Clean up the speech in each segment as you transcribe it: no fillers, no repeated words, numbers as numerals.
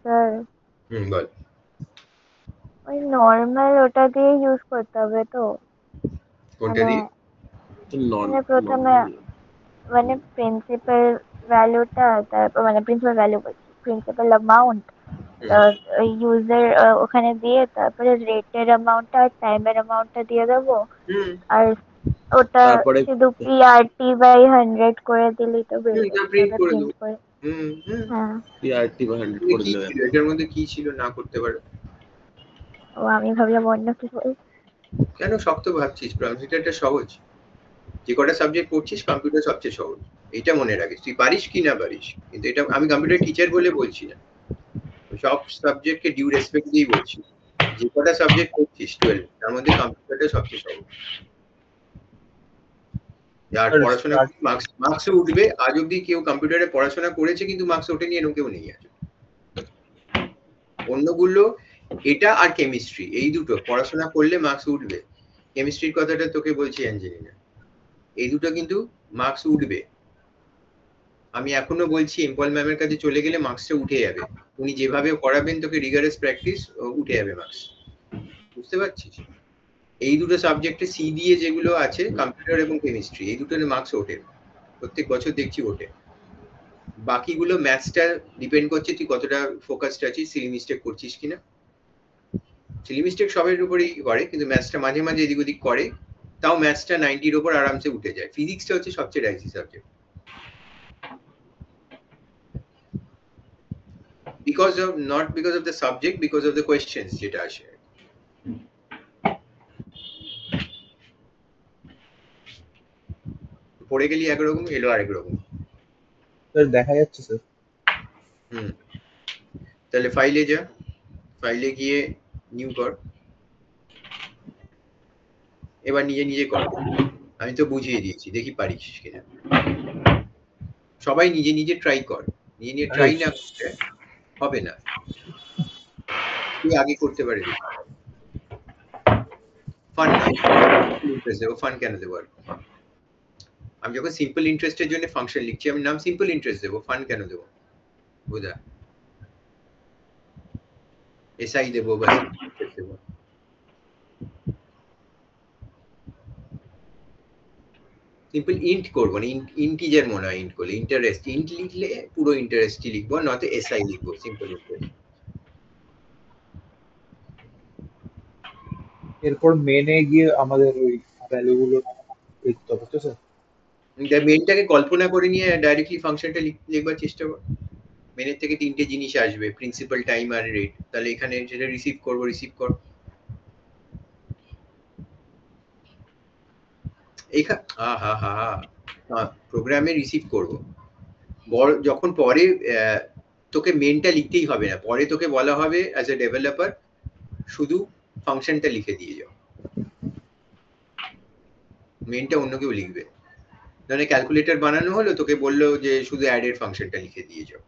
Sir বল। ওই normal ওটা দিয়ে ইউজ করতে হবে তো? কোনটা মানে দিয়ে? মানে প্রথমে মানে প্রিন্সিপাল ভ্যালুটা, তারপর মানে প্রিন্সিপাল ভ্যালু বলছি, প্রিন্সিপাল অ্যামাউন্ট ইউজের ওখানে দিয়ে, তারপরে রেটের অ্যামাউন্টটা আর টাইমের অ্যামাউন্টটা দিয়ে দেবো। হুম আর ওটা তারপরে শুধু PRT বাই 100 করে দিলেই তো বেরিয়ে যাবে, প্রিন্ট ওটা করে প্রিন্ট দেবো। করে। হুম হ্যাঁ। PRT বা 100 তুমি করে কি দিলে ছিল এটার মধ্যে, কি ছিল না করতে পারো? ও আমি ভাবলাম অন্য কি বল। কেন শক্ত ভাবছিস? কম্পিউটারটা সহজ। যে কটা সাবজেক্ট পড়ছিস কম্পিউটার সবচেয়ে সহজ। এইটা মনে রাখিস, তুই পারিস কি না পারিস, কিন্তু এটা আমি কম্পিউটার টিচার বলে বলছি না, সব সাবজেক্টকে ডিউ রেসপেক্ট দিয়েই বলছি। যে কটা সাবজেক্ট পড়ছিস 12 তার মধ্যে কম্পিউটারটা সবচেয়ে সহজ। আর পড়াশোনা মার্কসও উঠবে। আজ অব্দি কেউ কম্পিউটারে পড়াশোনা করেছে কিন্তু মার্কস ওঠেনি এরকম কেউ নেই আজ। অন্যগুলো এটা আর কেমিস্ট্রি, এই দুটো পড়াশোনা করলে মার্কস উঠবে। কেমিস্ট্রির কথাটা তোকে বলছি অ্যাঞ্জেলিনা, এই দুটো কিন্তু মার্কস উঠবে। আমি এখনো বলছি এম্পল ম্যামের কাছে চলে গেলে মার্কসটা উঠে যাবে। উনি যেভাবে করাবেন তোকে রিগারাস প্র্যাকটিস, উঠে যাবে মার্কস। বুঝতে পারছিস? এই দুটো সাবজেক্টে সি দিয়ে যেগুলো আছে কম্পিউটার এবং কেমিস্ট্রি, এই দুটোর মার্কস ওঠে, প্রত্যেক বছর দেখছি ওঠে। বাকিগুলো ম্যাথসটা ডিপেন্ড করছে তুই কতটা ফোকাসড আছিস, সিলি মিস্টেক করছিস কিনা। সিলি মিস্টেক সবের উপরেই করে, কিন্তু ম্যাথসটা মাঝে মাঝে এদিক ওদিক করে, তাও ম্যাথসটা 90-র ওপর আরামসে উঠে যায়। ফিজিক্সটা হচ্ছে সবচেয়ে Dicey subject, because of not because of the subject, because of the questions যেটা আসে। পড়ে গেলি একরকম, এলো আরেক রকম। স্যার দেখা যাচ্ছে স্যার। হুম তাহলে ফাইলে যা, ফাইলে গিয়ে নিউ কর, এবার নিজে নিজে কর। আমি তো বুঝিয়ে দিয়েছি, দেখি পারিস কিনা। সবাই নিজে নিজে ট্রাই কর, নিজে নিজে ট্রাই না করতে হবে না। তুই আগে করতে পারবি। ফান নয়, ইন্টারেস্ট দেবো। ফান কেন দেবো? আর আমি যখন সিম্পল ইন্টারেস্টের জন্য ফাংশন লিখছি, আমি নাম সিম্পল ইন্টারেস্ট দেবো, ফান কেন দেবো? বোঝা? এসআই দেবো বা সিম্পল ইন্টারেস্ট দেবো। সিম্পল ইন্ট করবো না, ইন্টিজার মনে হয় ইন্ট করলে। ইন্টারেস্ট ইন্ট লিখলে পুরো ইন্টারেস্টই লিখবো, নয়তো এসআই লিখবো, সিম্পল ইন্টারেস্ট। এরপর মেনে গিয়ে আমাদের ওই ভ্যালু গুলো লিখতে হবে তো স্যার? মেনটাকে কল্পনা করে নিয়ে ডাইরেক্টলি ফাংশনটা লিখবার চেষ্টা কর। মেনের থেকে তিনটে জিনিস আসবে, প্রিন্সিপাল, টাইম আর রেট। তাহলে এখানে যেটা রিসিভ করবো, রিসিভ কর। এখানে প্রোগ্রামে রিসিভ করবো বড় যখন পরে, তোকে মেনটা লিখতেই হবে না, পরে তোকে বলা হবে অ্যাজ এ ডেভেলপার শুধু ফাংশনটা লিখে দিয়ে যাও, মেনটা অন্য কেউ লিখবে। মানে ক্যালকুলেটর বানানো হলো, তোকে বললো যে শুধু অ্যাড এর ফাংশনটা লিখে দিয়ে যাও,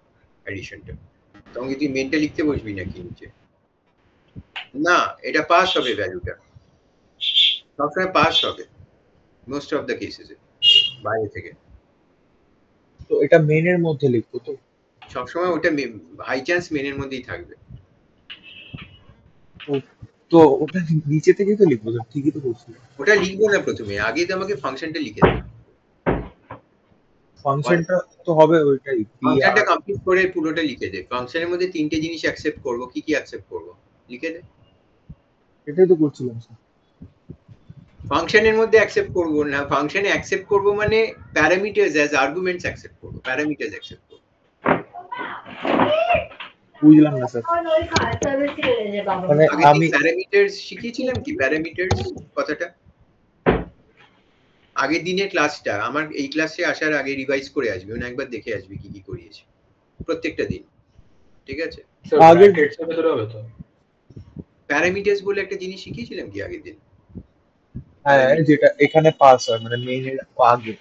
অ্যাডিশনটা, তখন কি তুই মেনটা লিখতে বসবি নাকি নিচে? না, এটা পাস হবে, ভ্যালুটা সবসময় পাস হবে মোস্ট অফ দ্য কেসেস বাইরে থেকে। তো এটা মেনের মধ্যে লিখবো তো? সবসময় ওটা হাই চান্স মেনের মধ্যেই থাকবে। ও, তো ওটা নিচে থেকে তো লিখবো স্যার, ঠিকই তো বলছি। ওটা লিখবো না প্রথমে, আগে তো আমাকে ফাংশনটা লিখে দে। ফাংশনটা তো হবে ওইটাই ফাংশনটা PR। কমপ্লিট করে পুরোটা লিখে দে। ফাংশনের মধ্যে তিনটে জিনিস অ্যাকসেপ্ট করবো, কি কি অ্যাকসেপ্ট করবো লিখে দে। এটাই তো করছিলাম স্যার। ফাংশনের মধ্যে অ্যাকসেপ্ট করবো না, ফাংশনে অ্যাকসেপ্ট করবো মানে প্যারামিটারস অ্যাজ আর্গুমেন্টস অ্যাকসেপ্ট করবো, প্যারামিটারস অ্যাকসেপ্ট করবো। বুঝলাম না স্যার, মানে আগে আমি প্যারামিটারস শিখিয়েছিলাম কি? প্যারামিটারস কথাটা আগের দিনের ক্লাসটা, আমার এই ক্লাসে আসার আগে রিভাইজ করে আসবি, মানে একবার দেখে আসবি কি কি করিয়েছি প্রত্যেকটা দিন, ঠিক আছে? আগে ব্র্যাকেটস এর ভেতরে হবে তো? প্যারামিটারস বলে একটা জিনিস শিখিয়েছিলাম কি আগের দিন? হ্যাঁ, যেটা এখানে পাস হয় মানে মেনের আগে।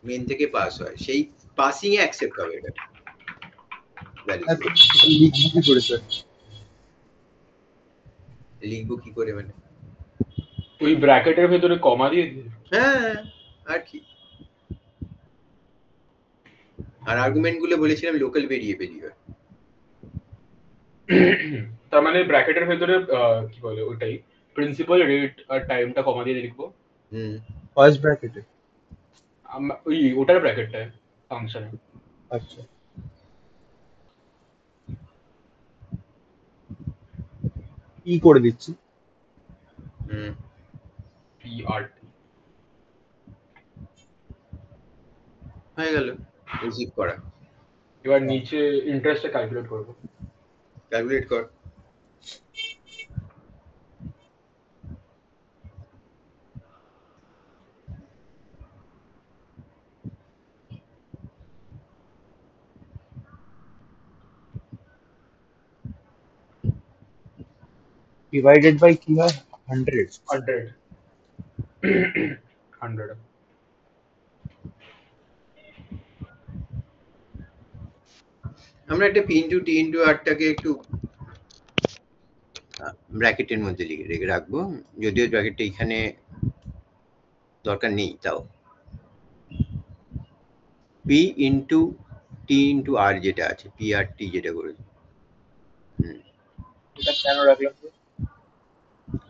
মেন থেকে পাস হয়, সেই পাসিং এ অ্যাকসেপ্ট হবে এটা ভ্যালুস হ্যাঁ, তো গুলো। লিখবো কি করে স্যার? লিখবো কি করে মানে? ওই ব্র্যাকেটের ভেতরে কমা দিয়ে দিই। হ্যাঁ, আর কি। আর আর্গুমেন্ট গুলো বলেছিলাম লোকাল ভেরিয়েবলই হয়। তার মানে ব্র্যাকেটের ভেতরে কি বলে ওটাই প্রিন্সিপাল রেট আর টাইমটা কমা দিয়ে লিখবো। হুম ফার্স্ট ব্র্যাকেটে। ওই ওটার ব্র্যাকেটটায় ফাংশনে আচ্ছা, ই করে দিচ্ছি। হুম PRT। হয়ে গেল রিসিভ করা। এবার নিচে ইন্টারেস্টটা ক্যালকুলেট করবো। ক্যালকুলেট কর। ডিভাইডেড বাই কি হয়? 100। 100 100 আমরা একটা পি ইন্টু টি ইন্টু আরটাকে একটু ব্র্যাকেটের মধ্যে লিখে রেখে রাখবো, যদিও ব্র্যাকেটটা এখানে দরকার নেই, তাও পি ইন্টু টি ইন্টু আর যেটা আছে, পি আর টি যেটা করেছে। এটা কেন রাখলাম?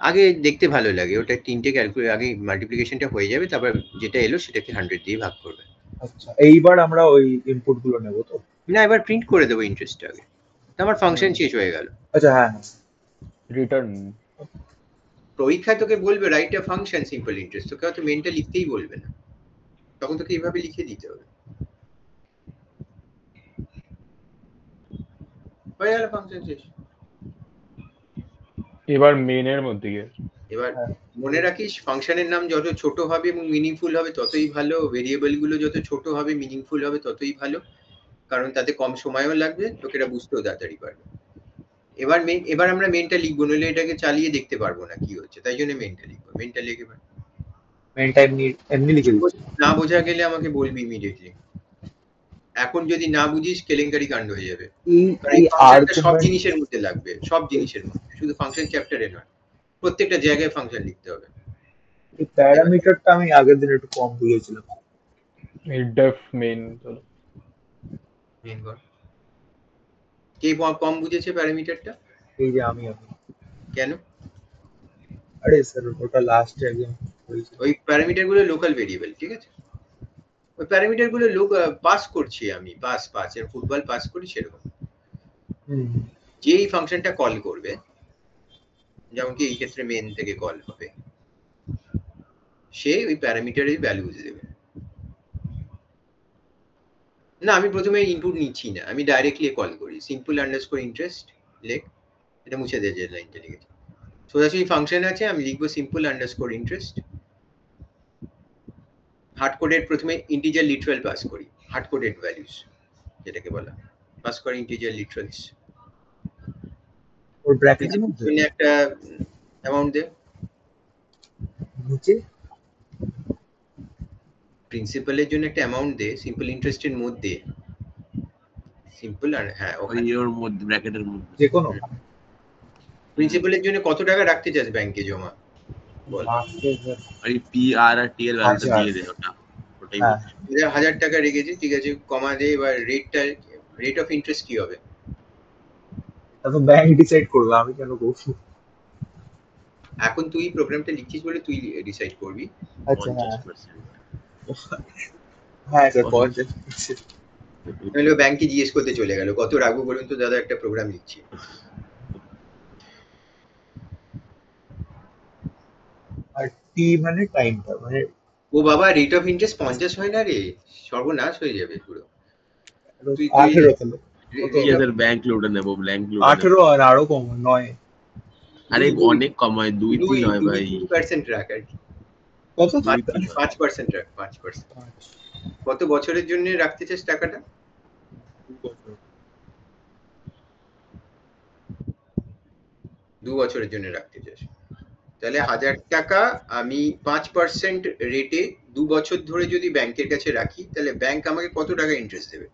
আগে দেখতে ভালো লাগে, ওটা তিনটে ক্যালকুলেট আগে মাল্টিপ্লিকেশনটা হয়ে যাবে, তারপর যেটা এলো সেটাকে 100 দিয়ে ভাগ করবে। আচ্ছা, এইবার আমরা ওই ইনপুট গুলো নেবো তো? না, এবার প্রিন্ট করে দেবো ইন্টারেস্টটা আগে, আমার ফাংশন শেষ হয়ে গেল। আচ্ছা, হ্যাঁ হ্যাঁ। রিটার্ন পরীক্ষায় তোকে বলবে write a function simple interest, তোকে হয়তো মেনটা লিখতেই বলবে না, তখন তোকে এইভাবে লিখে দিতে হবে। হয়ে গেল ফাংশন শেষ। এবার মেনের মধ্যে গিয়ে এবার হ্যাঁ। মনে রাখিস ফাংশনের নাম যত ছোট হবে এবং মিনিংফুল হবে ততই ভালো, ভেরিয়েবল গুলো যত ছোট হবে মিনিংফুল হবে ততই ভালো, কারণ তাতে কম সময়ও লাগবে, তোকে এটা বুঝতেও তাড়াতাড়ি পারবে। এবার আমরা মেনটা লিখবো, নইলে এটাকে চালিয়ে দেখতে পারবো না কি হচ্ছে, তাই জন্য মেনটা লিখবো। মেনটা লিখে মেনটা এমনি এমনি লিখে দিচ্ছি। না বোঝা গেলে আমাকে বলবি ইমিডিয়েটলি, এখন যদি না বুঝিস কেলেঙ্কারি কাণ্ড হয়ে যাবে। কারণ এই ফাংশনটা সব জিনিসের মধ্যে লাগবে, সব জিনিসের মধ্যে, শুধু ফাংশন চ্যাপ্টারে নয়, প্রত্যেকটা জায়গায় ফাংশন লিখতে হবে। এই প্যারামিটারটা আমি আগের দিন একটু কম বুঝেছিলাম। এই ডেফ মেন মেন কর। কে কম বুঝেছে প্যারামিটারটা? এই যে আমি কেন? আরে স্যার, ওটা লাস্টে একদম হয়েছিল। ওই প্যারামিটার গুলো লোকাল ভেরিয়েবল, ঠিক আছে? ওই প্যারামিটার গুলো পাস করছি আমি, পাস এর ফুটবল পাস করি সেরকম। যেই ফাংশনটা কল করবে, যেমন কি এই ক্ষেত্রে মেন থেকে কল হবে, সে ওই প্যারামিটারের ভ্যালুজ দেবে। না, আমি প্রথমে ইনপুট নিচ্ছি না, আমি ডাইরেক্টলি কল করি, সিম্পল আন্ডারস্কোর ইন্টারেস্ট লেখ, এটা মুছে দে যে লাইনটা লিখেছি। সোজাসুজি ফাংশন আছে, আমি লিখবো সিম্পল আন্ডারস্কোর ইন্টারেস্ট, হার্ড কোডের প্রথমে ইন্টিজার লিটারাল পাস করি, হার্ড কোডেড ভ্যালুস যেটাকে বলা, পাস করি ইন্টিজার লিটারালস। ওর ব্র্যাকেটের মধ্যে জন্য একটা অ্যামাউন্ট দে, নিচে প্রিন্সিপালের জন্য একটা অ্যামাউন্ট দে, সিম্পল ইন্টারেস্টের মধ্যে, সিম্পল আর হ্যাঁ ওখানে ওর মধ্যে ব্র্যাকেটের মধ্যে যে কোনো প্রিন্সিপালের জন্য কত টাকা রাখতে চাস ব্যাংকে জমা বল? আর পি আর টি এর ভ্যালুটা দিয়ে দে, ওটাই হ্যাঁ। বলছি। 1000 টাকা রেখেছি, ঠিক আছে, কমা দে। এবার রেট অফ ইন্টারেস্ট কি হবে? তা তো ব্যাংক ডিসাইড করবে, আমি কেন করবো? এখন তুই প্রোগ্রামটা লিখছিস বলে তুই ডিসাইড করবি। আচ্ছা, হ্যাঁ 50%। হ্যাঁ স্যার, 50%। নইলে ব্যাংকে জিজ্ঞেস করতে চলে গেল কত রাখবো বলুন তো দাদা, একটা প্রোগ্রাম লিখছি। আর টি মানে টাইমটা, মানে ও বাবা, রেট অফ ইন্টারেস্ট 50 হয় না রে, সর্বনাশ হয়ে যাবে পুরো। তুই 18 তাহলে। ঠিক আছে, ব্যাংক লোডে নেব, ব্যাংক লোডে 18 আর আরো কম, 9। আরে অনেক কম হয়, 2-3 হয় ভাই। 2% রাখ আর কি। কত? 5% রাখ, 5%। কত বছরের জন্য রাখতে চাস টাকাটা? 2 বছরের জন্য রাখতে চাস, তাহলে 1000 টাকা আমি 5% রেটে 2 বছর ধরে যদি ব্যাংকের কাছে রাখি, তাহলে ব্যাংক আমাকে কত টাকা ইন্টারেস্ট দেবে?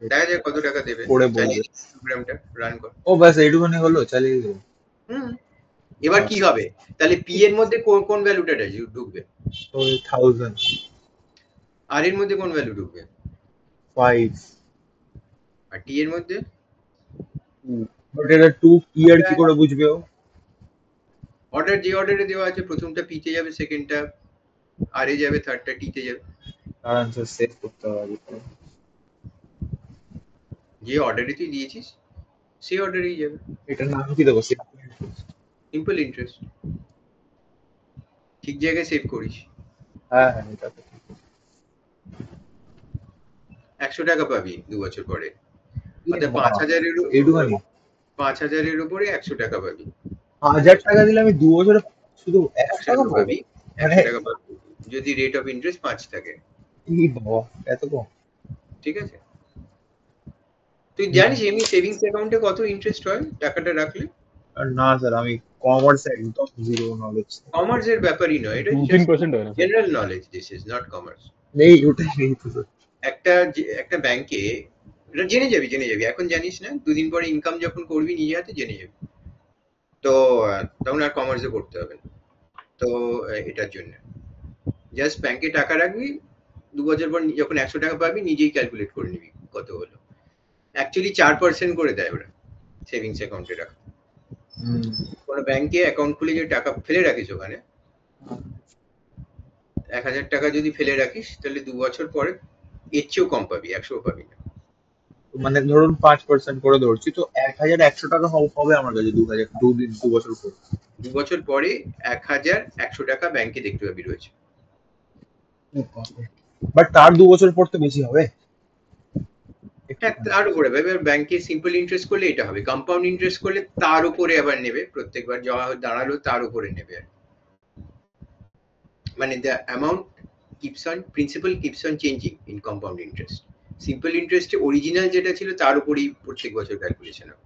দেখা যাক কত টাকা দেবে। প্রোগ্রামটা রান কর। ও ব্যাস এইটুকুনি হলো, চালিয়ে দেবো। এবার কি হবে? তাহলে পি এর মধ্যে কোন ভ্যালুটা ঢুকবে? ওই 1000। আর এর মধ্যে কোন ভ্যালু ঢুকবে? 5। আর টি এর মধ্যে বাট এটা 2 ইয়ার কি করে বুঝবে ও? অর্ডার যে অর্ডারে দেওয়া আছে প্রথমটা পিতে যাবে, সেকেন্ডটা আর এ যাবে, থার্ডটা টিতে যাবে। তার আনসার সেভ করতে হবে। যে অর্ডারে তুই দিয়েছিস সেই অর্ডারেই যাবে। এটার নাম কি দেবো? Simple interest. ঠিক জায়গায় সেভ করিস। হ্যাঁ হ্যাঁ, এটা তো ঠিক। 100 টাকা পাবি 2 বছর পরে, অর্থাৎ 5000 এইটুখানি 5000 উপরে 100 টাকা পাবি। 1000 টাকা দিলে আমি 2 বছরে শুধু 100 টাকা পাবো? পাবি, মানে 100 টাকা পাবি যদি রেট অফ ইন্টারেস্ট 5 থাকে। এই বাবা, এত কম? ঠিক আছে? তুই জানিস এমনি সেভিংস অ্যাকাউন্টে কত ইন্টারেস্ট হয় টাকাটা রাখলে? না স্যার, আমি কমার্স একদম জিরো নলেজ। কমার্সের ব্যাপারই নয়, এটা 2-3% হয় না sir. General knowledge, this is not commerce. নেই, ওটাই নেই তো স্যার। একটা ব্যাংকে এটা জেনে যাবি এখন জানিস না, দুদিন পরে ইনকাম যখন করবি নিজে হাতে জেনে যাবি, তো তখন আর কমার্সে করতে হবে না। তো এটার জন্য জাস্ট ব্যাংকে টাকা রাখবি, 2 বছর পর যখন 100 টাকা পাবি নিজেই ক্যালকুলেট করে নিবি কত হলো। অ্যাকচুয়ালি 4% করে দেয় ওরা সেভিংস অ্যাকাউন্টে রাখা। কোনো ব্যাংকে অ্যাকাউন্ট খুলে যে টাকা ফেলে রাখিস ওখানে 1000 টাকা যদি ফেলে রাখিস তাহলে 2 বছর পরে এর চেয়েও কম পাবি, 100 পাবি না। মানে ধরুন 5% করে ধরছি, তো 1100 টাকা হবে আমার কাছে 2 বছর পর। 2 বছর পরে 1100 টাকা ব্যাংকে দেখতে পাবি রয়েছে। বাট তার 2 বছর পর তো বেশি হবে। হ্যাঁ, তার উপরে এবার ব্যাংকে সিম্পল ইন্টারেস্ট করলে এটা হবে, কম্পাউন্ড ইন্টারেস্ট করলে তার উপরে আবার নেবে, প্রত্যেকবার যা দাঁড়ালো তার উপরে নেবে। মানে the amount principal keeps on changing in compound interest. Simple ইন্টারেস্টে অরিজিনাল যেটা ছিল তার উপরেই প্রত্যেক বছর ক্যালকুলেশন হবে।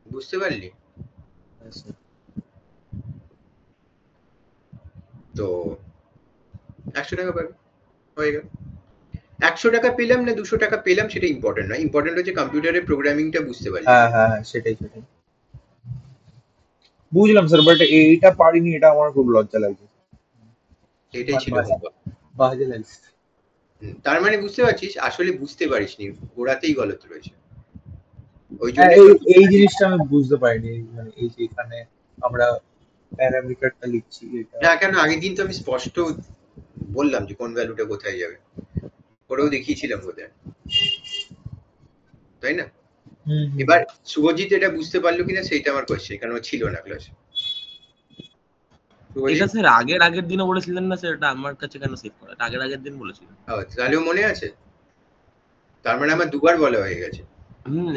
বুঝতে পারলি? তো 100 টাকা পাবি, হয়ে গেল। 100 টাকা পেলাম না 200 টাকা পেলাম সেটা ইম্পর্টেন্ট নয়, ইম্পর্টেন্ট হচ্ছে কম্পিউটারের প্রোগ্রামিংটা বুঝতে পারলি। হ্যাঁ হ্যাঁ, সেটাই বুঝলাম স্যার, বাট এইটা পারিনি, এটা আমার খুব লজ্জা লাগছে। এটাই ছিল বাজে লাগছে। তার মানে বুঝতে পারছিস, আসলে বুঝতে পারিসনি, গোড়াতেই গলত রয়েছে। ওই হ্যাঁ, জন্য এই জিনিসটা আমি বুঝতে পারিনি, মানে এই যে এখানে আমরা প্যারামিটারটা লিখছি এটা। না কেন, আগের দিন তো আমি স্পষ্ট বললাম যে কোন ভ্যালুটা কোথায় যাবে, ওটাও দেখিয়েছিলাম বোধহয়, তাই না? এবার শুভজিৎ এটা বুঝতে পারলো কিনা সেইটা আমার কোয়েশ্চেন, কারণ ও ছিল না ক্লাসে। এটা স্যার আগের দিনও বলেছিলেন না স্যার? এটা আমার কাছে কেন সেভ করা? আগের দিন বলেছিলেন। তাহলেও মনে আছে? তার মানে আমার দুবার বলা হয়ে গেছে।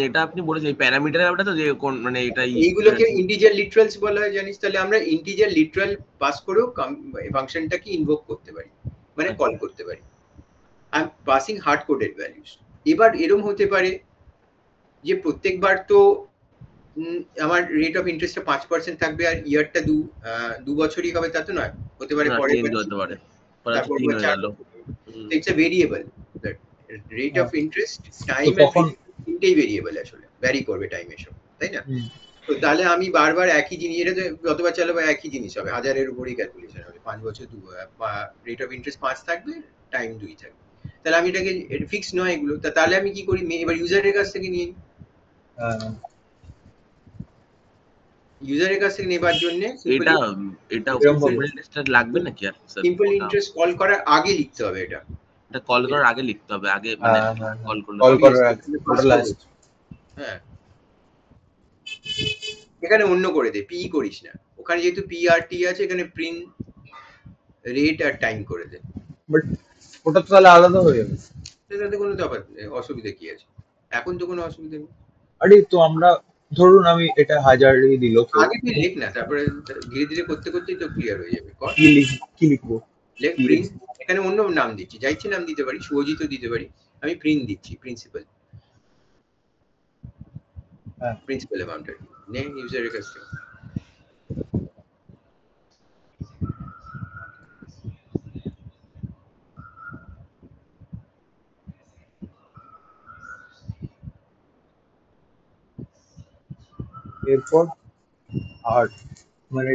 এটা আপনি বলেছেন প্যারামিটার ব্যাপারটা, তো যে কোন মানে এটা এইগুলোকে ইন্টিজার লিটারালস বলা হয় জানিস? তাহলে আমরা ইন্টিজার লিটারাল পাস করেও ফাংশনটাকে ইনভোক করতে পারি, মানে কল করতে পারি। I am passing hard coded values. এবার এরকম হতে পারে যে প্রত্যেকবার তো আমার রেট অফ ইন্টারেস্টটা 5% থাকবে আর ইয়ারটা 2 বছরই হবে, তা তো নয়, হতে পারে পরে হতে পারে, তারপর 4 it's a variable, that rate of interest time তিনটেই ভেরিয়েবল আসলে ভ্যারি করবে টাইমের সঙ্গে, তাই না? তো তাহলে আমি বারবার একই জিনিস, এটা যতবার চালাবো একই জিনিস হবে, 1000-এর উপরেই ক্যালকুলেশন হবে, 5 বছর রেট অফ ইন্টারেস্ট 5 থাকবে, টাইম 2 থাকবে। তাহলে আমি এটাকে ফিক্স নয় এগুলো, তাহলে আমি কি করি, এবার ইউজারের কাছ থেকে নিয়ে নিই। ইউজারের কাছ থেকে নেবার জন্য এটা সিম্পল ইন্টারেস্ট লাগবে নাকি? আর সিম্পল ইন্টারেস্ট কল করার আগে লিখতে হবে, এটা কল করার আগে লিখতে হবে, আগে মানে কল করার আগে লাস্ট। হ্যাঁ, এখানে অন্য করে দে, পি করিস না, ওখানে যেহেতু পি আর টি আছে, এখানে প্রিন্ট রেট আর টাইম করে দে। বাট ওটা তো তাহলে আলাদা হয়ে যাবে, তাতে কোনো তফাৎ নেই, অসুবিধা কি আছে? এখন তো কোনো অসুবিধা নেই। আরে তো আমরা ধরুন আমি এটা 1000-ই দিল, আগে তুই লিখ না, তারপরে ধীরে ধীরে করতে করতেই তো ক্লিয়ার হয়ে যাবে। কি লিখবো? প্রিন্ট, এখানে অন্য নাম দিচ্ছি, যা ইচ্ছে নাম দিতে পারি, শুভজিৎও দিতে পারি, আমি প্রিন্ট দিচ্ছি, প্রিন্সিপাল অ্যামাউন্টের নে ইউজারের কাছ থেকে। এরপর আর মানে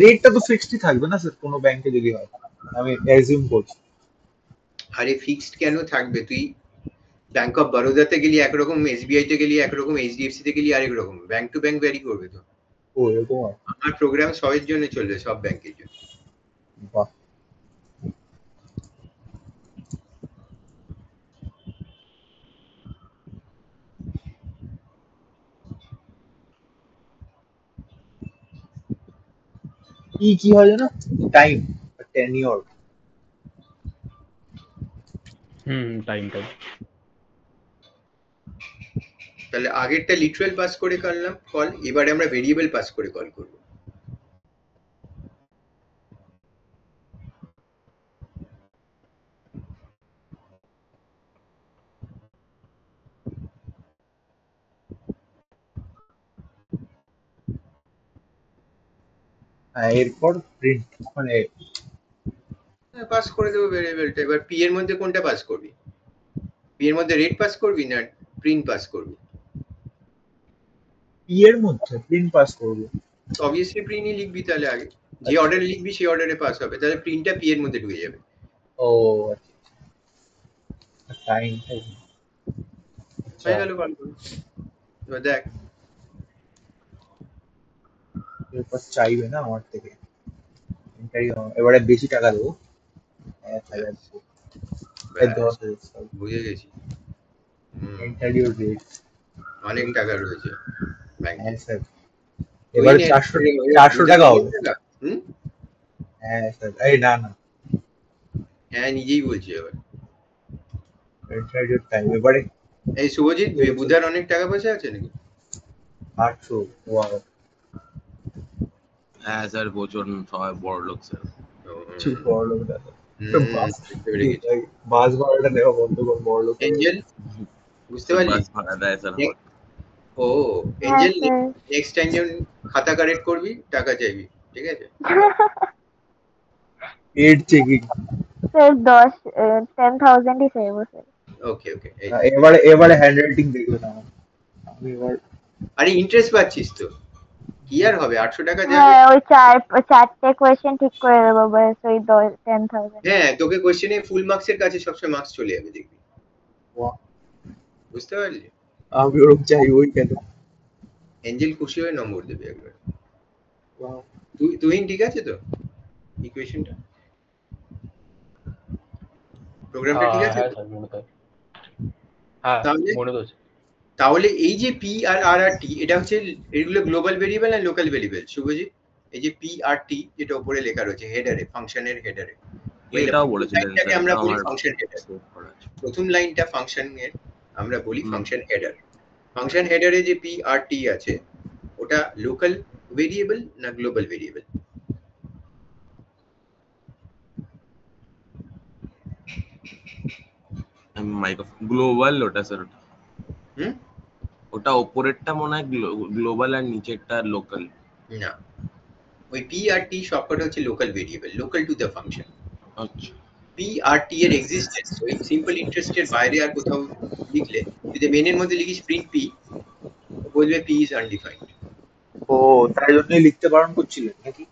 রেটটা তো ফিক্সডই থাকবে না স্যার কোনো ব্যাংকে যদি হয়, আমি অ্যাজিউম করছি। আরে ফিক্সড কেন থাকবে? তুই ব্যাংক অফ বরোদাতে গেলি একরকম, এসবিআই তে গেলি একরকম, এইচডিএফসি তে গেলি আরেক রকম, ব্যাংক টু ব্যাংক ভ্যারি করবে তো। ও এরকম আর আমার প্রোগ্রাম সবার জন্য চলবে, সব ব্যাংকের জন্য। বাহ কি হয় জানো, টাইম টেনিওর। টাইম। তাহলে আগেরটা লিটারাল পাস করে করলাম কল, এবারে আমরা ভেরিয়েবল পাস করে কল করব। এরপর প্রিন্ট মানে পাস করে দেবো ভেরিয়েবলটা। এবার পি এর মধ্যে কোনটা পাস করবি? পি এর মধ্যে রেট পাস করবি না প্রিন্ট পাস করবি? পি এর মধ্যে প্রিন্ট পাস করবো। অবভিয়াসলি প্রিন্টই লিখবি তাহলে আগে, যে অর্ডারে লিখবি সেই অর্ডারে পাস হবে, তাহলে প্রিন্টটা পি এর মধ্যে ঢুকে যাবে। ও টাইম হয়ে গেল কল করুন। এবার দেখ এরপর চাইবে না আমার থেকে, এবারে বেশি টাকা দেবো, 1000 10,000 sorry। বুঝে গেছি। Enter your rate। অনেক টাকা রয়েছে ব্যাংকে। হ্যাঁ স্যার, এবারে 400 টাকা হবে। হ্যাঁ স্যার, এই না না হ্যাঁ নিজেই বলছি এবার। Enter your time। এবারে এই শুভজিৎ, বুধার অনেক টাকা পয়সা আছে নাকি? 800। ওয়াও হ্যাঁ স্যার, প্রচুর সবাই বড় লোক স্যার। ঠিক বড় লোক দাদা। বুঝতে পেরে গেছি। বাস ভাড়াটা দেওয়া বন্ধ কর, বড় লোক। এঞ্জেল বুঝতে পারলি? বাস ভাড়া দেয় স্যার। ও এঞ্জেল, নেক্সট টাইম যখন খাতা কারেক্ট করবি টাকা চাইবি, ঠিক আছে? Add checking. স্যার 10,000 ই চাইবো স্যার। ওকে ওকে। এবারে হ্যান্ড রাইটিং দেখবে না আমি এবার। আরে ইন্টারেস্ট পাচ্ছিস তো, কি আর হবে, 800 টাকা যাবে। হ্যাঁ ওই চারটে কোয়েশ্চেন ঠিক করে দেবো ব্যাস, ওই 10,000। হ্যাঁ তোকে কোশ্চেনে ফুল মার্কসের কাছে সবসময় মার্কস চলে যাবে দেখবি। বাহ, বুঝতে পারলি? আমি ওরকম চাই ওই কেন। এঞ্জেল খুশি হয়ে নম্বর দেবে একবার। বাহ, তুই ঠিক আছে তো ইকুয়েশনটা, প্রোগ্রামটা ঠিক আছে? হ্যাঁ স্যার মনে তো হ্যাঁ তাহলে- মনে তো আছে। তাহলে এই যে পি আর আর আর টি, এটা হচ্ছে এগুলো গ্লোবাল ভেরিয়েবল আর লোকাল ভেরিয়েবল। শুভজিৎ, এই যে পি আর টি যেটা উপরে লেখা রয়েছে হেডারে, ফাংশনের হেডারে, এটাও বলেছিলেন এটাকে আমরা বলি আমার ফাংশন হেডার। save করা আছে। প্রথম লাইনটা ফাংশনের আমরা বলি ফাংশন হেডার। ফাংশন হেডারে যে পি আর টি আছে ওটা লোকাল ভেরিয়েবল না গ্লোবাল ভেরিয়েবল? গ্লোবাল ওটা স্যার। হুম? ওটা ওপরেরটা মনে হয় গ্লোবাল আর নিচেরটা লোকাল। না, ওই পি আর টি সবকটা হচ্ছে local variable, local to the function. আচ্ছা পি আর টি এর এক্সিস্টেন্স ওই সিম্পল ইন্টারেস্টের বাইরে আর কোথাও লিখলে, যদি মেনের মধ্যে লিখিস প্রিন্ট পি, বলবে পি ইজ আনডিফাইন্ড। ও তাই জন্যই লিখতে বারণ করছিলেন নাকি?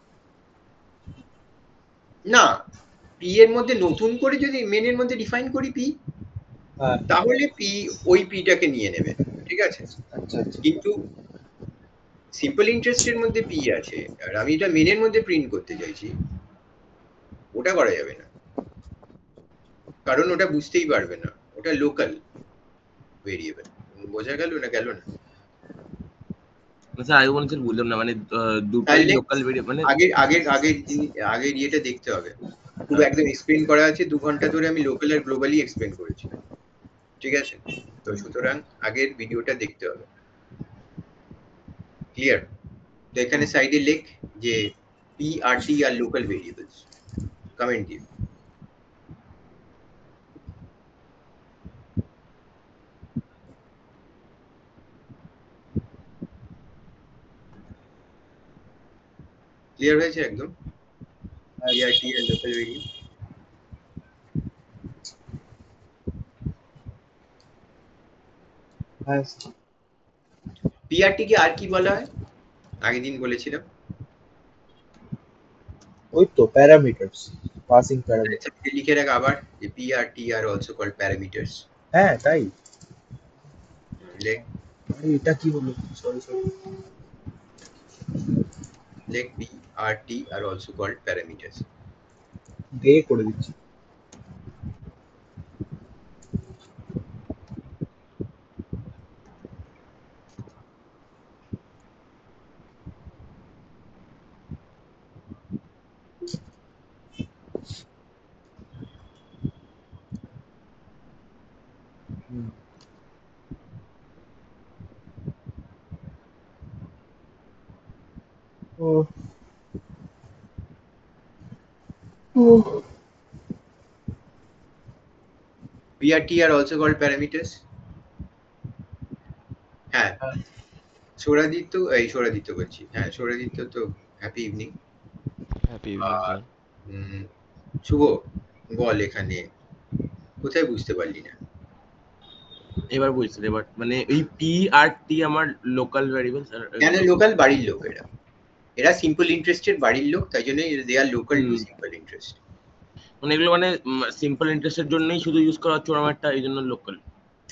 না, পি এর মধ্যে নতুন করে যদি মেনের মধ্যে ডিফাইন করি পি, হ্যাঁ তাহলে পি ওই পিটাকে নিয়ে নেবে, ঠিক আছে? আচ্ছা আচ্ছা। কিন্তু সিম্পল ইন্টারেস্টের মধ্যে পি আছে আর আমি এটা মেনের মধ্যে প্রিন্ট করতে চাইছি, ওটা করা যাবে না, কারণ ওটা বুঝতেই পারবে না, ওটা লোকাল ভেরিয়েবল। বোঝা গেল না গেল না? স্যার আগে বলছেন বুঝলাম না, মানে দুটোই তাহলে লোকাল ভেরিয়েবল মানে আগের ইয়েটা দেখতে হবে, পুরো একদম এক্সপ্লেন করা আছে, 2 ঘন্টা ধরে আমি লোকাল আর গ্লোবালি এক্সপ্লেন করেছি, ঠিক আছে? তো সুতরাং আগের ভিডিওটা দেখতে হবে। ক্লিয়ার? তো এখানে সাইডে লেখ যে পি আর টি আর লোকাল ভেরিয়েবলস, কমেন্ট দিও। ক্লিয়ার হয়েছে একদম? পি আর টি আর লোকাল ভেরিয়েবল। হ্যাঁ পিআরটি কে আর কি বলা হয়? আগের দিন বলেছিলাম, ওই তো প্যারামিটারস, পাসিং প্যারামিটার। লিখে রাখ আবার যে P R T are also called parameters. হ্যাঁ তাই লেখ আরে এটা কি হলো, সরি লেখ P R T are also called parameters. দে করে দিচ্ছি। ও P R T are also called parameters. হ্যাঁ সৌরাদিত্য বলছি, হ্যাঁ সৌরাদিত্য তো happy evening. Happy evening sir. Shubho বল এখানে কোথায় বুঝতে পারলি না? এবার বুঝছি, এবার মানে এই পি আর টি আমার লোকাল ভ্যারিয়েবল। কেন লোকাল? বাড়ির লোক, এরা সিম্পল ইন্টারেস্টের বাড়ির লোক, তাই জন্য দে আর লোকাল টু সিম্পল ইন্টারেস্ট। মানে এগুলো মানে সিম্পল ইন্টারেস্টের জন্যই শুধু ইউজ করা হচ্ছে ওরকম এই জন্য লোকাল।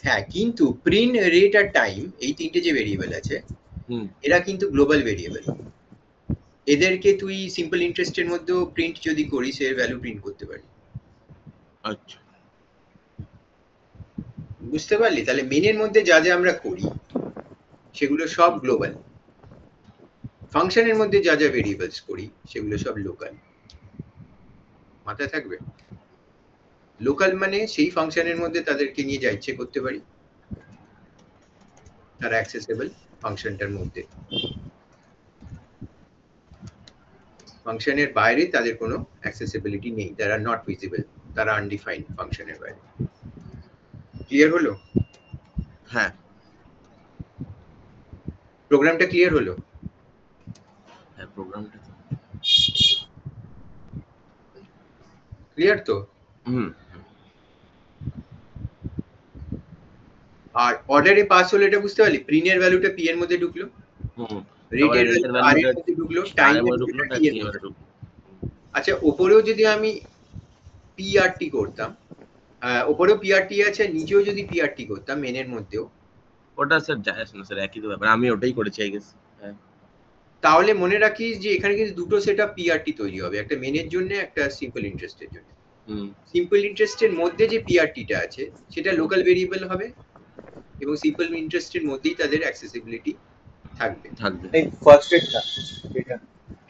হ্যাঁ, কিন্তু প্রিন্ট, রেট আর টাইম এই তিনটে যে ভেরিয়েবল আছে এরা কিন্তু গ্লোবাল ভেরিয়েবল। এদেরকে তুই সিম্পল ইন্টারেস্টের মধ্যেও প্রিন্ট যদি করিস এর ভ্যালু প্রিন্ট করতে পারি। আচ্ছা, বুঝতে পারলি? তাহলে মেনের মধ্যে যা যা আমরা করি সেগুলো সব গ্লোবাল, ফাংশনের মধ্যে যা যা ভেরিয়েবলস করি সেগুলো সব লোকাল। মাথায় থাকবে? লোকাল মানে সেই ফাংশনের মধ্যে তাদেরকে নিয়ে যা ইচ্ছে করতে পারি, তারা অ্যাক্সেসেবল ফাংশনটার মধ্যে, ফাংশনের বাইরে তাদের কোনো অ্যাক্সেসিবিলিটি নেই, তারা নট ভিজিবল, তারা আনডিফাইন্ড ফাংশনের বাইরে। ক্লিয়ার হলো? হ্যাঁ প্রোগ্রামটা ক্লিয়ার হলো? হ্যাঁ প্রোগ্রামটা ক্লিয়ার তো? আর অর্ডারে পাস হলো এটা বুঝতে পারলি? প্রিন্টের ভ্যালুটা পি এর মধ্যে ঢুকলো, রেটের ভ্যালু আর এর মধ্যে ঢুকলো, টাইম এর মধ্যে টি এর মধ্যে ঢুকলো। আচ্ছা, উপরেও যদি আমি পিআরটি করতাম, উপরেও পিআরটি আছে, নিচেও যদি পিআরটি করতাম মেনের মধ্যেও, ওটা স্যার যায় আসে না স্যার, একই তো ব্যাপার, আমি ওটাই করেছি আই গেস। হ্যাঁ, তাহলে মনে রাখিস যে এখানে কিন্তু দুটো সেট অফ পিআরটি তৈরি হবে, একটা মেনের জন্য একটা সিম্পল ইন্টারেস্টের জন্য। সিম্পল ইন্টারেস্টের মধ্যে যে পিআরটিটা আছে সেটা লোকাল ভেরিয়েবল হবে এবং সিম্পল ইন্টারেস্টের মধ্যেই তাদের অ্যাক্সেসিবিলিটি থাকবে। এই ফার্স্ট এডটা এটা,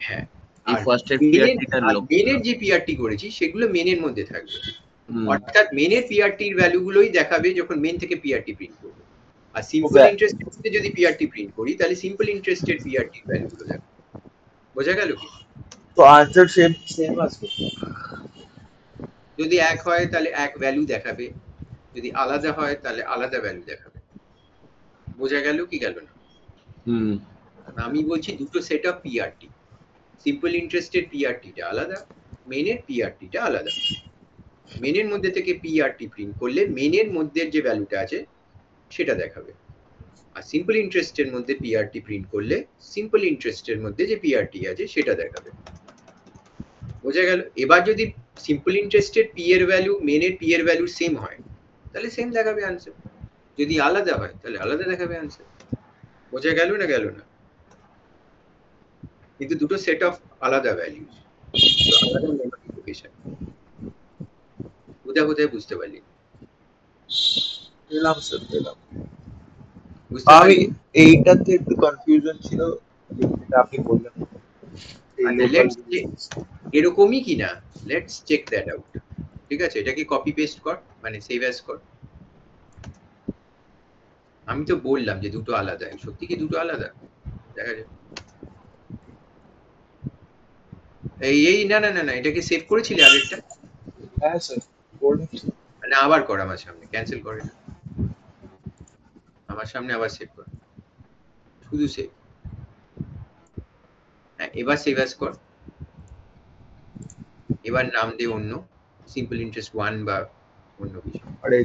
হ্যাঁ, এই আর ফার্স্ট এড পিআরটিটা মেনের যে পিআরটি করেছি সেগুলো মেনের মধ্যে থাকবে, অর্থাৎ মেনের পিআরটির ভ্যালুগুলোই দেখাবে যখন মেন থেকে পিআরটি প্রিন্ট করব। আর সিম্পল ইন্টারেস্টের মধ্যে যদি পিআরটি প্রিন্ট করি তাহলে সিম্পল ইন্টারেস্টের পিআরটির ভ্যালুগুলো দেখাবে। বোঝা গেল কি? তো আনসার সেম আসবে, যদি এক হয় তাহলে এক ভ্যালু দেখাবে, যদি আলাদা হয় তাহলে আলাদা ভ্যালু দেখাবে। বোঝা গেল কি গেল না? আমি বলছি দুটো সেট অফ পিআরটি, সিম্পল ইন্টারেস্টের পিআরটিটা আলাদা, মেনের পিআরটিটা আলাদা। মেনের মধ্যে থেকে পিআরটি প্রিন্ট করলে মেনের মধ্যে যে ভ্যালুটা আছে সেটা দেখাবে, আর সিম্পল ইন্টারেস্টের মধ্যে পিআরটি প্রিন্ট করলে সিম্পল ইন্টারেস্টের মধ্যে যে পিআরটি আছে সেটা দেখাবে। বোঝা গেল? এবার যদি সিম্পল ইন্টারেস্টের পি এর ভ্যালু মেনের পি এর ভ্যালু সেম হয় তাহলে সেম দেখাবে আনসার, যদি আলাদা হয় তাহলে আলাদা দেখাবে আনসার। বোঝা গেল না গেল না? কিন্তু দুটো সেট অফ আলাদা ভ্যালুজ, আলাদা মেমরি লোকেশন। কোথায় বুঝতে পারলি? পেলাম স্যার, পেলাম। বুঝতে আমি পারলি? এইটাতে একটু কনফিউশন ছিল, যেটা আপনি বললেন এরকমই কিনা, লেটস চেক দ্যাট আউট। ঠিক আছে, এটাকে কপি পেস্ট কর, মানে সেভ অ্যাজ কর। আমি তো বললাম যে দুটো আলাদা, সত্যি কি দুটো আলাদা? দেখা যাক। এই না না না না, এটাকে সেভ করেছিলি আগেরটা? হ্যাঁ স্যার, বলছি মানে আবার কর, আমার সামনে ক্যান্সেল করে না, আমার সামনে আবার সেভ কর, শুধু সেভ। হ্যাঁ, এবার সেভ অ্যাজ কর, এবার নাম দে অন্য, সিম্পল ইন্টারেস্ট 1 বা অন্য কিছু। আরে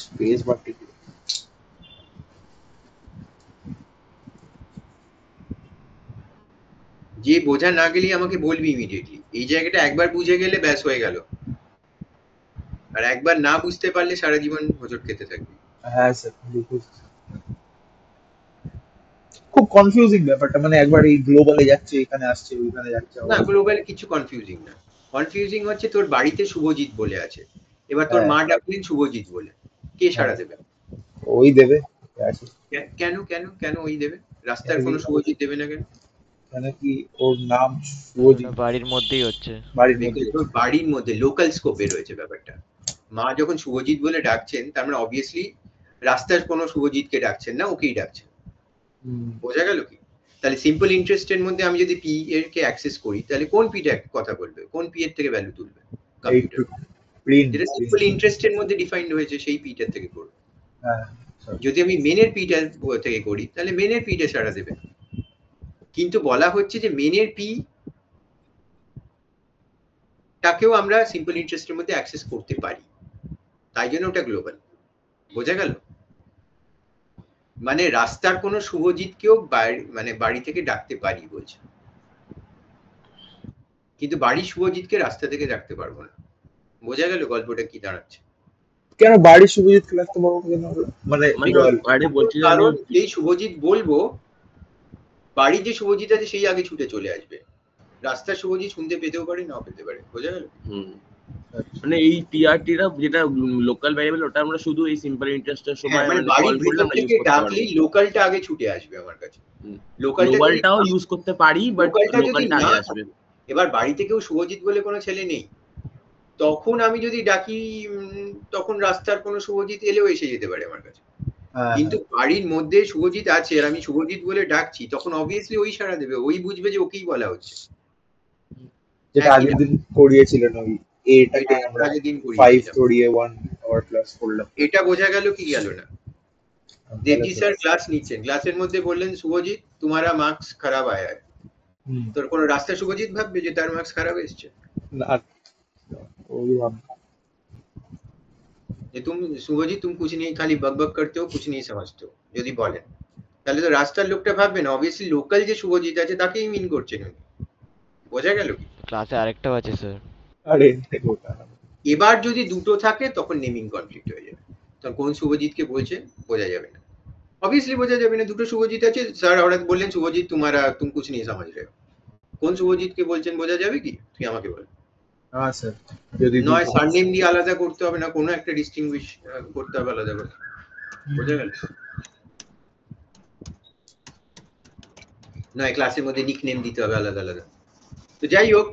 স্পেস বার টিপে যে বোঝা না গেলে আমাকে বলবি ইমিডিয়েটলি। এই জায়গাটা একবার বুঝে গেলে ব্যাস হয়ে গেল, আর একবার না বুঝতে পারলে সারা জীবন হোঁচট খেতে থাকবি। হ্যাঁ স্যার, বুঝছি। খুব কনফিউজিং ব্যাপারটা, মানে একবার এই গ্লোবালে যাচ্ছে, এখানে আসছে, ওইখানে যাচ্ছে না, আবার। গ্লোবাল কিছু কনফিউজিং না। কনফিউজিং হচ্ছে তোর বাড়িতে শুভজিৎ বলে আছে, এবার তোর হ্যাঁ। মা ডাকলেন শুভজিৎ বলে, কে সাড়া হ্যাঁ। দেবে? ওই দেবে আছে। কেন কেন কেন ওই দেবে? রাস্তার কেন কোনো কি- শুভজিৎ দেবে না কেন? কেন কি ওর নাম শুভজিৎ, বাড়ির মধ্যেই হচ্ছে। বাড়ির দেখুন, মধ্যে। তোর বাড়ির মধ্যে লোকাল স্কোপে রয়েছে ব্যাপারটা। মা যখন শুভজিৎ বলে ডাকছেন, তার মানে অবভিয়াসলি রাস্তার কোনো শুভজিৎকে ডাকছেন না, ওকেই ডাকছেন। হুম। বোঝা গেল কি? তাহলে সিম্পল ইন্টারেস্টের মধ্যে আমি যদি পি এর কে অ্যাক্সেস করি, তাহলে কোন পি টা কথা বলবে, কোন পি এর থেকে ভ্যালু তুলবে এই কম্পিউটার? প্রিন্ট। যেটা সিম্পল ইন্টারেস্টের মধ্যে ডিফাইন্ড হয়েছে সেই পি টার থেকে করবে। হ্যাঁ। যদি আমি মেনের পি টা থেকে করি, তাহলে মেনের পি টা সাড়া দেবে। কিন্তু বলা হচ্ছে যে মেনের পি টাকেও আমরা সিম্পল ইন্টারেস্টের মধ্যে অ্যাক্সেস করতে পারি, তাই জন্য ওটা গ্লোবাল। বোঝা গেল? মানে রাস্তার কোনো শুভজিৎকেও মানে বাড়ি থেকে ডাকতে পারি বলছে, কিন্তু বাড়ির শুভজিৎকে রাস্তা থেকে ডাকতে পারবো না। বোঝা গেল গল্পটা কি দাঁড়াচ্ছে? কেন বাড়ির শুভজিৎ লাগতে পারবো কেন আমরা? মানে আরে বলছি যে কারণ এই শুভজিৎ বলবো, বাড়ির যে শুভজিৎ আছে সেই আগে ছুটে চলে আসবে, রাস্তার শুভজিৎ শুনতে পেতেও পারে, নাও পেতে পারে। বোঝা গেল? মানে এই টিআরটিটা যেটা লোকাল ভ্যারিয়েবল, ওটা আমরা শুধু এই সিম্পল ইন্টারেস্টের সময় মানে বাড়ির ভেতর থেকে ডাকলেই লোকালটা আগে ছুটে আসবে আমার কাছে। লোকালটাও ইউজ করতে পারি, বাট লোকালটা আগে আসবে। এবার বাড়িতে কেউ শুভজিৎ বলে কোনো ছেলে নেই, তখন আমি যদি ডাকি, তখন রাস্তার কোনো শুভজিৎ এলেও এসে যেতে পারে আমার কাছে। কিন্তু বাড়ির মধ্যে শুভজিৎ আছে আর আমি শুভজিৎ বলে ডাকছি, তখন অবভিয়াসলি ওই সাড়া দেবে, ওই বুঝবে যে ওকেই বলা হচ্ছে। যেটা আগের দিন করিয়েছিলেন, ওই এটাকে আমরা আগের দিন 5 করিয়ে 1 আওয়ার ক্লাস করলাম। এটা বোঝা গেল কি গেল না? দেবজি স্যার ক্লাস নিচ্ছেন, ক্লাসের মধ্যে বললেন শুভজিৎ তোমারা মার্কস খারাপ আয়া है। তোর কোনো রাস্তা শুভজিৎ ভাববে যে তার মার্কস খারাপ এসছে? না, ওই ভাব যে तुम শুভজিৎ तुम कुछ नहीं खाली बक बक करते हो, कुछ नहीं समझते हो যদি বলেন, তাহলে তো রাস্তার লোকটা ভাববে না অবভিয়াসলি লোকাল যে শুভজিৎ আছে তাকেই মিন করছেন উনি। বোঝা গেল কি? ক্লাসে আরেকটাও আছে স্যার। আরে এবার যদি দুটো থাকে তখন নেমিং কনফ্লিক্ট হয়ে যাবে, তখন কোন শুভজিৎকে বলছে বোঝা যাবে না, অবভিয়াসলি বোঝা যাবে না। দুটো শুভজিৎ আছে, স্যার হঠাৎ বললেন শুভজিৎ তোমারা तुम कुछ नहीं समझ रहे हो, কোন শুভজিৎকে বলছেন বোঝা যাবে কি? তুই আমাকে বল। হ্যাঁ স্যার, যদি নয় সারনেম দিয়ে আলাদা করতে হবে, না কোনো একটা ডিস্টিংগুইশ করতে হবে আলাদা করে। বোঝা গেল? নয় ক্লাসের মধ্যে নিকনেম দিতে হবে আলাদা আলাদা। তো যাই হোক,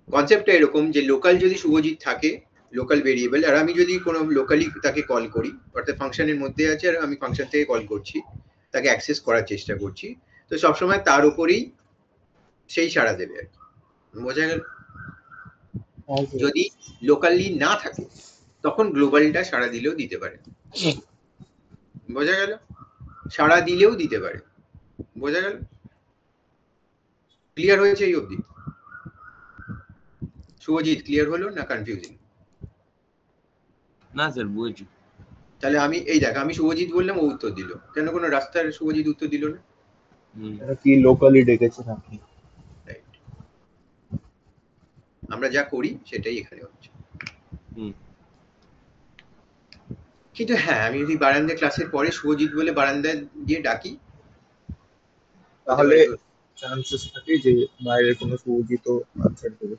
কনসেপ্টটা এরকম যে লোকাল যদি শুভজিৎ থাকে, লোকাল ভেরিয়েবল, আর আমি যদি কোনো লোকালি তাকে কল করি, অর্থাৎ ফাংশনের মধ্যে আছে আর আমি ফাংশন থেকে কল করছি, তাকে অ্যাক্সেস করার চেষ্টা করছি, তো সবসময় তার উপরেই সেই সাড়া দেবে আর কি। বোঝা গেল? যদি লোকালি না থাকে তখন গ্লোবালটা সাড়া দিলেও দিতে পারে। বোঝা গেল? সাড়া দিলেও দিতে পারে। বোঝা গেল? ক্লিয়ার হয়েছে এই অবধি? শুভজিৎ ক্লিয়ার হলো না কনফিউজিং? না স্যার বুঝছি। তাহলে আমি এই দেখ, আমি শুভজিৎ বললাম, ও উত্তর দিল, কেন কোনো রাস্তার শুভজিৎ উত্তর দিল না? কি লোকালি ডেকেছেন আপনি? আমরা যা করি সেটাই এখানে হচ্ছে। কিন্তু হ্যাঁ, আমি যদি বারান্দায় ক্লাসের পরে শুভজিৎ বলে বারান্দায় গিয়ে ডাকি, তাহলে চান্সেস থাকে যে বাইরের কোনো শুভজিৎ আনসার দেবে,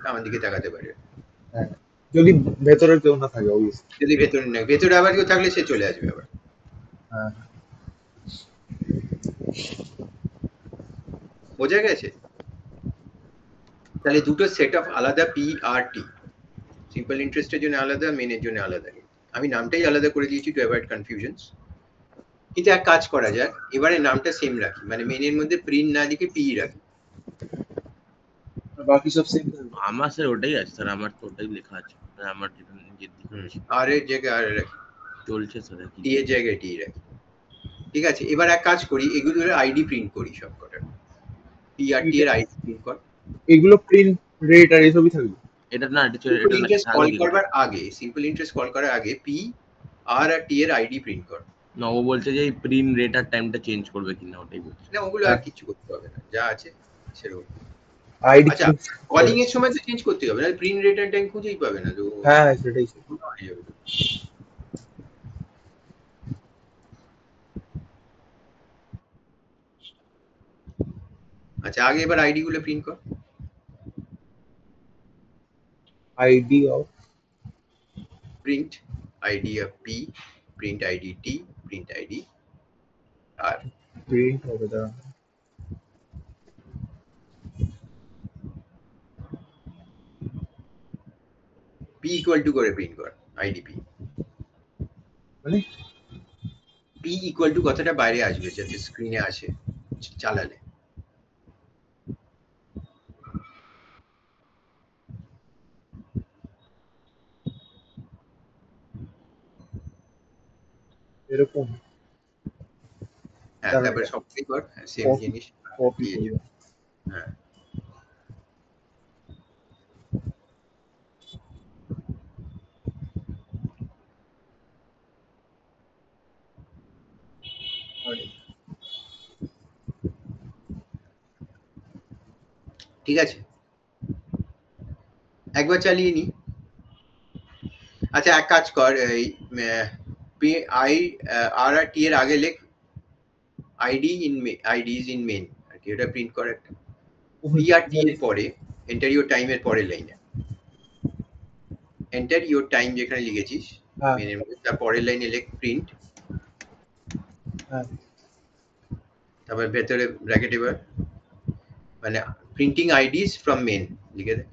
আমার দিকে তাকাতে পারে। হ্যাঁ, যদি ভেতরে কেউ না থাকে অবভিয়াসলি। যদি ভেতরে না, ভেতরে আবার কেউ থাকলে সে চলে আসবে আবার। হ্যাঁ, বোঝা গেছে? তাহলে দুটো সেট অফ আলাদা পি আর টি, সিম্পল ইন্টারেস্টের জন্য আলাদা, মেনের জন্য আলাদা। আমি নামটাই আলাদা করে দিয়েছি টু অ্যাভয়েড কনফিউশনস। কিন্তু এক কাজ করা যাক, এবারে নামটা সেম রাখি, মানে মেনের মধ্যে প্রিন্ট না লিখে পি রাখি, বাকি সব সেম। আমার স্যার ওটাই আছে স্যার, আমার তো ওটাই লেখা আছে, আমার যেটা নিজের দিকে আর এর জায়গায় আর রাখি, চলছে স্যার, টি এর জায়গায় টি রাখি। ঠিক আছে, এবার এক কাজ করি, এগুলোর আইডি প্রিন্ট করি সব কটার, পি আর টি এর আইডি প্রিন্ট কর। এগুলো প্রিন্ট রেট আর এসবই থাকবে? এটা না, সিম্পল ইন্টারেস্ট কল করবার আগে, সিম্পল ইন্টারেস্ট কল করার আগে পি আর টি এর আইডি প্রিন্ট কর। না, ও বলছে যে এই প্রিন্ট রেট আর টাইমটা চেঞ্জ করবে কিনা, ওটাই বলছে। না, ওগুলো আর কিছু করতে হবে না, যা আছে সেরকম। আইডি আচ্ছা, কলিং এর সময় তো চেঞ্জ করতে হবে না, প্রিন্ট রেট এন্ড টাইম খুঁজেই পাবে না তো। হ্যাঁ সেটাই। আচ্ছা আগে এবার আইডি গুলো প্রিন্ট কর। ID of print ID of P, print ID T, print ID R. Print হবে দাঁড়া পি ইকুয়াল টু করে প্রিন্ট কর আইডিপি। মানে পি ইকুয়াল টু কথাটা বাইরে আসবে যাতে স্ক্রিনে আসে চালালে। এরকম হ্যাঁ তারপরে সবটাই কর সেম জিনিস কপি দিয়ে দিও। হ্যাঁ ঠিক আছে একবার চালিয়ে নি। আচ্ছা এক কাজ কর এই আই আর আর টি এর আগে লেখ id in ids in main আর কি, এটা প্রিন্ট কর একটা। পি আর টি এর পরে এন্টার ইওর টাইম এর পরের লাইনে এন্টার ইওর টাইম যেখানে লিখেছিস মেনের মধ্যে তার পরের লাইনে লেখ প্রিন্ট, তারপর ভেতরে ব্র্যাকেট এবার মানে প্রিন্টিং আইডিজ ফ্রম মেন লিখে দে।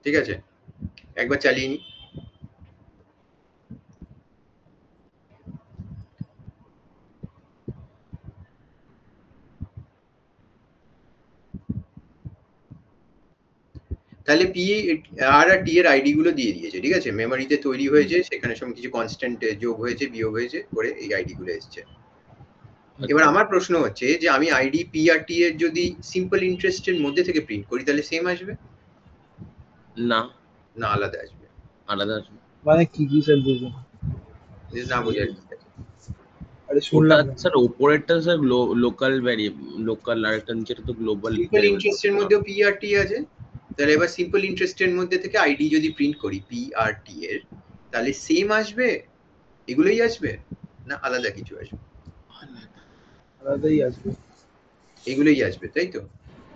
ঠিক আছে একবার চালিয়ে নি। তাহলে পি আর আর টি এর আইডি গুলো দিয়ে দিয়েছে, ঠিক আছে মেমোরিতে তৈরি হয়েছে, সেখানে সব কিছু কনস্ট্যান্ট যোগ হয়েছে বিয়োগ হয়েছে করে এই আইডি গুলো এসেছে। এবার আমার প্রশ্ন হচ্ছে যে আমি আইডি পি আর টি এর যদি সিম্পল ইন্টারেস্টের মধ্যে থেকে প্রিন্ট করি তাহলে সেম আসবে না না আলাদা আসবে? আলাদা আসবে। মানে কি কি স্যার বুঝুন না বোঝার আরে শুনলাম স্যার উপরেরটা স্যার লোকাল ভ্যারিয়েবল, লোকাল আর একটা নিচেটা তো গ্লোবাল। সিম্পল ইন্টারেস্টের মধ্যেও পি আর টি আছে, তাহলে এবার সিম্পল ইন্টারেস্টের মধ্যে থেকে আইডি যদি প্রিন্ট করি পি আর টি এর তাহলে সেম আসবে, এগুলোই আসবে না আলাদা কিছু আসবে? আলাদাই আসবে, এগুলোই আসবে তাই তো?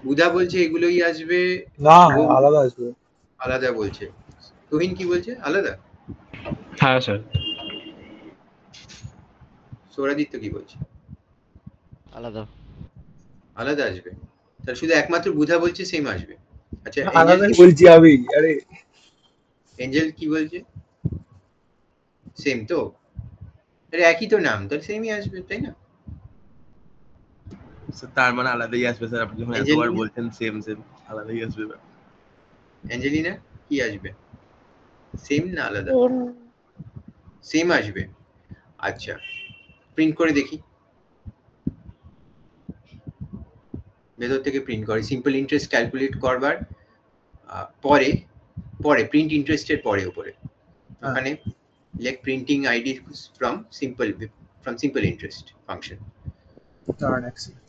বুধা বলছে এগুলোই আসবে, না আলাদা আসবে, আলাদা বলছে। তুহিন কি বলছে আলাদা? হ্যাঁ স্যার সৌরাদিত্য কি বলছে? আলাদা আলাদা আসবে, তাহলে শুধু একমাত্র বুধা বলছে সেম আসবে। আচ্ছা আলাদাই বলছি আমি। আরে এঞ্জেল কি বলছে? সেম তো, আরে একই তো নাম, তাহলে সেমই আসবে তাই না? স্যার তার মানে আলাদাই আসবে স্যার, আপনি যখন এতবার বলছেন সেম সেম আলাদাই আসবে। অ্যাঞ্জেলিনা কি আসবে, সেম না আলাদা? সেম আসবে। আচ্ছা প্রিন্ট করে দেখি, ভেতর থেকে প্রিন্ট করে সিম্পল ইন্টারেস্ট ক্যালকুলেট করবার পরে পরে প্রিন্ট ইন্টারেস্টের পরে উপরে ওখানে লেখ printing ID from simple interest function. দাঁড়ান এক সেকেন্ড,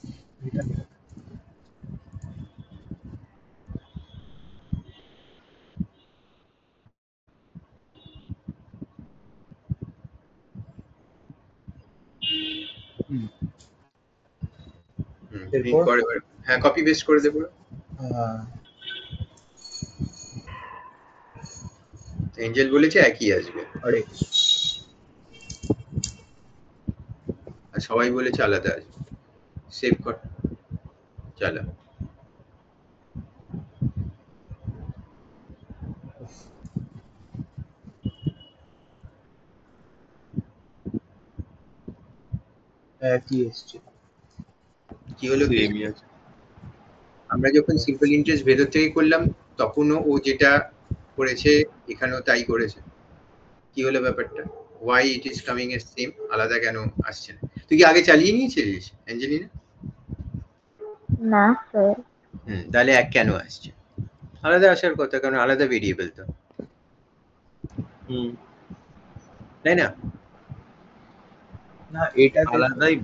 প্রিন্ট করে হ্যাঁ কপি পেস্ট করে দেব। এঞ্জেল বলেছে একই আসবে, আরে আর সবাই বলেছে আলাদা আসবে। সেভ কর, চালা। কি এসছে, কি হলো? সেমই আছে। আমরা যখন সিম্পল ইন্টারেস্ট ভেতর থেকে করলাম তখনও ও যেটা করেছে এখানেও তাই করেছে। কি হলো ব্যাপারটা? why it is coming as same, আলাদা কেন আসছে না? তুই কি আগে চালিয়ে নিয়েছিলিস অ্যাঞ্জেলিনা? না স্যার। তাহলে এক কেন আসছে? আলাদা আসার কথা, কারণ আলাদা ভেরিয়েবল তো, তাই না? না এটা আলাদাই,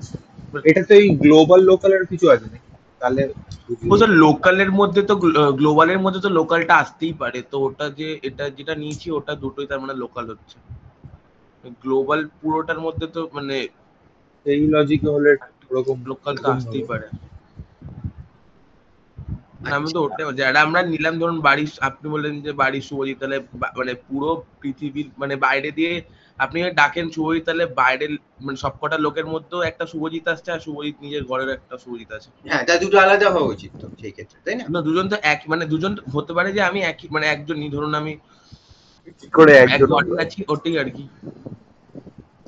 এটা তো এই গ্লোবাল লোকাল আর কিছু আছে না? তাহলে ও স্যার লোকালের মধ্যে তো গ্লোবালের মধ্যে তো লোকালটা আসতেই পারে, তো ওটা যে এটা যেটা নিয়েছি ওটা দুটোই তার মানে লোকাল হচ্ছে, গ্লোবাল পুরোটার মধ্যে তো মানে সেই লজিকে হলে ওরকম লোকাল তো এরকমই আসতেই হবে। পারে। না, আমি তো আচ্ছা, ওটাই বলছি, যারা আমরা নিলাম ধরুন বাড়ির, আপনি বললেন যে বাড়ির শুভজিৎ, তাহলে মানে পুরো পৃথিবীর মানে বাইরে দিয়ে আপনি ডাকেন শুভজিৎ, তাহলে বাইরের মানে সবকটা লোকের মধ্যেও একটা শুভজিৎ আসছে, আর শুভজিৎ নিজের ঘরের একটা শুভজিৎ আছে। হ্যাঁ, তা দুটো আলাদা হওয়া উচিত তো সেই ক্ষেত্রে, তাই না? না, দুজন তো এক মানে দুজন হতে পারে যে আমি একই মানে একজনই, ধরুন আমি কি করে এক একজন ঘরে আছি, ওটাই আর কি।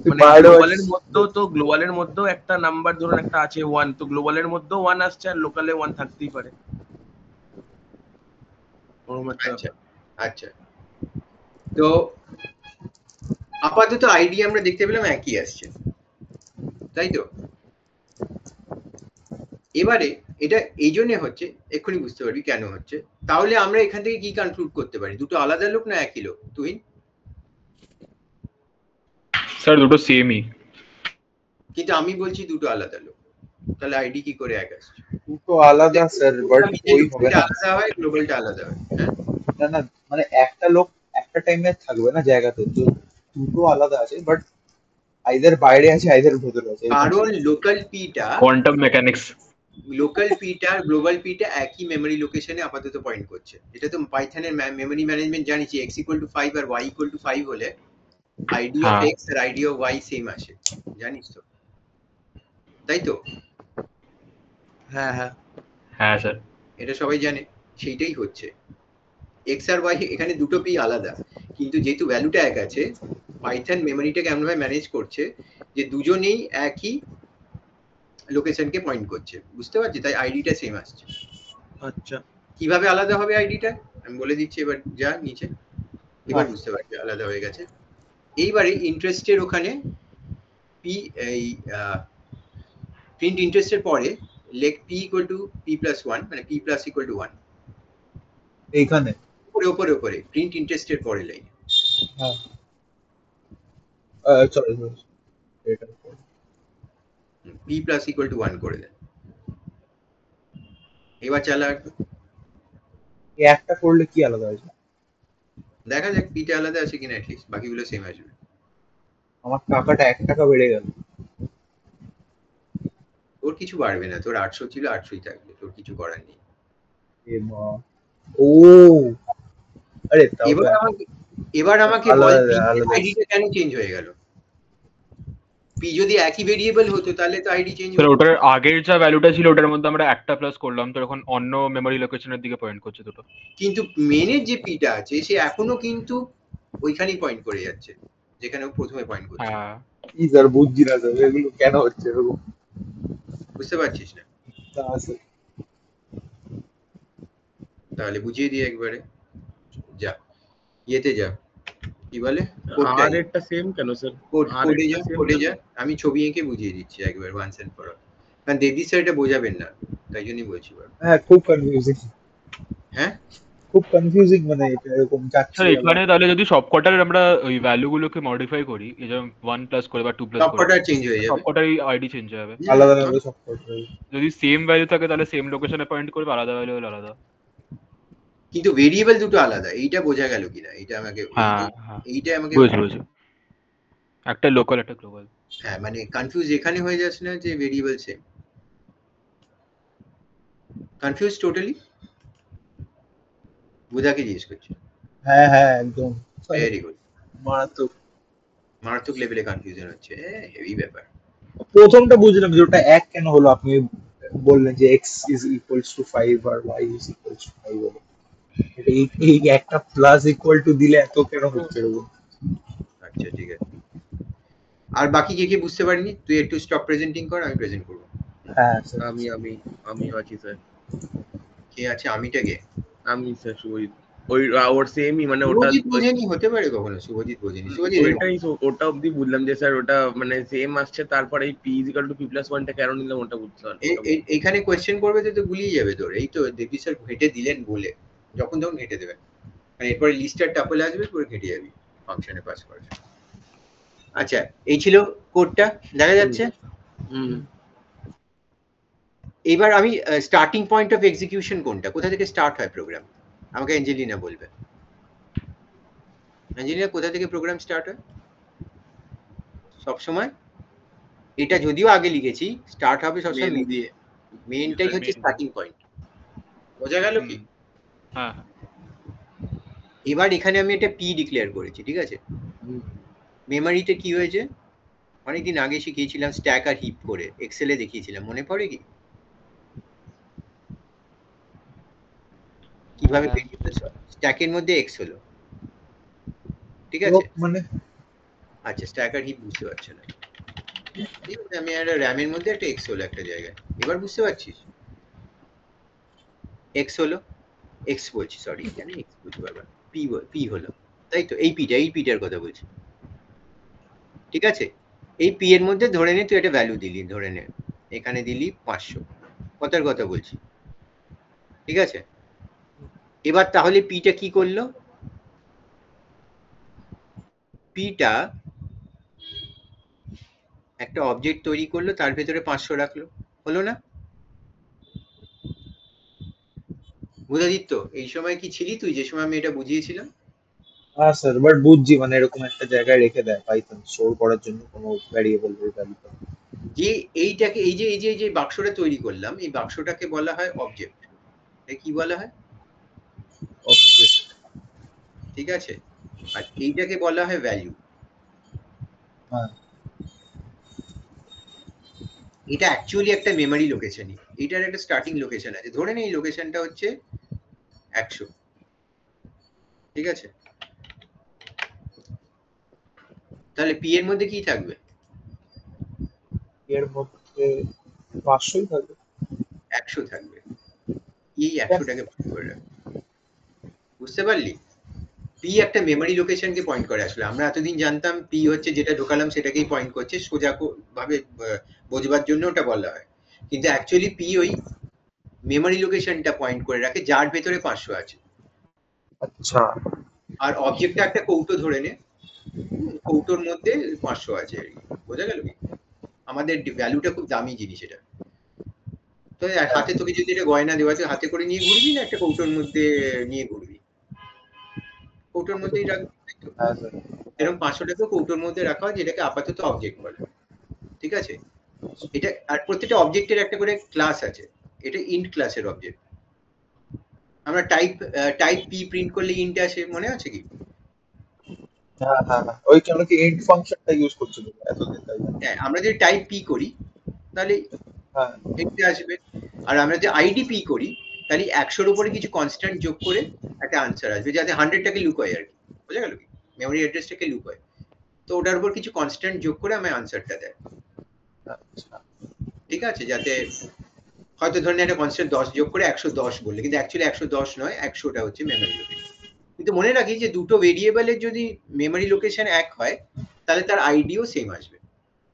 তুই মানে বাইরেও গ্লোবালের মধ্যেও একটা নাম্বার ধরুন একটা আছে 1, তো গ্লোবালের মধ্যেও 1 আসছে আর লোকালে 1 থাকতেই পারে, ওরকম একটা আচ্ছা আচ্ছা, তো আপাতত আইডি আমরা দেখতে পেলাম একই আসছে, তাই তো? এবারে এটা এই জন্য হচ্ছে, এক্ষুনি বুঝতে পারবি কেন হচ্ছে। তাহলে আমরা এখান থেকে কি কনক্লুড করতে পারি, দুটো আলাদা লোক না একই লোক? তুই স্যার দুটো সেমই। কিন্তু আমি বলছি দুটো আলাদা লোক, তাহলে আইডি কি করে এক আসছে? দুটো আলাদা স্যার, বাট ওই হবে না। আলাদা হয়, গ্লোবালটা আলাদা হয়। হ্যাঁ, না না, মানে একটা লোক একটা টাইমে থাকবে না জায়গাতে, তো দুটো আলাদা আছে, বাট আইদার বাইরে আছে আইদার ভেতরে আছে। কারণ লোকাল পিটা কোয়ান্টাম মেকানিক্স। লোকাল পিটা আর গ্লোবাল পিটা একই মেমরি লোকেশনে আপাতত পয়েন্ট করছে। এটা তো পাইথনের মেমরি ম্যানেজমেন্ট জানিছি, x = 5 আর y = 5 হলে আইডি অফ x আর আইডি অফ y সেম আসে, জানিস তো, তাই তো? হ্যাঁ হ্যাঁ হ্যাঁ স্যার। এটা সবাই জানে, সেইটাই হচ্ছে। x আর y এখানে দুটো পি আলাদা, কিন্তু যেহেতু ভ্যালুটা এক আছে, পাইথন মেমরিটাকে এমনভাবে ম্যানেজ করছে যে দুজনেই একই লোকেশনকে পয়েন্ট করছে, বুঝতে পারছি, তাই আইডিটা সেম আসছে। আচ্ছা, কিভাবে আলাদা হবে আইডিটা আমি বলে দিচ্ছি, এবার যা নিচে, এবার বুঝতে পারছি আলাদা হয়ে গেছে। এইবারে ইন্টারেস্টের ওখানে পি, এই প্রিন্ট ইন্টারেস্টের পরে লেখ p = p+1, মানে p+ = 1 এইখানে উপরে উপরে প্রিন্ট ইন্টারেস্টের পরে লাইন হ্যাঁ চলো এটা p+ = 1 করে দেন। এবার চালা একটু, এই একটা করলে কি আলাদা হয়েছে? দেখা যাক পিটা আলাদা আছে কিনা, অ্যাটলিস্ট বাকিগুলো সেম আসবে। আমার টাকাটা 1 টাকা বেড়ে গেল। তোর কিছু বাড়বে না, তোর 800 ছিল 800ই থাকবে, তোর কিছু করার নেই। এ মা, ও আরে এবার আমাকে বল, আলাদা আইডিটা কেন চেঞ্জ হয়ে গেল? পি যদি একই ভেরিয়েবল হতো তাহলে তো আইডি চেঞ্জ স্যার হতো। ওটার আগের যা ভ্যালুটা ছিল ওটার মধ্যে আমরা একটা প্লাস করলাম, তো এখন অন্য মেমরি লোকেশনের দিকে পয়েন্ট করছে দুটো। কিন্তু মেনের যে পিটা আছে সে এখনো কিন্তু ওইখানেই পয়েন্ট করে যাচ্ছে যেখানে ও প্রথমে পয়েন্ট করছে। হ্যাঁ কি স্যার বুঝছি না স্যার, এগুলো কেন হচ্ছে এরকম? বুঝতে পারছিস না? তা আছে তাহলে বুঝিয়ে দিই একবারে, যা ইয়েতে যা, কি বলে, আর এটা সেম কেন স্যার? কোডে যা, আমি ছবি এঁকে বুঝিয়ে দিচ্ছি একবার ওয়ান্স এন্ড ফর অল, কারণ দেবজিৎ স্যার এটা বোঝাবেন না, তাই জন্যই বলছি। হ্যাঁ, খুব কনফিউজিং। হ্যাঁ, খুব কনফিউজিং, মানে এটা এরকম যাচ্ছে। স্যার এখানে তাহলে যদি সবকটার আমরা ওই ভ্যালুগুলোকে মডিফাই করি, এই যেমন 1 প্লাস করে বা 2 প্লাস করে, সবকটা চেঞ্জ হয়ে যাবে, সবকটারই আইডি চেঞ্জ হয়ে যাবে। আলাদা আলাদা সব করতে হবে। যদি সেম ভ্যালু থাকে তাহলে সেম লোকেশনে পয়েন্ট করবে, আলাদা ভ্যালু হলে আলাদা। কিন্তু ভেরিয়েবল দুটো আলাদা, এইটা বোঝা গেল কিনা? এইটা আমাকে, এইটা আমাকে বুঝছি, একটা লোকাল একটা গ্লোবাল। হ্যাঁ, মানে কনফিউজ এখানে হয়ে যাচ্ছে না যে ভেরিয়েবল সেম, কনফিউজ টোটালি। বুধাকে জিজ্ঞেস করছি। হ্যাঁ হ্যাঁ একদম ভেরি গুড, মারাত্মক লেভেলে কনফিউশন হচ্ছে, হেভি ব্যাপার। প্রথমটা বুঝলাম যে ওটা এক কেন হলো, আপনি বললেন যে x = 5 আর y = 5 হলো, এই একটা প্লাস ইকুয়াল টু দিলে এত কেন হচ্ছে এরকম? আচ্ছা ঠিক আছে, আর বাকি কে বুঝতে পারিনি? তুই একটু স্টপ প্রেজেন্টিং কর, আমি প্রেজেন্ট করব। হ্যাঁ স্যার, আমি আছি স্যার। কে আছে? আমিটাকে আমি স্যার শুভজিৎ, ওই ওর সেমই মানে ওটা শুভজিৎ বোঝেনি, হতে পারে কখনো শুভজিৎ বোঝেনি। শুভজিৎ ওইটাই ওটা অবধি বুঝলাম যে স্যার ওটা মানে সেম আসছে, তারপরে এই p = p+1 টা কেন নিলাম ওটা বুঝতে পারলাম। এইখানে কোয়েশ্চেন করবে তো গুলিয়ে যাবে তোর। এই তো দেবী স্যার ঘেটে দিলেন বলে, যখন তখন ঘেটে দেবেন, মানে এরপরে লিস্টার টাপলে আসবে, পরে ঘেটে যাবি ফাংশনে পাস করে। আচ্ছা, এই ছিল কোডটা, দেখা যাচ্ছে? এবার আমি স্টার্টিং পয়েন্ট অফ এক্সিকিউশন কোনটা, কোথা থেকে স্টার্ট হয় প্রোগ্রাম, আমাকে অ্যাঞ্জেলিনা বলবে। অ্যাঞ্জেলিনা কোথা থেকে প্রোগ্রাম স্টার্ট হয় সব সময়? এটা যদিও আগে লিখেছি, স্টার্ট হবে সবসময় মেন দিয়ে মেইনটাই হচ্ছে স্টার্টিং পয়েন্ট। বোঝা গেল কি? হ্যাঁ এবার এখানে আমি একটা পি ডিক্লেয়ার করেছি, ঠিক আছে? মেমোরিতে কি হয়েছে, অনেকদিন আগে শিখিয়েছিলাম স্ট্যাক আর হিপ করে, এক্সেলে দেখিয়েছিলাম, মনে পড়ে কি কিভাবে স্ট্যাকের মধ্যে এক্স হলো, ঠিক আছে? মানে আচ্ছা, স্ট্যাক আর হিপ বুঝতে পারছো না, ঠিক আছে? আমি একটা র্যামের মধ্যে একটা এক্স হলো একটা জায়গায়, এবার বুঝতে পারছিস? এক্স হলো, এক্স বলছি, সরি, জানি এক্স বুঝতে পারবা, পি হলো, তাই তো? এই পিটার কথা বলছি, ঠিক আছে? এই পি এর মধ্যে ধরে নে তুই একটা ভ্যালু দিলি, ধরে নে এখানে দিলি 500, কথার কথা বলছি, ঠিক আছে? এবার তাহলে পিটা কি করলো, পিটা একটা অবজেক্ট তৈরি করলো, তার ভেতরে 500 রাখলো, হলো না? বুঝাদিত্য, এই সময় কি ছিলি তুই যে সময় আমি এটা বুঝিয়েছিলাম? হ্যাঁ স্যার, বাট বুঝছি, মানে এরকম একটা জায়গায় রেখে দেয় পাইথন স্টোর করার জন্য কোনো ভ্যারিয়েবল এর ভ্যালুটা। যে এইটাকে এই যে বাক্সটা তৈরি করলাম, এই বাক্সটাকে বলা হয় অবজেক্ট। কি বলা হয়? অবজেক্ট। ঠিক আছে, আর এইটাকে বলা হয় ভ্যালু। হ্যাঁ, এটা অ্যাকচুয়ালি একটা মেমরি লোকেশনই, এটার একটা স্টার্টিং লোকেশন আছে, ধরে নে এই লোকেশনটা হচ্ছে 100, ঠিক আছে? তাহলে পি এর মধ্যে কি থাকবে? এর মধ্যে 500ই থাকবে। 100 থাকবে, এই 100টাকে পয়েন্ট করে রাখবে, বুঝতে পারলি? পি একটা মেমরি লোকেশনকে পয়েন্ট করে। আসলে আমরা এতদিন জানতাম পি হচ্ছে যেটা ঢোকালাম সেটাকেই পয়েন্ট করছে, সোজা ভাবে বোঝবার জন্য ওটা বলা হয়, কিন্তু অ্যাকচুয়ালি পি ওই মেমরি লোকেশনটা পয়েন্ট করে রাখে যার ভেতরে 500 আছে। আচ্ছা, আর অবজেক্টটা একটা কৌটো ধরে নে, কৌটোর মধ্যে 500 আছে, বোঝা গেল কি? আমাদের ভ্যালুটা খুব দামি জিনিস এটা, তো হাতে তোকে যদি এটা গয়না দেওয়া আছে, হাতে করে নিয়ে ঘুরবি না একটা কৌটোর মধ্যে নিয়ে ঘুরবি, কৌটোর মধ্যেই রাখবি, হ্যাঁ স্যার। এরকম 500 টাকা কৌটোর মধ্যে রাখা হয়, যেটাকে আপাতত অবজেক্ট বলে, ঠিক আছে? এটা আর প্রত্যেকটা অবজেক্টের একটা করে ক্লাস আছে, এটা ইন্ট ক্লাসের অবজেক্ট। আমরা টাইপ পি প্রিন্ট করলে ইন্ট আসে, মনে আছে কি? হ্যাঁ হ্যাঁ হ্যাঁ, ওই কেন কি এন্ড ফাংশনটা ইউজ করছিল এতদিন, তাই না? হ্যাঁ, আমরা যদি টাইপ পি করি তাহলে হ্যাঁ, ইন্ট আসবে, আর আমরা যদি আইডি পি করি তাহলে 100-র উপরে কিছু কনস্ট্যান্ট যোগ করে একটা আনসার আসবে, যাতে 100টাকে লুকোয় আর কি, বোঝা গেল কি? মেমরি অ্যাড্রেসটাকে লুকোয়, তো ওটার উপর কিছু কনস্ট্যান্ট যোগ করে আমায় আনসারটা দেয়, আচ্ছা। ঠিক আছে? যাতে হয়তো ধরে একটা কনস্ট্যান্ট 10 যোগ করে 110 বললে, কিন্তু অ্যাকচুয়ালি 110 নয়, 100টা হচ্ছে মেমরি লোকেশন। কিন্তু মনে রাখি যে দুটো ভেরিয়েবলের যদি মেমরি লোকেশন এক হয় তাহলে তার আইডিও সেম আসবে,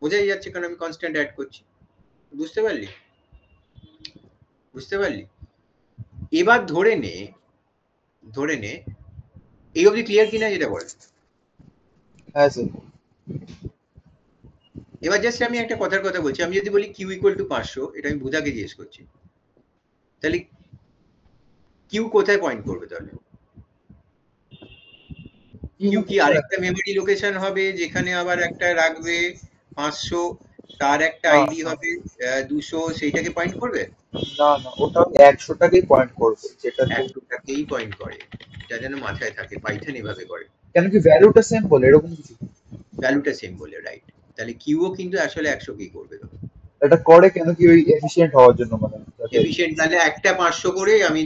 বোঝাই যাচ্ছে, কারণ আমি কনস্ট্যান্ট অ্যাড করছি, বুঝতে পারলি? বুঝতে পারলি? এবার ধরে নে এই অবধি ক্লিয়ার কিনা যেটা বল। হ্যাঁ স্যার। এবার জাস্ট আমি একটা কথার কথা বলছি, আমি যদি বলি কিউ ইকুয়াল টু 500, এটা আমি বুধাকে জিজ্ঞেস করছি, তাহলে কিউ কোথায় পয়েন্ট করবে? তাহলে কিউ কি আরেকটা মেমরি লোকেশন হবে যেখানে আবার একটা রাখবে 500, তার একটা আইডি হবে 200, সেইটাকে পয়েন্ট করবে? না না, ওটা 100টাকেই পয়েন্ট করবে, যেটা 100টাকেই পয়েন্ট করে, এটা যেন মাথায় থাকে, পাইথন এভাবে করে, কেন কি ভ্যালুটা সেম বলে এরকম কিছু? ভ্যালুটা সেম বলে, রাইট? তাহলে কিউও কিন্তু আসলে 100 কি করবে? এটা করে কেন কি, ওই এফিশিয়েন্ট হওয়ার জন্য, মানে এফিশিয়েন্ট, তাহলে একটা 500 করে আমি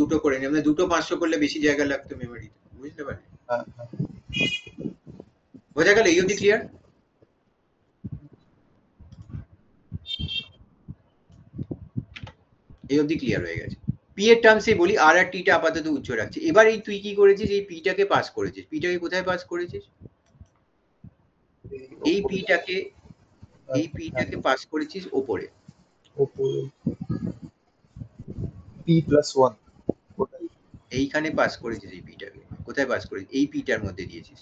দুটো করে নিই, মানে দুটো 500 করলে বেশি জায়গা লাগতো মেমরি, বুঝতে পারলি? হ্যাঁ হ্যাঁ। বোঝা গেল? এই অবধি ক্লিয়ার? এই অবধি ক্লিয়ার হয়ে গেছে। পি এর টার্মসে বলি, আর আর টিটা আপাতত উচ্চ রাখছি। এবার এই তুই কি করেছিস, এই পিটাকে পাস করেছিস, পিটাকে কোথায় পাস করেছিস? এই পিটাকে পাস করেছিস ওপরে, p+1, এইখানে পাস করেছিস এই পিটাকে, কোথায় পাস করেছিস? এই পিটার মধ্যে দিয়েছিস,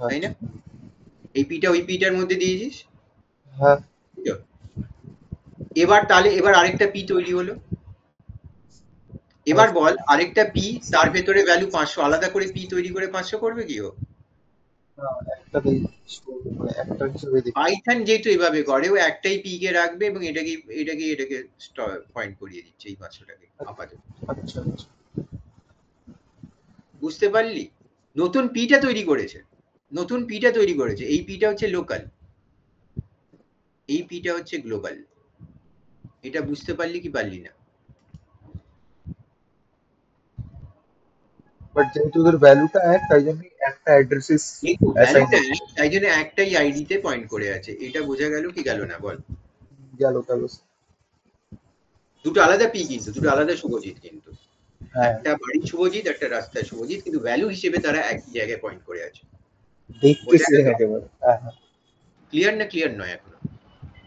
তাই না? এই পিটা ওই পিটার মধ্যে দিয়েছিস, হ্যাঁ। এবার তাহলে এবার আরেকটা পি তৈরি হলো। এবার বল আরেকটা পি তার ভেতরে ভ্যালু 500, আলাদা করে পি তৈরি করে 500 করবে কি ও? একটাতেই মানে একটা হিসেবে দেখি। পাইথন যেহেতু এভাবে করে, ও একটাই পি কে রাখবে এবং এটাকে পয়েন্ট করিয়ে দিচ্ছে এই 500টাকে আপাতত। আচ্ছা আচ্ছা বুঝতে পারলি? নতুন পিটা তৈরি করেছে, নতুন পিটা তৈরি করেছে। এই পিটা হচ্ছে লোকাল, এই পিটা হচ্ছে গ্লোবাল। এটা বুঝতে পারলি কি পারলি না? বাট যেহেতু ওদের ভ্যালুটা এক, তাই জন্য একটা অ্যাড্রেসেস কিন্তু অ্যাসাইন ভ্যালুটা তাই জন্য একটাই আইডিতে পয়েন্ট করে আছে। এটা বোঝা গেল কি গেল না বল? গেল গেল। দুটো আলাদা পি, কিন্তু দুটো আলাদা শুভজিৎ, কিন্তু হ্যাঁ একটা বাড়ির শুভজিৎ, একটা রাস্তায় শুভজিৎ, কিন্তু ভ্যালু হিসেবে তারা একই জায়গায় পয়েন্ট করে আছে। দেখতে বোঝা সেম গেল? একেবারে। হ্যাঁ হ্যাঁ ক্লিয়ার না ক্লিয়ার নয় এখনো?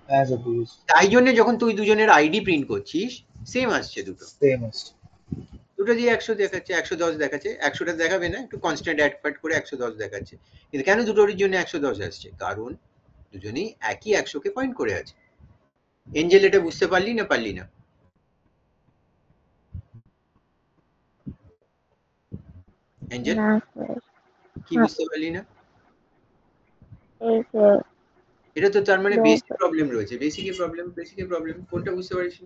হ্যাঁ স্যার বুঝেছি। তাই জন্য যখন তুই দুজনের আইডি প্রিন্ট করছিস সেম আসছে দুটো, সেম আসছে। দুটো দিয়ে 100 দেখাচ্ছে, 110 দেখাচ্ছে। 100টা দেখাবে না, একটু কনস্ট্যান্ট অ্যাড ফ্যাড করে 110 দেখাচ্ছে। কিন্তু কেন দুটোর জন্য 110 আসছে? কারণ দুজনেই একই 100 কে পয়েন্ট করে আছে। এঞ্জেল এটা বুঝতে পারলি না পারলি না? এঞ্জেল না স্যার, কি বুঝতে পারলি না? এই যে এটা তো তার মানে global, বেসিক প্রবলেম রয়েছে। বেসিকের প্রবলেম কোনটা বুঝতে পারিস?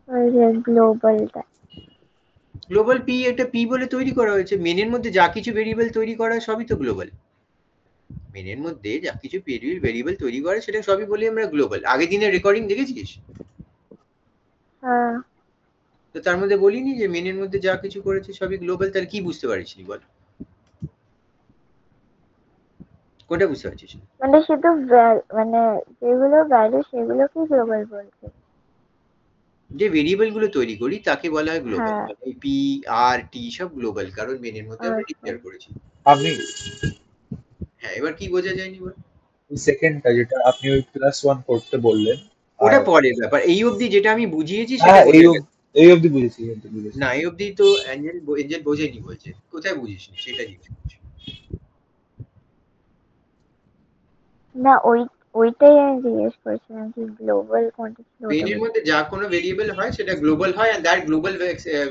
ওই যে গ্লোবালটা। গ্লোবাল পি, এটা পি বলে তৈরি করা হয়েছে। মেনের মধ্যে যা কিছু ভেরিয়েবল তৈরি করা হয় সবই তো গ্লোবাল। মেনের মধ্যে যা কিছু ভেরিয়েবল তৈরি করে সেটা সবই বলি আমরা গ্লোবাল। আগের দিনের রেকর্ডিং দেখেছিস? হ্যাঁ, তো তার মধ্যে বলিনি যে মেনের মধ্যে যা কিছু করেছে সবই গ্লোবাল? তাহলে কি বুঝতে পারিস নি বল? কোনটা বুঝতে পারছিস? মানে শুধু মানে যেগুলো ভ্যালু সেগুলোকে গ্লোবাল বলছে। যে ভেরিয়েবল গুলো তৈরি করি তাকে বলা হয় গ্লোবাল। হ্যাঁ, এই পি আর টি সব গ্লোবাল, কারণ মেনের মধ্যে আমরা আচ্ছা। ডিক্লেয়ার করেছি। আপনি হ্যাঁ, এবার কি বোঝা যায়নি বল? সেকেন্ডটা যেটা আপনি ওই +1 করতে বললেন, ওটা আর পরের ব্যাপার। এই অবধি যেটা আমি বুঝিয়েছি সেটা হ্যাঁ বোঝা গেছে। এই অবধি বুঝেছি, এই অবধি বুঝেছি। না, এই অবধি তো এঞ্জেল বোঝেনি বলছে। কোথায় বুঝিসনি সেটা জিজ্ঞেস করছি। না, ওইটাই আমি জিজ্ঞেস করছিলাম যে গ্লোবাল কোনটা ছিল ওটা মেনের বলতে। মধ্যে যা কোনো ভেরিয়েবল হয় সেটা গ্লোবাল হয়, and that global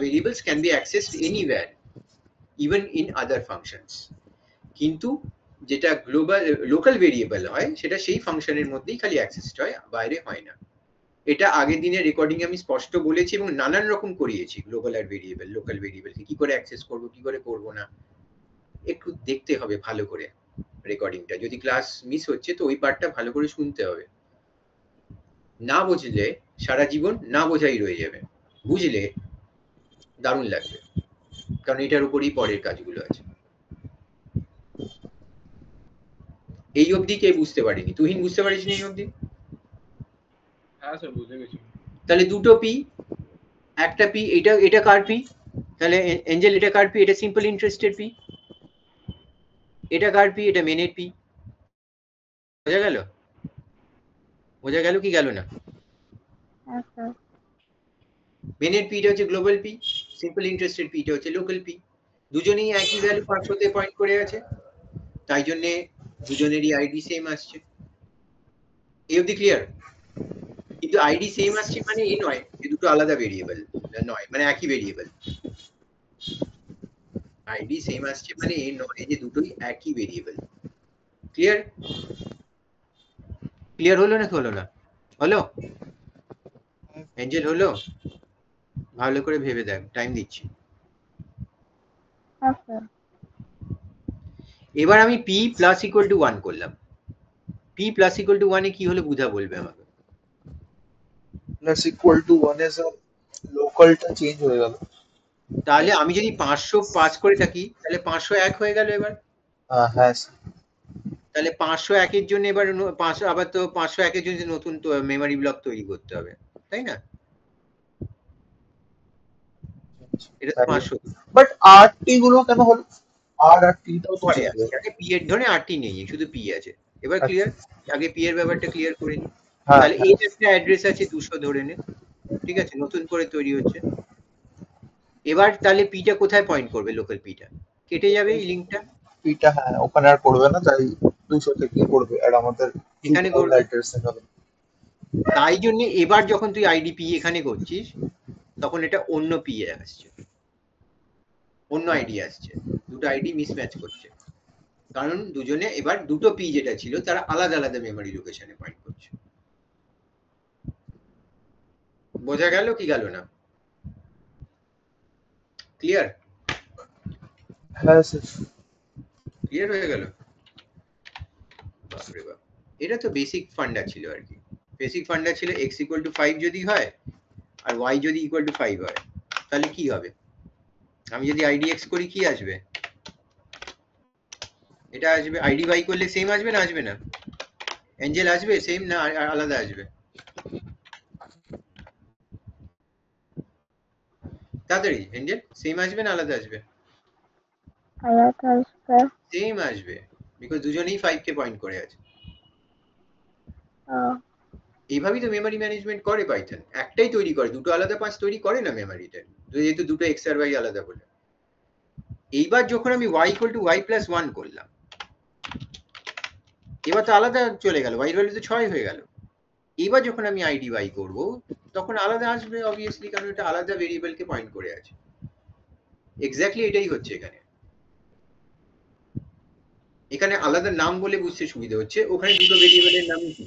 variables can be accessed anywhere, even in other functions. কিন্তু যেটা গ্লোবাল লোকাল ভেরিয়েবল হয় সেটা সেই ফাংশনের মধ্যেই খালি অ্যাক্সেসড হয়, বাইরে হয় না। এটা আগের দিনের রেকর্ডিং আমি স্পষ্ট বলেছি এবং নানান রকম করিয়েছি। গ্লোবাল আর ভেরিয়েবল, লোকাল ভেরিয়েবলকে কি করে অ্যাক্সেস করব, কি করে করব না, একটু দেখতে হবে ভালো করে রেকর্ডিংটা। যদি ক্লাস মিস হচ্ছে তো ওই পার্টটা ভালো করে শুনতে হবে। না বুঝলে সারা জীবন না বোঝাই রয়ে যাবে, বুঝলে দারুণ লাগবে, কারণ এটার উপরই পরের কাজগুলো আছে। এই অবধি কে বুঝতে পারিনি? তুহিন বুঝতে পারিস না এই অবধি? হ্যাঁ স্যার, বুঝে গেছি। তাহলে দুটো পি, একটা পি, এটা কার পি? তাহলে এঞ্জেল এটা কার পি? এটা সিম্পল ইন্টারেস্টেড পি। এটা কার পি? এটা মেনের পি। বোঝা গেল? বোঝা গেল কি গেল না? আচ্ছা, মেনের পিটা হচ্ছে গ্লোবাল পি, সিম্পল ইন্টারেস্টেড পিটা হচ্ছে লোকাল পি। দুজনেই একই ভ্যালু 500 তে পয়েন্ট করে আছে, তাই জন্য দুজনেরই আইডি সেম আসছে। এই অবধি ক্লিয়ার? কিন্তু আইডি সেম আসছে মানে এই নয় যে দুটো আলাদা ভেরিয়েবল, নয় মানে একই ভেরিয়েবল। আইডি সেম আসছে মানে এই নয় যে দুটোই একই ভেরিয়েবল। ক্লিয়ার? ক্লিয়ার হলো না হলো না? হলো? এঞ্জেল হলো? ভালো করে ভেবে দেখ, টাইম দিচ্ছি। আচ্ছা। এবার আমি p প্লাস ইকুয়াল টু 1 করলাম। p প্লাস ইকুয়াল টু 1 এ কি হলো বুঝা বলবে আমাকে। প্লাস ইকুয়াল টু 1 এর লোকালটা চেঞ্জ হয়ে গেল। তাহলে আমি যদি 500 পাস করে থাকি তাহলে 501 হয়ে গেল এবার। হ্যাঁ তাহলে 501 এর জন্য এবার 500 আবার তো 501 এর জন্য নতুন তো মেমরি ব্লক তৈরি করতে হবে, তাই না? এটা তো 500। বাট আরটি গুলো কেন হলো? আর টি টাও তো পরে চেঞ্জ আছে, হয়ে আগে p এর ধরে rt নেই, শুধু p আছে। এবার ক্লিয়ার? আগে p এর ব্যাপারটা ক্লিয়ার করে নি। হ্যাঁ তাহলে এই একটা অ্যাড্রেস আছে 200 ধরে নে, ঠিক আছে, নতুন করে তৈরি হচ্ছে। এবার তাহলে p টা কোথায় পয়েন্ট করবে? লোকাল p টা কেটে যাবে এই লিংকটা, পিটা হ্যাঁ ওখানে আর করবে না, তাই 200 থেকে করবে, আর আমাদের এখানে করবে। অ্যাড্রেস দেখাবে। তাই জন্য এবার যখন তুই আইডিপি এখানে করছিস তখন এটা অন্য পি এ আসছে, অন্য আইডি আসছে, দুটো আইডি মিসম্যাচ করছে, কারণ দুজনে এবার দুটো পি যেটা ছিল তারা আলাদা আলাদা মেমোরি লোকেশনে পয়েন্ট করছে। বোঝা গেল কি গেল না? ক্লিয়ার? হ্যাঁ স্যার। ক্লিয়ার হয়ে গেল? বাপরে বাপ, এটা তো বেসিক ফান্ডা ছিল আর কি। বেসিক ফান্ডা ছিল x ইকুয়াল টু 5 যদি হয় আর y যদি ইকুয়াল টু 5 হয় তাহলে কি হবে? আমি যদি idx করি কি আসবে? এটা আসবে। আইডি বাই করলে সেম আসবে না আসবে না? এঞ্জেল আসবে সেম না আলাদা আসবে? তাড়াতাড়ি এঞ্জেল, সেম আসবে না আলাদা আসবে? আলাদা আসবে। সেম আসবে, বিকজ দুজনেই 5 কে পয়েন্ট করে আছে। এইভাবেই তো মেমরি ম্যানেজমেন্ট করে পাইথন। একটাই তৈরি করে, দুটো আলাদা পাঁচ তৈরি করে না মেমরিতে, যেহেতু দুটো এক্স আর ওয়াই আলাদা বলে। এইবার যখন আমি y equal to y plus 1 করলাম, এবার তো আলাদা চলে গেল, y ভ্যালু তো 6 হয়ে গেল। এবার যখন আমি আইডি বাই করব তখন আলাদা আসবে অবভিয়াসলি, কারণ এটা আলাদা ভেরিয়েবলকে পয়েন্ট করে আছে। এক্স্যাক্টলি এটাই হচ্ছে এখানে। এখানে আলাদা নাম বলে বুঝতে সুবিধা হচ্ছে, ওখানে দুটো ভেরিয়েবলের নাম কি,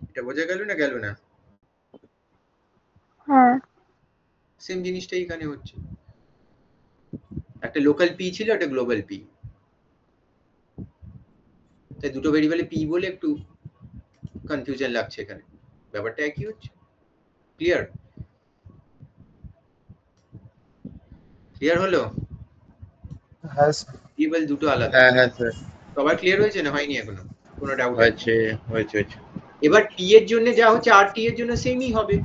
এটা বোঝা গেল না গেল না? হ্যাঁ সেম জিনিসটাই এখানে হচ্ছে। একটা লোকাল পি ছিল, একটা গ্লোবাল পি, তাই দুটো ভেরিয়েবলে পি বলে একটু কনফিউশন লাগছে এখানে, ব্যাপারটা একই হচ্ছে। ক্লিয়ার? ক্লিয়ার হলো? হ্যাঁ স্যার। ভেরিয়েবল দুটো আলাদা। হ্যাঁ হ্যাঁ স্যার, সবার ক্লিয়ার হয়েছে না হয়নি এখনো? কোনো ডাউট আছে? হয়েছে হয়েছে হয়েছে। এবার টি এর জন্য যা হচ্ছে আর টি এর জন্য সেমই হবে।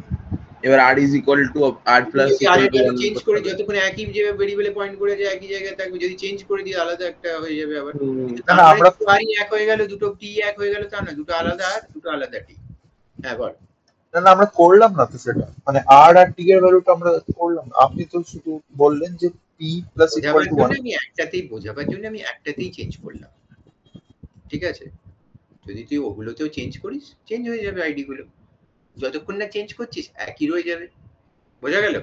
এবার r is equal to r plus আর equal এর to ভ্যালু 1 চেঞ্জ করতে করে হবে। যতক্ষণ একই যে ভেরিয়েবলে পয়েন্ট করে যায় একই জায়গায় থাকবে, যদি চেঞ্জ করে দিই আলাদা একটা হয়ে যাবে আবার। কিন্তু না তার না, মানে আমরা দুটো আরই এক হয়ে গেল, দুটো টি এক হয়ে গেল তা না, দুটো আলাদা আর দুটো আলাদা টি। হ্যাঁ বল। না না আমরা করলাম না তো সেটা, মানে আর আর টি এর ভ্যালুটা আমরা করলাম না। আপনি তো শুধু বললেন যে পি প্লাস ইকুয়াল বোঝাবার টু জন্য 1। আমি বোঝাবার জন্য আমি একটাতেই চেঞ্জ করলাম, ঠিক আছে? যদি তুই ওগুলোতেও চেঞ্জ করিস চেঞ্জ হয়ে যাবে আইডি গুলো, যতক্ষণ না চেঞ্জ করছিস একই রয়ে যাবে। বোঝা গেল?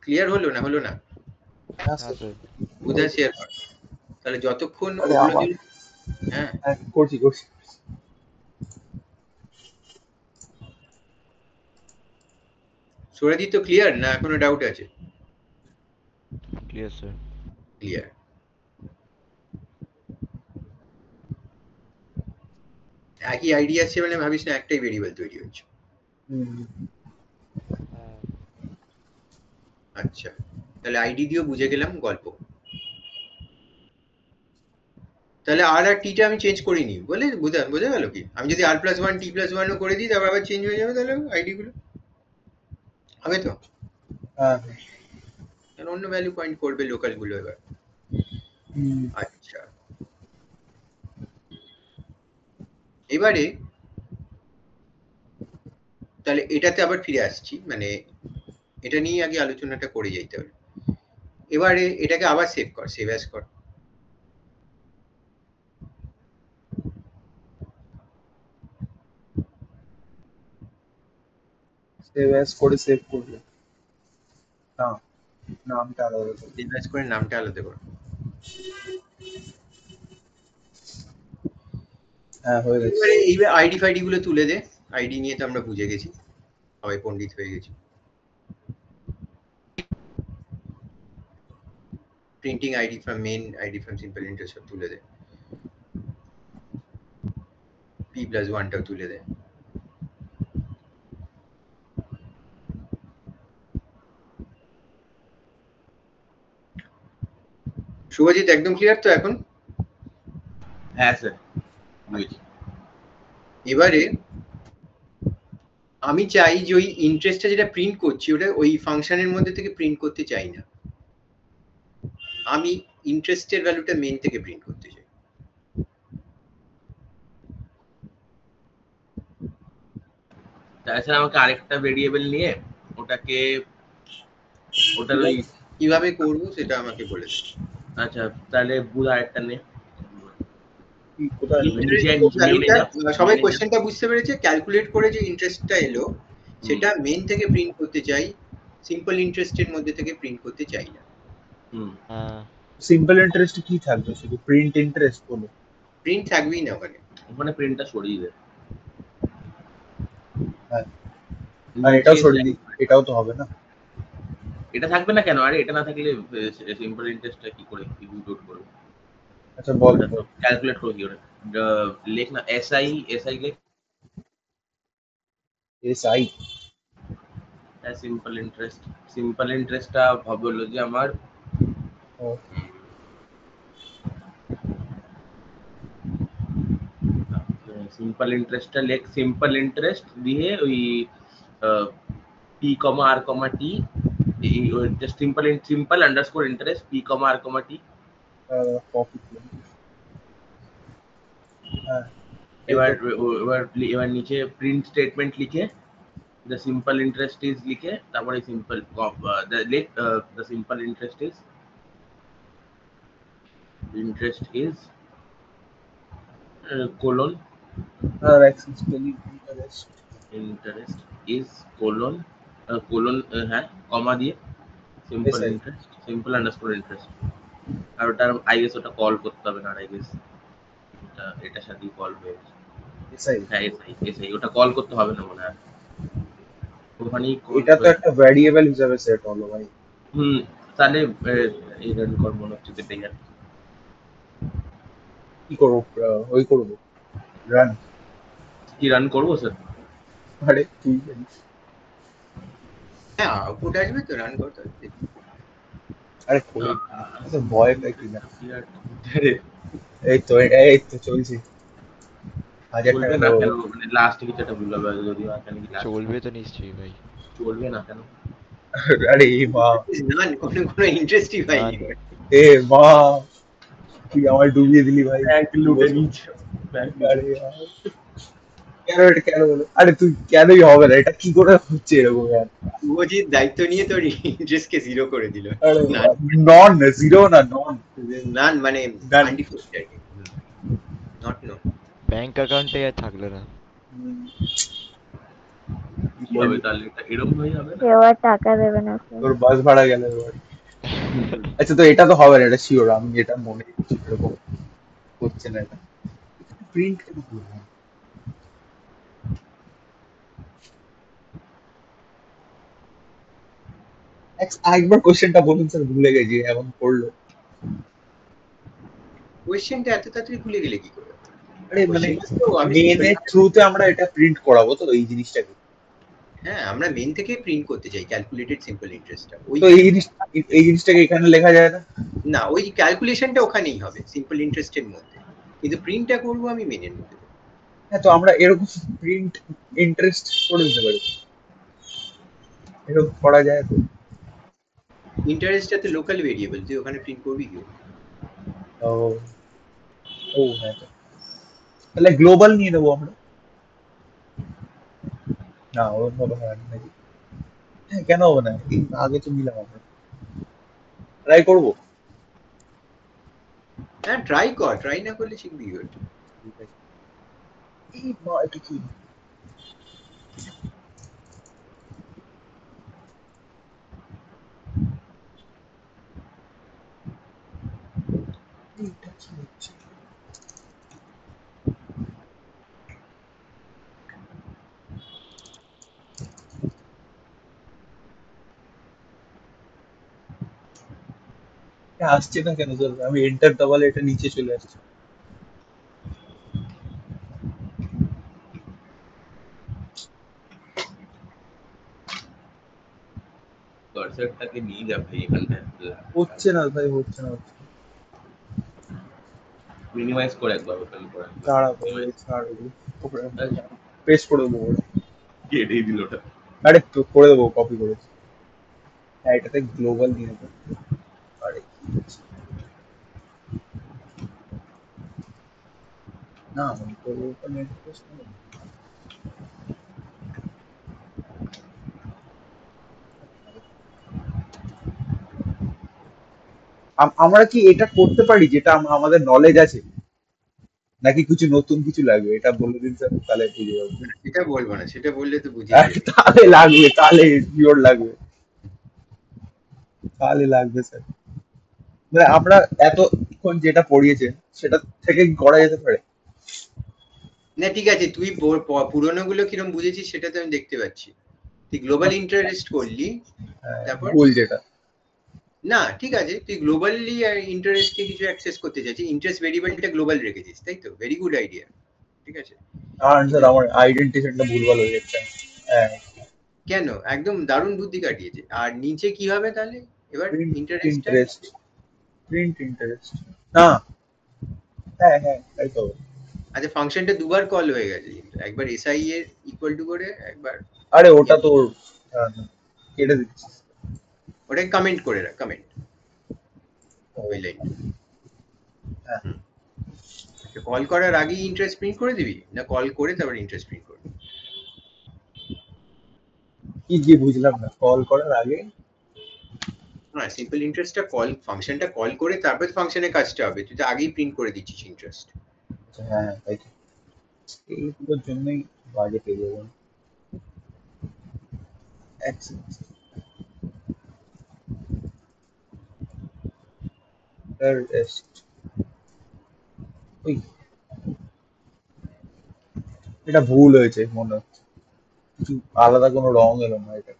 ক্লিয়ার হলো না হলো না? হ্যাঁ হ্যাঁ স্যার। স্যার। বুঝা শেয়ার কর। তাহলে যতক্ষণ আরে ওগুলো আমার, যদি হ্যাঁ হ্যাঁ করছি করছি। সুরজিৎ তো ক্লিয়ার না এখনো ডাউট আছে? Clear sir. ক্লিয়ার। একই আইডিয়া আছে মানে ভাবিস না একটাই ভেরিয়েবল তৈরি হচ্ছে। হ্যাঁ আচ্ছা, তাহলে আইডি দিয়েও বুঝে গেলাম গল্প। তাহলে আর আর টিটা আমি চেঞ্জ করিনি বলে বোঝা গেল কি? আমি যদি আর প্লাস 1 টি প্লাস 1 ও করে দিই তারপর আবার চেঞ্জ হয়ে যাবে, তাহলে আইডি গুলো হবে তো, হ্যাঁ কারণ অন্য ভ্যালু পয়েন্ট করবে লোকাল গুলো এবার। আচ্ছা, এবারে তাহলে এটাতে আবার ফিরে আসছি, মানে এটা নিয়ে আগে আলোচনাটা করে যেতে হবে। এবারে এটাকে আবার সেভ কর, সেভ অ্যাজ কর। সেভ অ্যাজ করে সেভ করলে না, নামটা আলাদা করে। সেভ অ্যাজ করে নামটা আলাদা কর। হ্যাঁ হয়ে গেছে। এবারে এইবার আইডি ফাইডি গুলো তুলে দে। আইডি নিয়ে তো আমরা বুঝে গেছি, সবাই পণ্ডিত হয়ে গেছি। Printing ID from main, ID from simple inter সব তুলে দে। পি প্লাস 1টাও তুলে দে। শুভজিৎ একদম ক্লিয়ার তো এখন? হ্যাঁ স্যার বুঝেছি। এবারে আমি চাই যে ওই ইন্টারেস্টটা যেটা প্রিন্ট করছি ওটা ওই ফাংশনের মধ্যে থেকে প্রিন্ট করতে চাই না, আমি ইন্টারেস্টের ভ্যালুটা মেন থেকে প্রিন্ট করতে চাই। তাছাড়া আমাকে আরেকটা ভেরিয়েবল নিয়ে ওটাকে ওটার ওই কিভাবে করব সেটা আমাকে বলে দে। আচ্ছা তাহলে বুধ আরেকটা নে। কোথায় নিচে নেমে ভ্যালুটা যা সবাই নেমে যা। কোশ্চেনটা বুঝতে পেরেছে? ক্যালকুলেট করে যে ইন্টারেস্টটা এলো সেটা মেন থেকে প্রিন্ট করতে চাই, সিম্পল ইন্টারেস্টের মধ্যে থেকে প্রিন্ট করতে চাই না। হুম হ্যাঁ সিম্পল ইন্টারেস্ট কি থাকবে? শুধু প্রিন্ট ইন্টারেস্ট বলো। প্রিন্ট থাকবেই না ওখানে। ওখানে প্রিন্টটা সরিয়ে দে। হ্যাঁ আর এটাও নিচে সরিয়ে দিই, এটাও তো হবে না। এটা থাকবে না কেন? আরে এটা না থাকলে সিম্পল ইন্টারেস্টটা কি করে ইনক্লুড করবে? আচ্ছা বল ওটা তো ক্যালকুলেট করে কি করে? লেখ না এসআই লেখ। এসআই সিম্পল ইন্টারেস্টটা হলো যে আমার সিম্পল ইন্টারেস্টটা লেখ। সিম্পল ইন্টারেস্ট দিয়ে ওই P comma R comma T, just simple underscore interest P comma R comma T. Copy. হ্যাঁ এবার এবার নিচে প্রিন্ট স্টেটমেন্ট লিখে the simple interest is লিখে তারপরে simple the simple interest is colon আর অ্যাক্সেস interest is colon হ্যাঁ কমা দিয়ে simple SI interest simple underscore interest। আর ওটা আই গেস ওটা কল করতে হবে না, আই গেস এটার সাথেই কল হয়ে যাবে। এসআই হ্যাঁ এসআই ওটা কল করতে হবে না মনে হয় ওখানেই call এটা তো হয়ে একটা ভ্যারিয়েবল হিসাবে সেট হলো ভাই। হুম তাহলে এই রান কর মনে হচ্ছে পেতে গেল। কি করবো? ওই করবো রান। কি রান করবো স্যার? আরে তুই জানিস। হ্যাঁ আউটপুট আসবে তো রান করতে হবে। আরে করে তো ভয় পাই কি না। আরে এই তো চলছে। হাজার চলবে টাকা না দেবো। কেন? মানে লাস্ট কিছু একটা ভুল হবে যদি হয় কেন কি last চলবে তো নিশ্চয়ই ভাই। চলবে না কেন? আরে এই মা না কোনো ইন্টারেস্টই পাইনি। এ মা তুই আমার ডুবিয়ে দিলি ভাই। ব্যাংক লুটে নিচ্ছে। আরে কেন এটা কেন বলো? আরে তুই কেনই হবে না, এটা কি করে হচ্ছে এরকম? শুভজিৎ দায়িত্ব নিয়ে তোর ইন্টারেস্টকে জিরো করে দিল। আরে নন জিরো না নন না মানে None. 94 আর কি, নট নো। ব্যাংক অ্যাকাউন্টে আর থাকলো না। কি হবে তাহলে? এটা এরকম হয়ে যাবে না? কেউ আর টাকা দেবে না স্যার। তোর বাস ভাড়া গেল এবার। আচ্ছা তো এটা তো হবে না, এটা শিওর। আমি এটা মনে করছি এরকম হচ্ছে না। এটা প্রিন্ট কেন করবো? একবার কোশ্চেনটা বলুন স্যার, ভুলে গেছি এমন করলো। কোয়েশ্চেনটা এত তাড়াতাড়ি ভুলে গেলে কি করে? আরে মানে Question তো আমি মেনের থ্রুতে আমরা এটা প্রিন্ট করাবো তো এই জিনিসটাকে। হ্যাঁ আমরা মেন থেকে প্রিন্ট করতে চাই ক্যালকুলেটেড সিম্পল ইন্টারেস্টটা। ওই তো এই জিনিসটাকে এখানে লেখা যায় না? না ওই ক্যালকুলেশনটা ওখানেই হবে সিম্পল ইন্টারেস্টের মধ্যে, কিন্তু প্রিন্টটা করবো আমি মেনের মধ্যে। হ্যাঁ তো আমরা এরকম প্রিন্ট ইন্টারেস্ট করে দিতে পারি, এরকম করা যায় তো? ইন্টারেস্টটা তো লোকাল ভেরিয়েবল, তুই ওখানে প্রিন্ট করবি কি? ও ও হ্যাঁ তো। তাহলে গ্লোবাল নিয়ে নেবো আমরা। না ওর ভাবে হয় না নাকি? হ্যাঁ কেন হবে না? এই আগে তো নিলাম আমরা, ট্রাই করবো। হ্যাঁ ট্রাই কর, ট্রাই না করলে শিখবি কি করে? এই মা এটা কি? এইটা কি হচ্ছে? এটা আসছে না কেন স্যার? আমি এন্টার দাবালে এটা নিচে চলে আসছে। কার্সারটাকে নিয়ে যাবে এখানটা হচ্ছে না ভাই, হচ্ছে না। মিনিমাইজ করে একবার ওপেন করে দাঁড়া ভাই, ছাড় পেস্ট করে দেবো। কেটেই দিল ওটা। আরে করে দেবো, কপি করে। হ্যাঁ এটাতে গ্লোবাল নিয়ে নেবো। আরে কি হচ্ছে? না আমি করবো ওটা নেট পেস্ট নেবো। আমরা কি এটা করতে পারি যেটা আমাদের নলেজ আছে? নাকি কিছু নতুন কিছু লাগবে? এটা বলে দিন স্যার, তাহলে বুঝে যাবো। সেটা বলবো না, সেটা বললে তো বুঝিয়ে দেবে। তাহলে লাগবে, তাহলে শিওর লাগবে, তাহলে লাগবে স্যার। মানে আমরা এতক্ষণ যেটা পড়িয়েছেন সেটা থেকে কি করা যেতে পারে? না ঠিক আছে, তুই পুরোনো গুলো কিরম বুঝেছিস সেটা তো আমি দেখতে পাচ্ছি। তুই গ্লোবাল ইন্টারেস্ট করলি, তারপর ভুল যেটা। না ঠিক আছে, তুই গ্লোবালি ইন্টারেস্ট কে কিছু অ্যাক্সেস করতে চাইছিস, ইন্টারেস্ট ভেরিয়েবলটা গ্লোবাল রেখেছিস, তাই তো? ভেরি গুড আইডিয়া, ঠিক আছে। আর স্যার আমার আইডেন্টিফিকেশনটা ভুলভাল হয়ে যাচ্ছে। হ্যাঁ, কেন? একদম দারুণ বুদ্ধি কাটিয়েছে। আর নিচে কি হবে তাহলে এবার? Print interest interest, print interest না। হ্যাঁ হ্যাঁ, তাই তো। আচ্ছা, ফাংশনটা দুবার কল হয়ে গেছে, একবার এসআই এর ইকুয়াল টু করে, একবার আরে ওটা তো কেটে দিচ্ছি। ওটাকে কমেন্ট করে রাখ, কমেন্ট ওই লাইন। হ্যাঁ, কল করার আগেই ইন্টারেস্ট প্রিন্ট করে দিবি, না কল করে তারপর ইন্টারেস্ট প্রিন্ট করবি? কি কি বুঝলাম না, কল করার আগে? হ্যাঁ, সিম্পল ইন্টারেস্টটা কল, ফাংশনটা কল করে তারপর ফাংশনের কাজটা হবে, তুই তো আগেই প্রিন্ট করে দিচ্ছিস ইন্টারেস্ট। হ্যাঁ তাই তো, এইগুলোর জন্যই বাজে পেয়ে যাবেন। এটা ভুল হয়েছে মনে হচ্ছে, কিছু আলাদা কোনো রং এলো না এটা।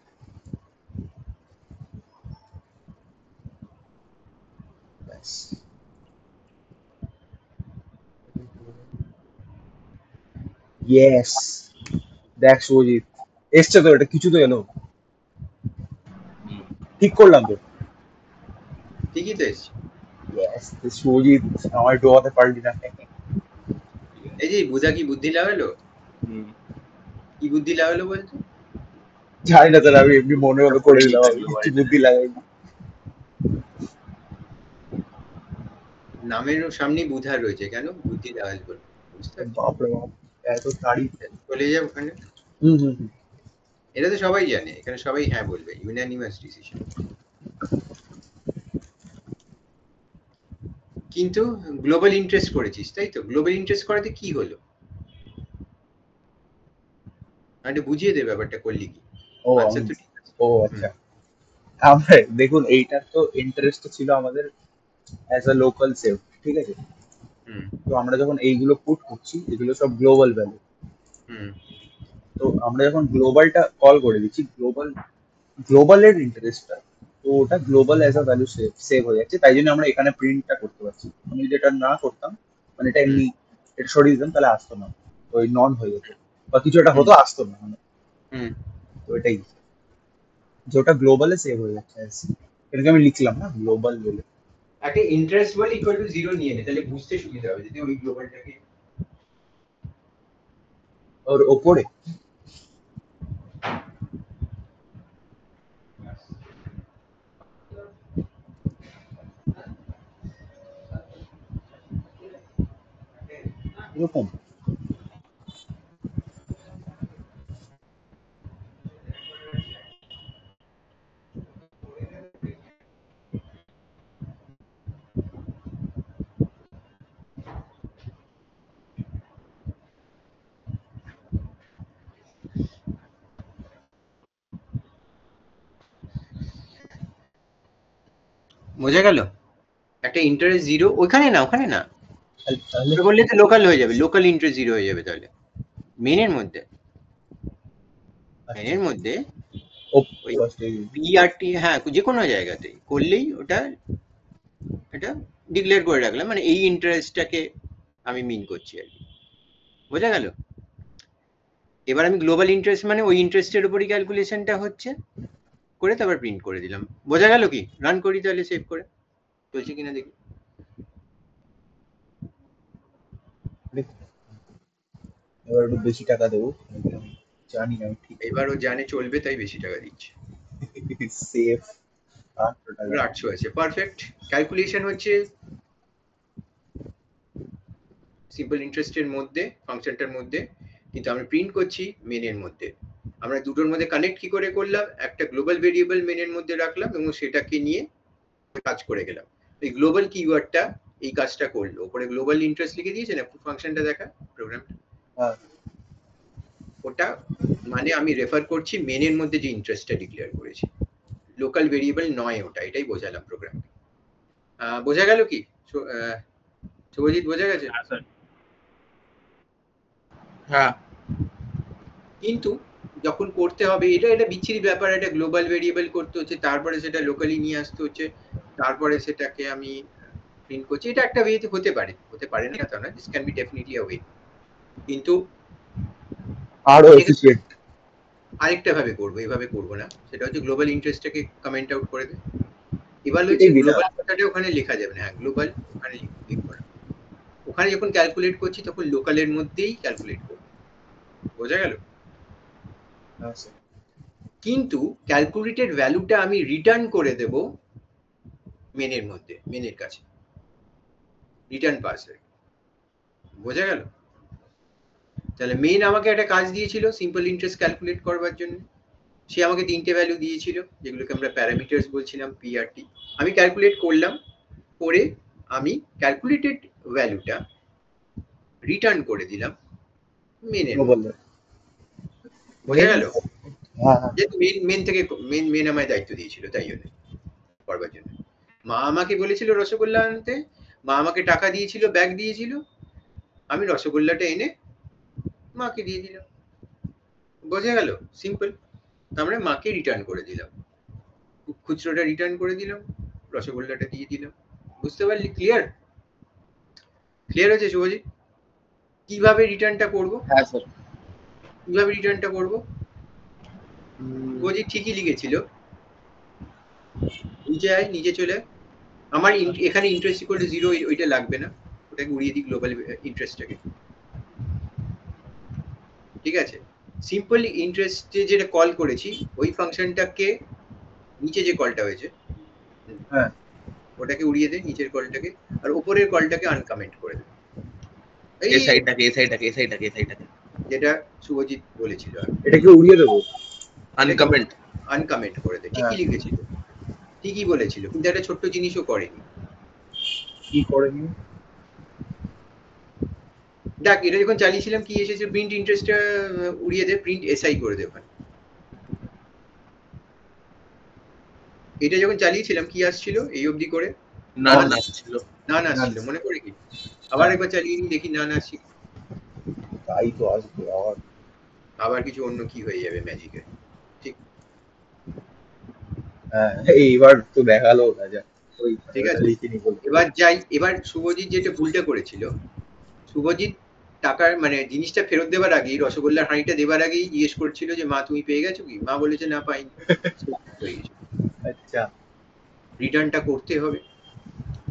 ব্যাস। ইয়েস, দেখ শুভজিৎ, এসছে তো, এটা কিছু তো এলো, ঠিক করলাম তো। ঠিকই তো এসছে। ইয়েস, শুভজিৎ আমার ডোয়াতে পারলি না। এই যে বুধা কি বুদ্ধি লাগালো, কি বুদ্ধি লাগালো বলতো? জানি না স্যার, আমি এমনি মনে হলো করে দিলাম, আমি কিছু বুদ্ধি লাগাইনি। নামের সামনে বুধা রয়েছে, কেন বুদ্ধি লাগাল বলে? বুঝতে পারছি, বাপরে বাপ, এত তাড়ি। চলে যাও ওখানে। হুম হুম হুম। এটা তো সবাই জানে, এখানে সবাই হ্যাঁ বলবে, ইউনানিমাস ডিসিশন। কিন্তু গ্লোবাল ইন্টারেস্ট করেছিস, তাই তো? গ্লোবাল ইন্টারেস্ট করাতে কি হলো, এটা বুঝিয়ে দে ব্যাপারটা, করলি কি? ও আনসার তো ঠিক আছে। ও আচ্ছা, আমরা দেখুন এইটার তো ইন্টারেস্ট ছিল আমাদের অ্যাজ আ লোকাল সেভ, ঠিক আছে? হুম তো আমরা যখন এইগুলো পুট করছি, এগুলো সব গ্লোবাল ভ্যালু। হুম তো আমরা যখন গ্লোবালটা কল করে দিচ্ছি, গ্লোবালের ইন্টারেস্টটা, তো ওটা global as a value save হয়ে যাচ্ছে, তাই জন্য আমরা এখানে প্রিন্টটা করতে পারছি। আমি যদি এটা না করতাম, মানে এটা এমনি এটা সরিয়ে দিতাম, তাহলে আসতো না, ওই নন হয়ে যেত, বা কিছু একটা হতো, আসতো না মানে। হুম তো এটাই, যে ওটা গ্লোবালে সেভ হয়ে যাচ্ছে, এটাকে আমি লিখলাম না গ্লোবাল বলে। একটা ইন্টারেস্ট বল ইকুয়াল টু 0 নিয়ে নে, তাহলে বুঝতে সুবিধা হবে যদি ওই গ্লোবালটাকে। ওর ওপরে এরকম বোঝা গেল? একটা ইন্টারেস্ট 0 ওখানে না, ওখানে না, তাহলে ওটা বললে তো লোকাল হয়ে যাবে, লোকাল ইন্টারেস্ট 0 হয়ে যাবে তাহলে। মেনের মধ্যে, মেনের মধ্যে ওই পিআরটি, হ্যাঁ যে কোনো জায়গাতে করলেই ওটা, এটা ডিক্লেয়ার করে রাখলাম, মানে এই ইন্টারেস্টটাকে আমি মিন করছি আর কি। বোঝা গেল? এবার আমি গ্লোবাল ইন্টারেস্ট মানে ওই ইন্টারেস্টের উপরই ক্যালকুলেশনটা হচ্ছে, করে তারপর প্রিন্ট করে দিলাম। বোঝা গেল কি? রান করি তাহলে, সেভ করে, চলছে কিনা দেখি। এবার একটু বেশি টাকা দেবো, জানি না আমি ঠিক। এবার ও জানে চলবে তাই বেশি টাকা দিচ্ছে। সেফ 800 আছে, পারফেক্ট। ক্যালকুলেশন হচ্ছে সিম্পল ইন্টারেস্টের মধ্যে, ফাংশনটার মধ্যে, কিন্তু আমরা প্রিন্ট করছি মেনের মধ্যে। আমরা দুটোর মধ্যে কানেক্ট কি করে করলাম? একটা গ্লোবাল ভেরিয়েবল মেনের মধ্যে রাখলাম এবং সেটাকে নিয়ে কাজ করে গেলাম। এই গ্লোবাল কিওয়ার্ডটা এই কাজটা করলো, ওপরে গ্লোবাল ইন্টারেস্ট লিখে দিয়েছে না, ফাংশনটা দেখা প্রোগ্রামটা, হ্যাঁ ওটা মানে আমি রেফার করছি মেনের মধ্যে যে ইন্টারেস্টটা ডিক্লেয়ার করেছি, লোকাল ভেরিয়েবল নয় ওটা, এটাই বোঝালাম প্রোগ্রাম। বোঝা গেল কি শুভজিৎ, বোঝা গেছে? হ্যাঁ স্যার। হ্যাঁ কিন্তু যখন করতে হবে এটা বিচ্ছিরি ব্যাপার, একটা গ্লোবাল ভেরিয়েবল করতে হচ্ছে, তারপরে সেটা লোকালি নিয়ে আসতে হচ্ছে, তারপরে সেটাকে আমি প্রিন্ট করছি, এটা একটা ওয়েতে হতে পারে না তা না, this can be definitely a way, কিন্তু আরো এফিশিয়েন্ট। আরেকটা ভাবে করবো, এইভাবে করবো না, সেটা হচ্ছে গ্লোবাল ইন্টারেস্টটাকে কমেন্ট আউট করে দেয়। এবার হচ্ছে গ্লোবাল কথাটা ওখানে লেখা যাবে না, হ্যাঁ গ্লোবাল ওখানে লিখবো না, ওখানে যখন ক্যালকুলেট করছি তখন লোকালের মধ্যেই ক্যালকুলেট করবো, বোঝা গেল? কিন্তু ক্যালকুলেটেড ভ্যালুটা আমি রিটার্ন করে দেব মেনের মধ্যে, মেনের কাছে রিটার্ন পাসে, বোঝা গেল? তাহলে মেন আমাকে একটা কাজ দিয়েছিল সিম্পল ইন্টারেস্ট ক্যালকুলেট করবার জন্য, সে আমাকে তিনটে ভ্যালু দিয়েছিল যেগুলোকে আমরা প্যারামিটার্স বলছিলাম, পি আর টি। আমি ক্যালকুলেট করলাম, করে আমি ক্যালকুলেটেড ভ্যালুটা রিটার্ন করে দিলাম মেনের মধ্যে, বোঝা গেল? যেহেতু মেন থেকে মেন আমায় দায়িত্ব দিয়েছিল তাই জন্য করবার জন্য। মা আমাকে বলেছিল রসগোল্লা আনতে, মা আমাকে টাকা দিয়েছিল, ব্যাগ দিয়েছিল, আমি রসগোল্লাটা এনে মাকে দিয়ে দিলাম, বোঝা গেল? সিম্পল। আমরা মাকে রিটার্ন করে দিলাম, খুচরোটা রিটার্ন করে দিলাম, রসগোল্লাটা দিয়ে দিলাম, বুঝতে পারলি? ক্লিয়ার? ক্লিয়ার হচ্ছে শুভজিৎ? কিভাবে রিটার্নটা করব? হ্যাঁ স্যার। কিভাবে রিটার্নটা করব? শুভজিৎ ঠিকই লিখেছিল, নিচে আয়, নিচে চলে আয়। আমার এখানে ইন্টারেস্ট ইকুয়াল টু 0 ওইটা লাগবে না, ওটাকে উড়িয়ে দিই গ্লোবাল ইন্টারেস্টটাকে, ঠিক আছে? সিম্পল ইন্টারেস্টে যেটা কল করেছি ওই ফাংশনটাকে নিচে যে কলটা হয়েছে হ্যাঁ ওটাকে উড়িয়ে দে, নিচের কলটাকে, আর উপরের কলটাকে আনকমেন্ট করে দে, এই সাইডটাকে এই সাইডটাকে এই সাইডটাকে এই সাইডটাকে, যেটা শুভজিৎ বলেছিল, এটাকে উড়িয়ে দেবো, আনকমেন্ট করে দে। ঠিকই লিখেছিল, ঠিকই বলেছিল, কিন্তু একটা ছোট্ট জিনিসও করেনি। কি করেনি? দেখ, এটা যখন চালিয়েছিলাম কি এসেছে, প্রিন্ট ইন্টারেস্টটা উড়িয়ে দে, প্রিন্ট এসআই করে দে ওখানে। এটা যখন চালিয়েছিলাম কি আসছিল এই অবধি করে? না না ছিল, না না ছিল, মনে করে কি? আবার একবার চালিয়ে নিই দেখি, না না আসছি, তাই তো আসবে আবার কিছু অন্য কি হয়ে যাবে ম্যাজিকে, ঠিক? হ্যাঁ এইবার তো দেখালো রাজা, ওই ঠিক আছে, লিখিনি বলতে। এবার যাই, এবার শুভজিৎ যেটা ভুলটা করেছিল, শুভজিৎ টাকার মানে জিনিসটা ফেরত দেবার আগেই, রসগোল্লার হাঁড়িটা দেবার আগেই জিজ্ঞেস করছিল যে মা তুমি পেয়ে গেছো কি? মা বলেছে না পাইনি। আচ্ছা, রিটার্নটা করতে হবে।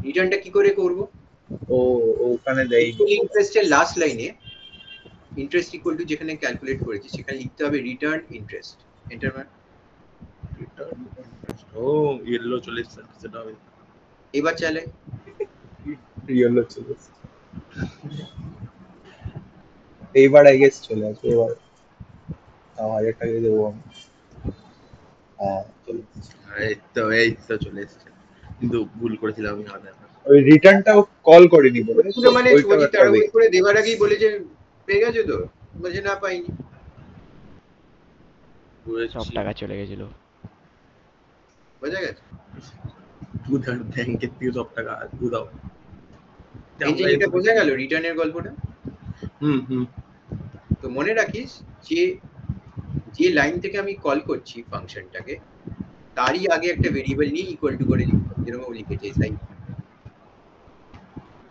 রিটার্নটা কি করে করব? ও ওখানে দেয়নি। ইন্টারেস্টের লাস্ট লাইনে ইন্টারেস্ট ইকুয়াল টু যেখানে ক্যালকুলেট করেছি সেখানে লিখতে হবে রিটার্ন ইন্টারেস্ট, এন্টার মার। ও ইয়েলো চলে এসেছে, সেটা হবে। এবার চালাই, ইয়েলো চলে এসেছে, এইবার আই গেস চলে আসবে। এবার 1000 টাকা দেবো আমি। হ্যাঁ চলে এসেছে। এই তো চলে এসেছে, কিন্তু ভুল করেছিলাম আমি আগে। ওই রিটার্নটাও কল করেনি বলে, মানে শুভজিৎ তাড়াহুড়ো করে দেবার আগেই বলেছে পেয়ে গেছো তো, বলছে না পাইনি, সব টাকা চলে গেছিল। বোঝা গেছে? উধার ব্যাংকের থেকে সব টাকা উধাও। এটা বোঝা গেল রিটার্নের গল্পটা? হুম। তো মনে রাখিস যে লাইন থেকে আমি কল করছি ফাংশনটাকে, তারই আগে একটা ভেরিয়েবল নিয়ে ইকুয়াল টু করে লিখতে হবে, যেরকম লিখেছে তাই।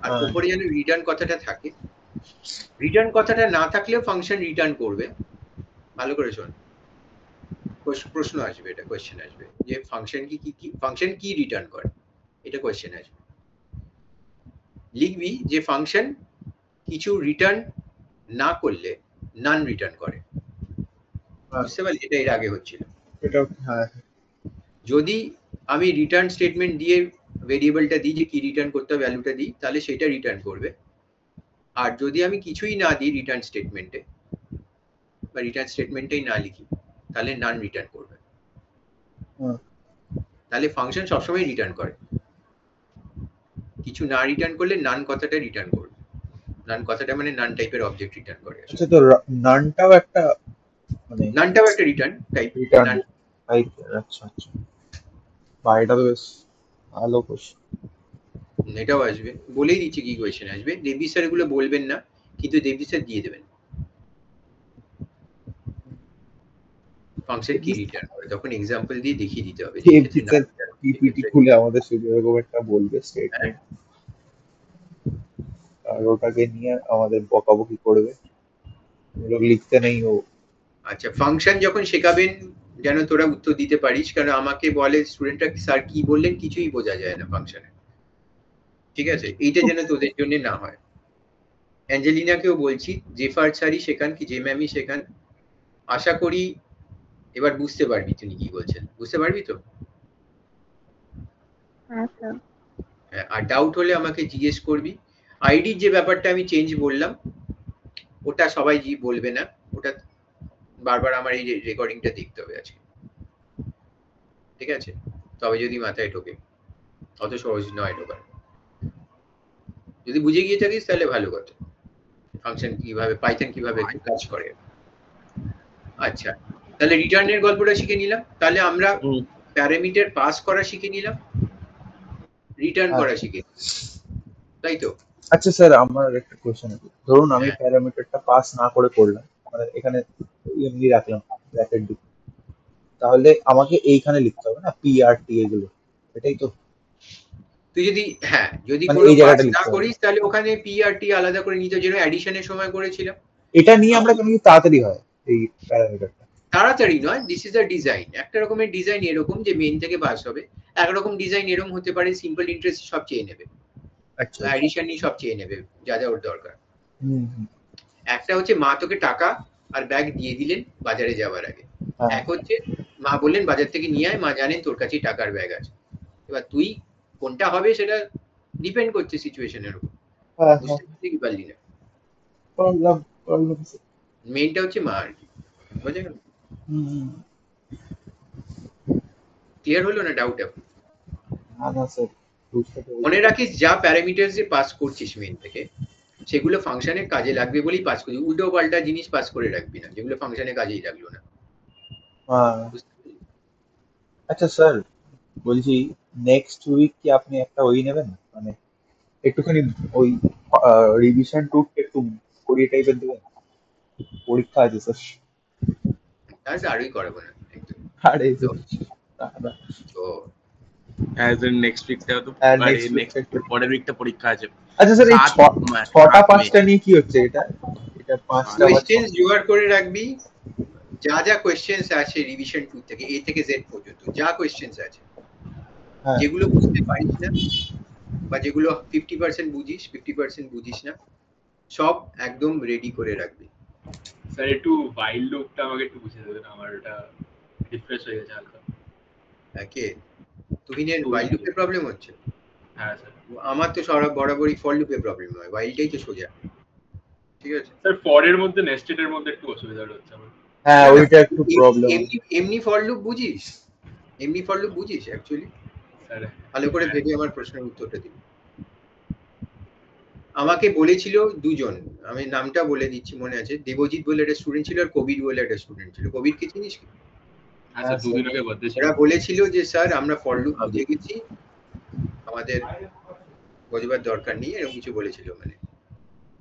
আর উপরে যেন রিটার্ন কথাটা থাকে, রিটার্ন কথাটা না থাকলেও ফাংশন রিটার্ন করবে। ভালো করে শোন, প্রশ্ন আসবে, এটা কোয়েশ্চেন আসবে যে ফাংশন কি রিটার্ন করে, এটা কোয়েশ্চেন আসবে। লিখবি যে ফাংশন কিছু রিটার্ন না করলে নান রিটার্ন করে, বুঝতে পারলি? এটা এর আগে হচ্ছিল। এটা হ্যাঁ, যদি আমি রিটার্ন স্টেটমেন্ট দিয়ে ভেরিয়েবলটা দিই যে কি রিটার্ন করতে হবে, ভ্যালুটা দিই, তাহলে সেটা রিটার্ন করবে। আর যদি আমি কিছুই না দিই রিটার্ন স্টেটমেন্টে, বা রিটার্ন স্টেটমেন্টেই না লিখি, তাহলে নান রিটার্ন করবে। তাহলে ফাংশন সবসময় রিটার্ন করে, কিছু না রিটার্ন করলে নান কথাটা রিটার্ন করবে। নান কথাটা মানে নান টাইপের অবজেক্ট রিটার্ন করে। আচ্ছা, তো নানটাও একটা মানে নানটাও একটা রিটার্ন টাইপ। Return type. আচ্ছা আচ্ছা, বা এটা তো বেশ ভালো কোশ্চেন। এটাও আসবে, বলেই দিচ্ছি কি কোয়েশ্চেন আসবে। দেবী স্যার এগুলো বলবেন না, কিন্তু দেবী স্যার দিয়ে দেবেন ফাংশন কি রিটার্ন করে, তখন এক্সাম্পল দিয়ে দেখিয়ে দিতে হবে যে এক্ষেত্রে না পিপিটি খুলে আমাদের শুধু এরকম একটা বলবে স্টেটমেন্ট, আর ওটাকে নিয়ে আমাদের বকাবকি করবে, লোক লিখতে নেই ও। আচ্ছা, ফাংশন যখন শেখাবেন যেন তোরা উত্তর দিতে পারিস, কারণ আমাকে বলে স্টুডেন্টরা স্যার কি বললেন কিছুই বোঝা যায় না ফাংশনে, ঠিক আছে? এইটা যেন তোদের জন্য না হয়। অ্যাঞ্জেলিনাকেও বলছি, জেফার স্যারই শেখান কি যে ম্যামই শেখান, আশা করি এবার বুঝতে পারবি তিনি কি বলছেন, বুঝতে পারবি তো? হ্যাঁ স্যার। আর ডাউট হলে আমাকে জিজ্ঞেস করবি। আইডির যে ব্যাপারটা আমি চেঞ্জ বললাম, ওটা সবাই বলবে না, ওটা বারবার আমার এই রেকর্ডিংটা দেখতে হবে আজকে, ঠিক আছে? তবে যদি মাথায় ঢোকে, অত সহজ নয় ঢোকার। যদি বুঝে গিয়ে থাকিস তাহলে ভালো কথা, ফাংশন কিভাবে, পাইথন কিভাবে কাজ করে। আচ্ছা, তাহলে রিটার্নের গল্পটা শিখে নিলাম। তাহলে আমরা প্যারামিটার পাস করা শিখে নিলাম, রিটার্ন করা শিখে, তাই তো? আচ্ছা স্যার, আমার একটা কোশ্চেন আছে। ধরুন আমি প্যারামিটারটা পাস না করে করলাম, মানে এখানে এমনি রাখলাম ব্র্যাকেট দিয়ে, তাহলে আমাকে এইখানে লিখতে হবে না পি আর টি এগুলো, এটাই তো? তুই যদি যদি মানে কোনো এই জায়গাটা পাস লিখতে না হবে। করিস তাহলে ওখানে পি আর টি আলাদা করে নিতে, যেটা অ্যাডিশনের সময় করেছিলাম। এটা নিয়ে আমরা কেন তাড়াতাড়ি হয় এই প্যারামিটারটা? তাড়াতাড়ি নয়, দিস ইজ আ ডিজাইন। একটা রকমের ডিজাইন এরকম যে মেইন থেকে পাস হবে, একরকম ডিজাইন এরকম হতে পারে সিম্পল ইন্টারেস্ট সব চেয়ে নেবে, আচ্ছা, অ্যাডিশন নিয়ে সব চেয়ে নেবে যা যা ওর দরকার। হুম। একটা হচ্ছে মা তোকে টাকা আর ব্যাগ দিয়ে দিলেন বাজারে যাওয়ার আগে, এক হচ্ছে মা বললেন বাজার থেকে নিয়ে আয়, মা জানেন তোর কাছে টাকার ব্যাগ আছে। এবার তুই কোনটা হবে সেটা ডিপেন্ড করছে সিচুয়েশনের উপর, বুঝতে কি পারলি না? মেইনটা হচ্ছে মা আর কি, বুঝে গেল? ক্লিয়ার হলো না ডাউট? এখন না স্যার, মনে রাখিস যা প্যারামিটারস যে পাস করছিস মেইন থেকে, সেগুলো ফাংশনে কাজে লাগবে বলেই পাস করবি, উল্টো পাল্টা জিনিস পাস করে রাখবি না যেগুলো ফাংশনে কাজেই লাগলো না। আচ্ছা স্যার, বলছি নেক্সট উইক কি আপনি একটা ওই নেবেন, মানে একটুখানি ওই রিভিশন টুর একটু করিয়ে টাইপের দেবেন? পরীক্ষা আছে স্যার। তাহলে আরোই করাবো না একদম। আরে তো নেক্সট উইকটা তো পরের উইকটা পরীক্ষা আছে। আচ্ছা স্যার, এই 6টা 5টা নিয়ে কি হচ্ছে? এটা 5টা কোশ্চেন জোগাড় করে রাখবি, যা যা কোশ্চেন্স আছে রিভিশন 2 থেকে এ থেকে জেড পর্যন্ত যা কোশ্চেন্স আছে, যেগুলো বুঝতে পারিস না বা যেগুলো 50% বুঝিস 50% বুঝিস না, সব একদম রেডি করে রাখবি। স্যার একটু ভাইল লুপটা আমাকে একটু বুঝিয়ে দেবেন, আমার এটা রিফ্রেশ হয়ে গেছে হালকা। ওকে, তুহিনের ভাইল লুপের প্রবলেম হচ্ছে? হ্যাঁ স্যার। আমার তো সব বরাবরই ফর লুপের প্রবলেম হয়, ভাইলটাই তো সোজা, ঠিক আছে? স্যার ফরের মধ্যে নেস্টেডের মধ্যে একটু অসুবিধা হচ্ছে আমার। হ্যাঁ, ওইটা একটু প্রবলেম। এমনি ফর লুপ বুঝিস? এমনি ফর লুপ বুঝিস অ্যাকচুয়ালি? স্যার ভালো করে ভেবে আমার প্রশ্নের উত্তরটা দিন। আমাকে বলেছিল দুজন, আমি নামটা বলে দিচ্ছি, মনে আছে, দেবজিৎ বলে একটা স্টুডেন্ট ছিল আর কবির বলে একটা স্টুডেন্ট ছিল। কবির কি চিনিস কি? হ্যাঁ স্যার, দুদিন আগে বার্থডে ছিল। ওরা বলেছিল যে স্যার আমরা ফর লুপ বুঝে গেছি, আমাদের বোঝবার দরকার নেই, এরকম কিছু বলেছিল। মানে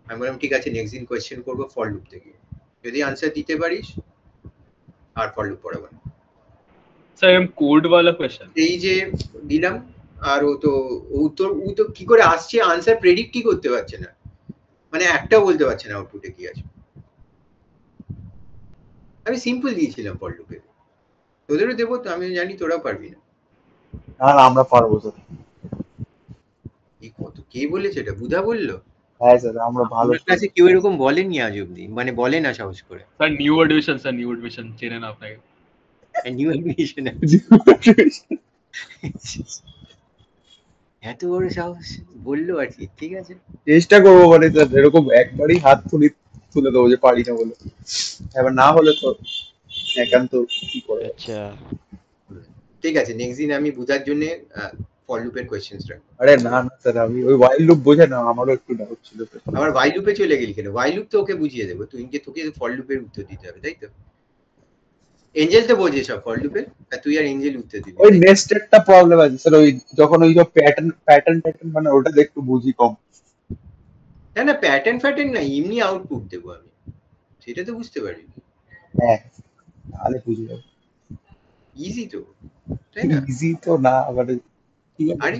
আমি বললাম ঠিক আছে, নেক্সট দিন কোয়েশ্চেন করবো ফর লুপ থেকে, যদি আনসার দিতে পারিস আর ফর লুপ পড়াবো না। স্যার এম কোড वाला কোশ্চেন এই যে দিলাম, আর ও তো কি করে আসছে আনসার প্রেডিক্টই করতে পারছে না, মানে একটা বলতে পারছে না আউটপুটে কি আছে। আমি সিম্পল দিয়েছিলাম ফর লুপে, তোদেরও দেবো তো, আমি জানি তোরাও পারবি না। না আমরা পারবো স্যার। এই কত কে বলেছে এটা? বুধা বললো? হ্যাঁ স্যার, আমরা ভালো ক্লাসে কেউ এরকম বলেনি আজ অব্দি, মানে বলে না সাহস করে। Sir new education, sir new education চেনেন আপনাকে? নিউ এডুকেশন এত বড় সাহস বললো আর কি, ঠিক আছে চেষ্টা করবো, মানে স্যার এরকম একবারই হাত তুলে দেবো যে পারি না বলে, এবার না হলে তো একান্ত কি করে। আচ্ছা ঠিক আছে, নেক্সট দিন আমি বুধার জন্য ফর লুপের কোয়েশ্চেন্স রাখবো। আরে না না স্যার, আমি ওই while loop বোঝে না, আমারও একটু ডাউট ছিল তো। আবার while লুপে চলে গেলি কেন? while loop তো ওকে বুঝিয়ে দেবো, তোকে ফর লুপের উত্তর দিতে হবে, তাই তো? এঞ্জেল তো বোঝে সব ফর লুপের, আর তুই আর এঞ্জেল উত্তর দিবি। ওই নেস্টেডটা প্রবলেম আছে স্যার, ওই যখন ওই সব প্যাটার্ন মানে ওটা একটু বুঝি কম। না না, প্যাটার্ন না, এমনি আউটপুট দেবো আমি, সেটা তো বুঝতে পারি। হ্যাঁ তাহলে বুঝে যাবো। ইজি তো, তাই না? ইজি তো না, মানে ঠিক আছে। আরে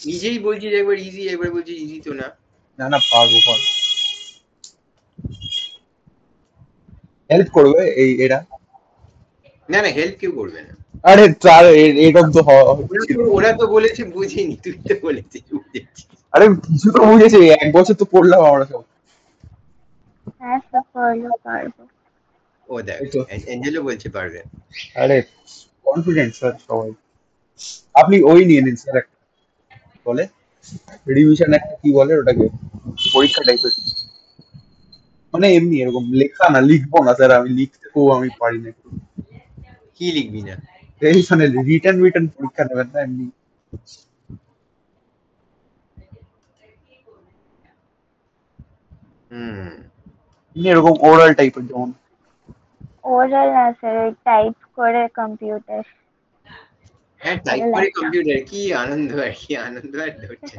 নিজেই বলছিস একবার ইজি, একবার বলছিস ইজি তো না। না না, পারবো। হেল্প করবে এরা? না না, হেল্প কেউ করবে না। আরে স্যার এরকম তো ওরা তো বলেছে বুঝিনি, তুই তো বলেছিস বুঝেছি। আরে কিছু তো বুঝেছি, 1 বছর তো পড়লাম আমরা সব। হ্যাঁ স্যার, পারবো। ও দেখ, এঞ্জেলও বলছে পারবে। আরে কনফিডেন্ট স্যার সবাই। আপনি ওই নিয়ে নিন স্যার, একটা বলে রিভিশন, একটা কি বলে ওটাকে, পরীক্ষা টাইপের, মানে এমনি এরকম লেখা না, লিখবো না স্যার, আমি লিখতেও আমি পারি না। কি লিখবি না? এই মানে রিটার্ন পরীক্ষা নেবেন না এমনি? এরকম ওরাল টাইপের, যেমন ওরাল না স্যার, টাইপ করে কম্পিউটার। হ্যাঁ, টাইপ করে কম্পিউটার, কি আনন্দ আর কি আনন্দ আর হচ্ছে।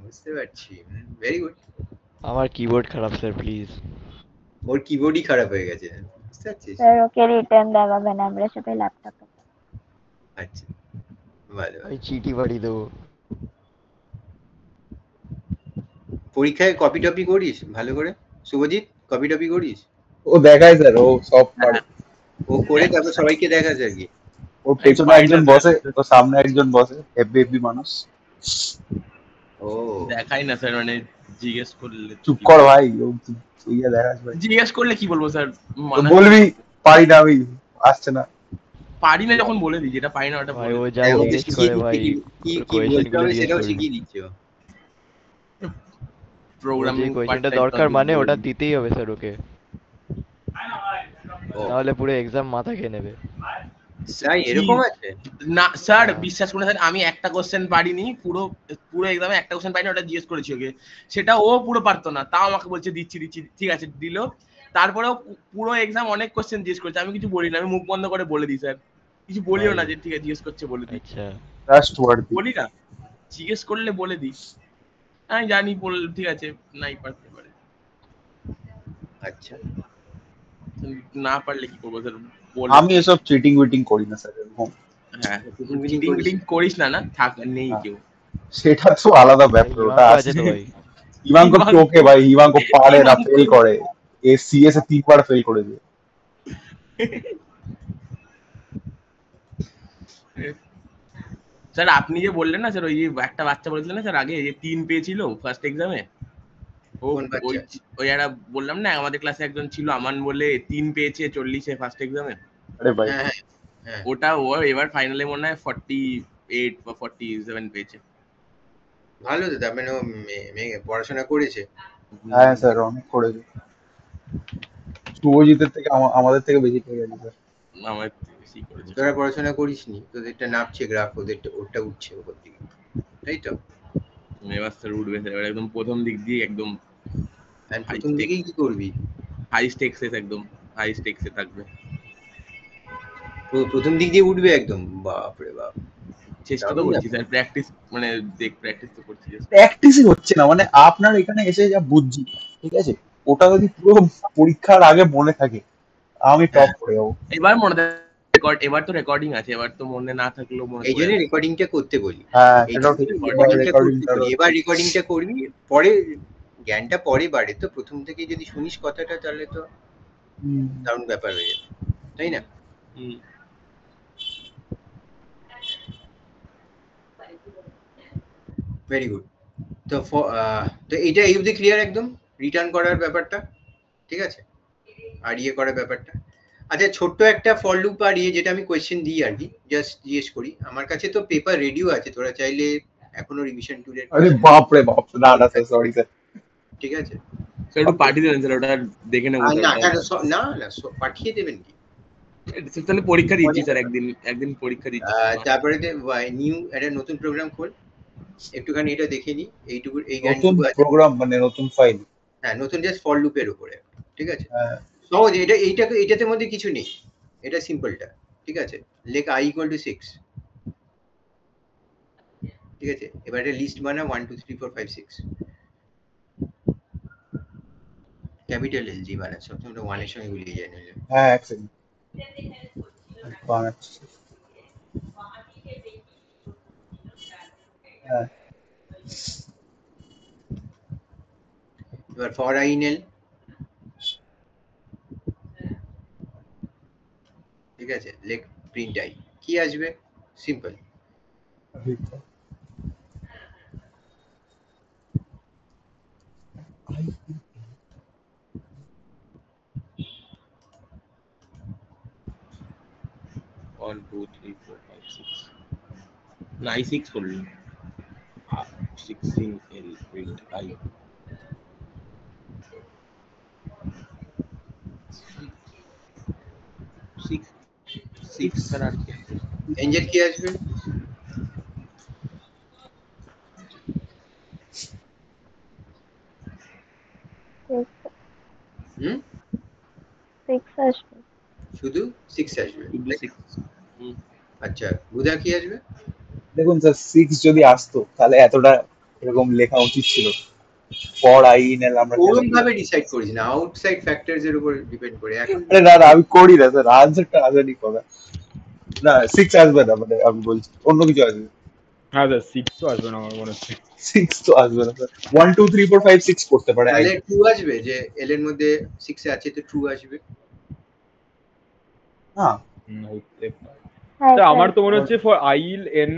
বুঝতে পারছি, ভেরি গুড। আমার কিবোর্ড খারাপ স্যার, প্লিজ। ওর কিবোর্ডই খারাপ হয়ে গেছে, বুঝতে পারছিস? স্যার ওকে রিটার্ন দেওয়াবে না, আমরা সাথে ল্যাপটপ। আচ্ছা, ভালো। ওই চিঠি পাঠিয়ে দেবো। পরীক্ষায় কপি টপি করিস ভালো করে শুভজিৎ? কপি টপি করিস? ও দেখায় স্যার, ও সব পারে। ও করে তারপর সবাইকে দেখাস আর কি? ওর পেছনে একজন বসে, তো সামনে একজন বসে, হেভি মানুষ। ও দেখাই না স্যার, মানে জিজ্ঞেস করলে। চুপ কর ভাই, তুই দেখাস ভাই। জিজ্ঞেস করলে কি বলবো স্যার? বলবি পারি না, আমি আসছে না। পারি না যখন বলে দিই, যেটা পারি না ওটা ভাই বলে ও দিই। যা জিজ্ঞেস করে ভাই, কি কোয়েশ্চেন বলতে গুলো হবে জিজ্ঞেস সেটাও করবি। শিখিয়ে দিচ্ছে ও। প্রোগ্রামিং কোয়েশ্চেনটা দরকার মানে ওটা দিতেই হবে স্যার ওকে, নাহলে পুরো এক্সাম মাথা খেয়ে নেবে। তাই এরকম আছে? না স্যার, বিশ্বাস করুন স্যার, আমি একটা কোশ্চেন পারিনি, পুরো এক্সামে একটা কোশ্চেন পারিনি, ওটা জিজ্ঞেস করেছি ওকে, সেটা ও পুরো পারতো না, তাও আমাকে বলছে দিচ্ছি, ঠিক আছে দিল। তারপরেও পুরো এক্সাম অনেক কোশ্চেন জিজ্ঞেস করেছে, আমি কিছু বলি না, আমি মুখ বন্ধ করে বলে দিই স্যার, কিছু বলিও না যে ঠিক আছে জিজ্ঞেস করছে বলে দিই। আচ্ছা, বলি না, জিজ্ঞেস করলে বলে দিই, আমি জানি ঠিক আছে নাই পারতে পারে। আচ্ছা, না পারলে কি করবো স্যার? আমি এসব চিটিং উইটিং করি না স্যার, এরকম। হ্যাঁ, চিটিং করিস না, থাক, নেই কেউ। সেটা তো আলাদা ব্যাপার, ওটা আছে তো ভাই। ইভাঙ্কো ওকে ভাই, ইভাঙ্কো পারে না, ফেল করে, সিএস এ 3 বার ফেল করেছে। স্যার আপনি যে বললেন না স্যার, ওই যে একটা বাচ্চা বলেছিলেন না স্যার আগে, যে 3 পেয়েছিল ফার্স্ট এক্সামে, ওই একটা বললাম না আমাদের ক্লাসে একজন ছিল আমান বলে, 3 পেয়েছে 40-এ ফার্স্ট এক্সামে। আরে ভাই, ওটা ও এবার ফাইনালে মনে হয় 48 বা 47 পেয়েছে। ভালো তো, তার মানে ও পড়াশোনা করেছে। হ্যাঁ স্যার, অনেক করেছে। শুভজিতের থেকে আমাদের থেকে বেশি পেয়ে গেছে স্যার। আমার বেশি করেছে। তোরা পড়াশোনা করিসনি, তোদেরটা নাপছে গ্রাফ, ওটা উঠছে উপর দিকে, তাই তো? এবার স্যার উঠবে স্যার, এবার একদম প্রথম দিক দিয়ে একদম প্রথম দিকেই কি করবি? হাই স্টেকসে, একদম হাই স্টেকসে থাকবে। প্রথম দিক দিয়ে উঠবে একদম, বাপ রে বাপ। চেষ্টা তো করছি স্যার, প্র্যাকটিস মানে প্র্যাকটিস তো করছি। প্র্যাকটিসই হচ্ছে না, মানে আপনার এখানে এসে যা বুঝছি, ঠিক আছে, ওটা যদি পুরো পরীক্ষার আগে মনে থাকে, আমি টপ করে যাবো। এবার মনে এবার তো রেকর্ডিং আছে, এবার তো মনে না থাকলেও মনে, এই জন্য রেকর্ডিংটা করতে বলি। হ্যাঁ, এবার রেকর্ডিংটা করবি, পরে জ্ঞানটা পরে বাড়ে। তো প্রথম থেকে যদি শুনিস কথাটা, তাহলে তো দারুণ ব্যাপার হয়ে যাবে, তাই না? Very good. তো এটা এই অবধি ক্লিয়ার একদম, রিটার্ন করার ব্যাপারটা, ঠিক আছে, আর করার ব্যাপারটা। আচ্ছা, ছোট্ট একটা ফর লুপ আর যেটা আমি কোয়েশ্চেন দিই আর কি, জাস্ট জিজ্ঞেস করি। আমার কাছে তো পেপার রেডিও আছে, তোরা চাইলে এখনো রিভিশন টুলের। আরে বাপ রে বাপ, না না স্যার, সরি স্যার। ঠিক আছে স্যার একটু পাঠিয়ে দেবেন স্যার, ওটা দেখে নেব। না না, পাঠিয়ে দেবেন কি? তাহলে পরীক্ষা দিচ্ছি স্যার, একদিন পরীক্ষা দিচ্ছি। তারপরে নিউ একটা নতুন প্রোগ্রাম খোল, একটুখানি এটা দেখে নি, এইটুকু এই নতুন জ্ঞানটুকু আছে। প্রোগ্রাম মানে নতুন ফাইল? হ্যাঁ, নতুন জাস্ট ফর লুপের উপরে, ঠিক আছে? হ্যাঁ সহজ, এইটাতে মধ্যে কিছু নেই, এটা সিম্পলটা, ঠিক আছে? লেখ i = 6, ঠিক আছে? এবার একটা লিস্ট বানা 1 2 3 4 5 6, ক্যাপিটাল এল জি বানা, সবসময় 1 এর সঙ্গে গুলিয়ে যায় নইলে। হ্যাঁ এক সেকেন্ড বানাচ্ছি। হ্যাঁ এবার ফর i in l, ঠিক আছে? লেখ প্রিন্ট i, কি আসবে? Simple. One, two, three, four, five, six. না, i6 করলি। 16L print I. 6 স্যার আর কি? এনজেড কি আসবে? হুম, 6 আসবে। শুধু 6 আসবে। শুধু 6। আচ্ছা, বুধা কি আসবে? দেখুন স্যার 6 যদি আসতো তাহলে এতটা এরকম লেখা উচিত ছিল। ফর আই ইন এল আমরা কেন ওরকম দিই? ভাবে ডিসাইড করিস না, আউটসাইড ফ্যাক্টরস এর উপর ডিপেন্ড করে। এখন আরে না না আমি করি না স্যার, আনসারটা আসেনি কথা। না 6 আসবে না, মানে আমি বলছি অন্য কিছু আসবে। হ্যাঁ স্যার 6 তো আসবে না আমার মনে হচ্ছে। 6 তো আসবে না স্যার। 1 2 3 4 5 6 করতে পারে। তাহলে ট্রু আসবে, যে এল এর মধ্যে 6 এ আছে তো ট্রু আসবে। না হতে পারে। হ্যাঁ স্যার আমার তো স্যার, মনে হচ্ছে ফর আই এন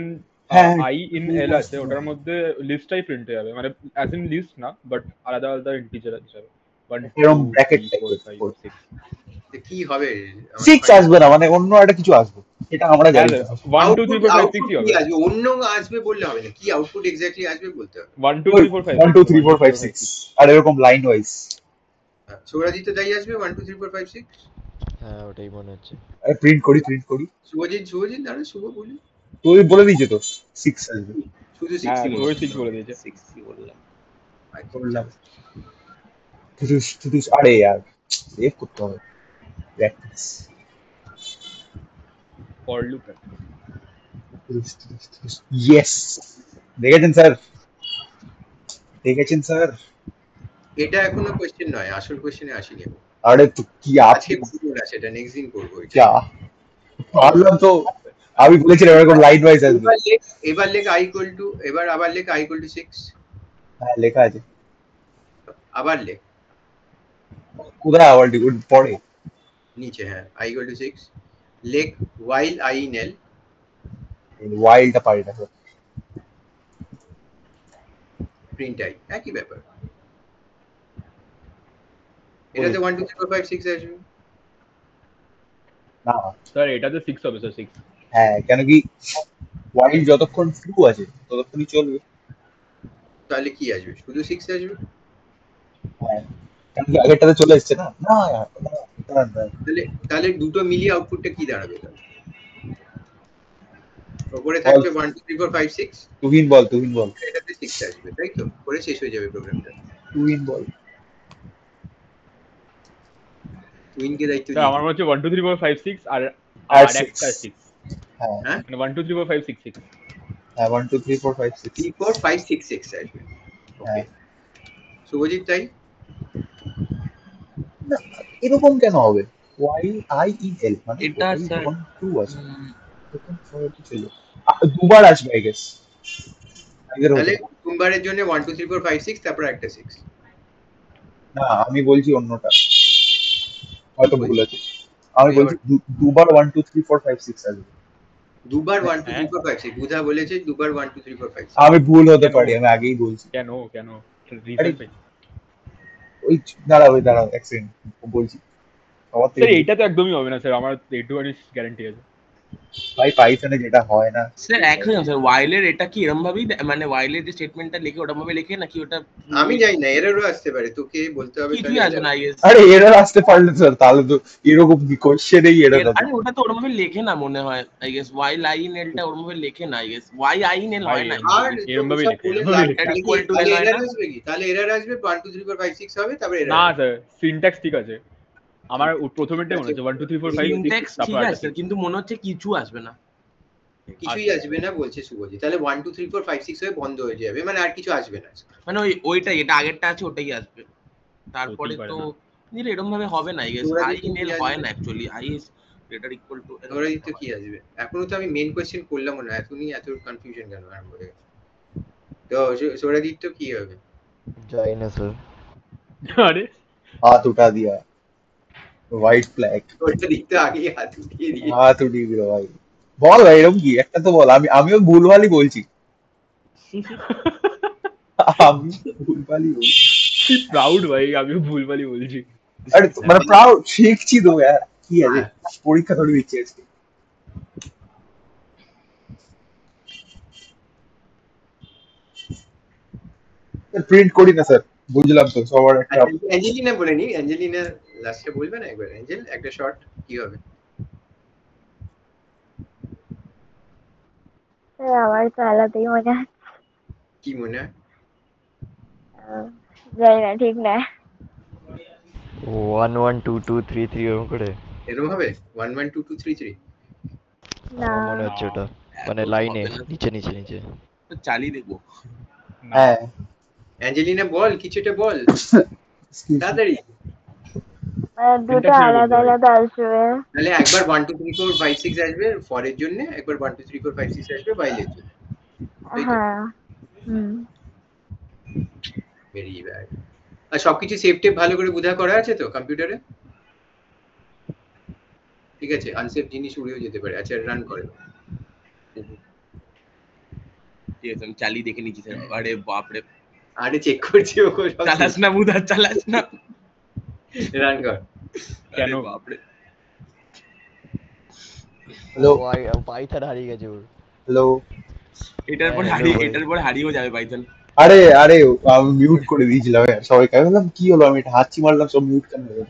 হ্যাঁ আই ইন true এল আছে, আসবে। ওটার মধ্যে লিস্টটাই প্রিন্ট হয়ে যাবে, মানে অ্যাজ ইন লিস্ট না, বাট আলাদা আলাদা ইন্টিজার হিসাবে 1 এরকম 2 ব্র্যাকেট 3 4 টাইপের 5 6। তো কি হবে? 6 আসবে না, মানে অন্য একটা কিছু আসবে, এটা আমরা হ্যাঁ জানি না। স্যার 1 2 3 4 5 6 ই কি হবে। আসবে? অন্য আসবে বললে হবে না, কি আউটপুট এক্স্যাক্টলি আসবে বলতে হবে। 1 2 ওই 3 4 5 1 2 3 4 5 6 আর এরকম লাইন ওয়াইজ। সৌরাজিৎ তো তাই আসবে 1 2 3 4 5 6। হ্যাঁ ওটাই মনে হচ্ছে। প্রিন্ট করি শুভজিৎ দাঁড়া, শুভ বলি, তুই বলে দিয়েছে তো 6 আসবে। শুধু হ্যাঁ 6 ওই 6 বলে দিয়েছে। 6 বললাম। বললাম তুই আরে यार সেভ করতে হবে প্র্যাকটিস। ফর লুপ ইয়েস দেখেছেন স্যার, দেখেছেন স্যার। এটা এখনো কোশ্চেন নয়, আসল কোশ্চেনে আসিনি এখন। আরে তো কি আজকে আপনি করবো না সেটা, নেক্সট দিন করবো এটা। যা পারলাম তো, আমি বলেছিলাম এরকম লাইন ওয়াইজ আসবে। এবার লেখ i equal to, এবার আবার লেখ i equal to 6, হ্যাঁ লেখা আছে। আবার লেখ কোথায় আবার লিখুন পরে? নিচে, হ্যাঁ i equal to 6, লেখ while i in l, ওয়াইল্ডটা পারি না স্যার। প্রিন্ট i, একই ব্যাপার। এটাতে 1 2 3 4 5 6 আসবে। না স্যার এটাতে 6 হবে স্যার 6। হ্যাঁ কেন কি ওয়াইল্ড যতক্ষণ ট্রু আছে ততক্ষণই চলবে। তাহলে কি আসবে? শুধু 6 আসবে। হ্যাঁ কেন কি আগেরটাতে চলে এসছে না। না তাহলে দুটো মিলিয়ে আউটপুটটা কি দাঁড়াবে? তাহলে উপরে থাকবে 1 2 3 4 5 6, তুহিন বল এটাতে 6 আসবে, তাই তো? করে শেষ হয়ে যাবে প্রোগ্রামটা। তুহিন বল। টুইনকে দায়িত্ব স্যার দিয়ে আমার মনে হচ্ছে 1 2 3 4 5 6 আর আর আর 6 একটা 6, হ্যাঁ মানে 1 2 3 4 5 6 6। হ্যাঁ 1 2 3 4 5 6 3 4 5 6 6 আসবে। ওকে, হ্যাঁ শুভজিৎ তাই? না এরকম কেন হবে? ওয়াই আই ই এল মানে এটা ওটাই স্যার যখন ট্রু আছে তখন ফরওয়ার্ড ছিল। দুবার আসবে আই গেস। তাহলে সোমবারের জন্য 1 2 3 4 5 6, তারপর একটা 6। না আমি বলছি অন্যটা, হয়তো কি ভুল আছে। আমি বলছি দুবার 1 2 3 4 5 6 আসবে। দুবার 1 2 3 4 5 6 বুধা বলেছে, দুবার 1 2 3 4 5 6। আমি ভুল হতে পারি, আমি আগেই বলছি। কেন রিজন পাই ওই দাঁড়াও এক সেকেন্ড বলছি। সবার থেকে স্যার এইটা তো একদমই হবে না স্যার, আমার এইটুখানি গ্যারান্টি আছে। ভাই পাইথনে যেটা হয় না স্যার একই স্যার ওয়াইলের এটা কি এরকম ভাবেই মানে ওয়াইলের যে স্টেটমেন্টটা লিখে ওরকম ভাবে লিখে নাকি ওটা আমি জানি না, এররও আসতে পারে, তোকে বলতে হবে কিছুই আসবে না আইএস। আরে এরর আসতে পারলে স্যার তাহলে তো এরকম কি কোশ্চেনেই এরর হবে। আরে ওটা তো ওরকম ভাবে লেখে না মনে হয় আই গেস ওয়াই লাইন এলটা ওরকম ভাবে লেখে না আই গেস ওয়াই আইন এল হয় না আর এরম ভাবেই সব লেখে, বলে এরম ভাবেই লাভ, লেখে। তাহলে equal to তাহলে হয় এরর না? আসবে কি? তাহলে এরর আসবে 1 2 3 4 5 6 হবে, তারপরে এরর না স্যার, সিনট্যাক্স ঠিক আছে। আমার প্রথমেরটাই মনে হচ্ছে 1 2 3 4 5 6 সিনট্যাক্স ঠিক তারপর আছে কিন্তু মনে হচ্ছে কিছু আসবে না। কিছুই আসবে না বলছে শুভজিৎ। তাহলে 1 2 3 4 5 6 হয়ে বন্ধ হয়ে যাবে, মানে আর কিছু আসবে না। মানে ওইটাই এটা আগেরটা আছে ওটাই আসবে, তারপরে হতেই পারে তো না। এরকম ভাবে হবে না আই গেস তোরা আই দিতে কি নেল আসবে? হয় না actually I is greater equal to তোরা তো কি আসবে? এখনো তো আমি মেন কোশ্চেন করলাম না, এখনই এত কনফিউশন কেন আরম্ভ হয়ে গেছে? তো সৌরদীপ তো কি হবে? जाए ना सर। আরে হাত উঠা দিয়া, হোয়াইট ফ্ল্যাগ, সৌরদীপ তো আগেই হাত উঠিয়ে দিয়ে হাত উঠিয়ে দিল ভাই। বল ভাই এরকম কি একটা তো বল। আমিও ভুলভালই বলছি, আমি ভুলভালই বলছি। কি প্রাউড ভাই, আমিও ভুলভালই বলছি। আরে মানে প্রাউড শিখছি তো यार, কি আছে পরীক্ষা থোড়ি দিচ্ছি আজকে। প্রিন্ট করি না স্যার, বুঝলাম তো সবার একটা। অ্যাঞ্জেলিনা বলে নি, অ্যাঞ্জেলিনা লাস্টে বলবে না একবার, অ্যাঞ্জেল একটা শর্ট কি হবে? আমার তো আলাদাই মনে হয়। কি মনে হয়? জানি না, ঠিক না। 1 1 2 2 3 3 এরকম করে এরকম হবে 1 1 2 2 3 3? না, আমার মনে হচ্ছে ওটা মানে লাইনে নিচে নিচে নিচে। তো চালিয়ে দেখবো। হ্যাঁ অ্যাঞ্জেলিনা বল, কিছুটা বল তাড়াতাড়ি। দুটো আলাদা আলাদা আসবে। তাহলে একবার 1 2 3 4 5 6 আসবে ফর এর জন্য, একবার 1 2 3 4 5 6 আসবে বাইলের জন্য। হ্যাঁ, ভেরি ব্যাড। আর সবকিছু সেভ টেপ ভালো করে বোঝা করা আছে তো কম্পিউটারে? ঠিক আছে, আনসেভ জিনিস উড়েও যেতে পারে। আচ্ছা রান করে। ঠিক আছে আমি চালিয়ে দেখে নিচ্ছি স্যার। আরে বাপরে, আরে চেক করছি ও সব চালাস না বুধা, চালাস না। রান কর। কেন? আরে বাপরে, হ্যালো পাইথন হারিয়ে গেছে ওর। হ্যালো। এটার পর হারিয়েও যাবে পাইথন। আরে আরে আমি মিউট করে দিয়েছিলাম সবাইকে। আমি বললাম কি হলো, আমি এটা হাঁচি মারলাম সব মিউট কেন হলো?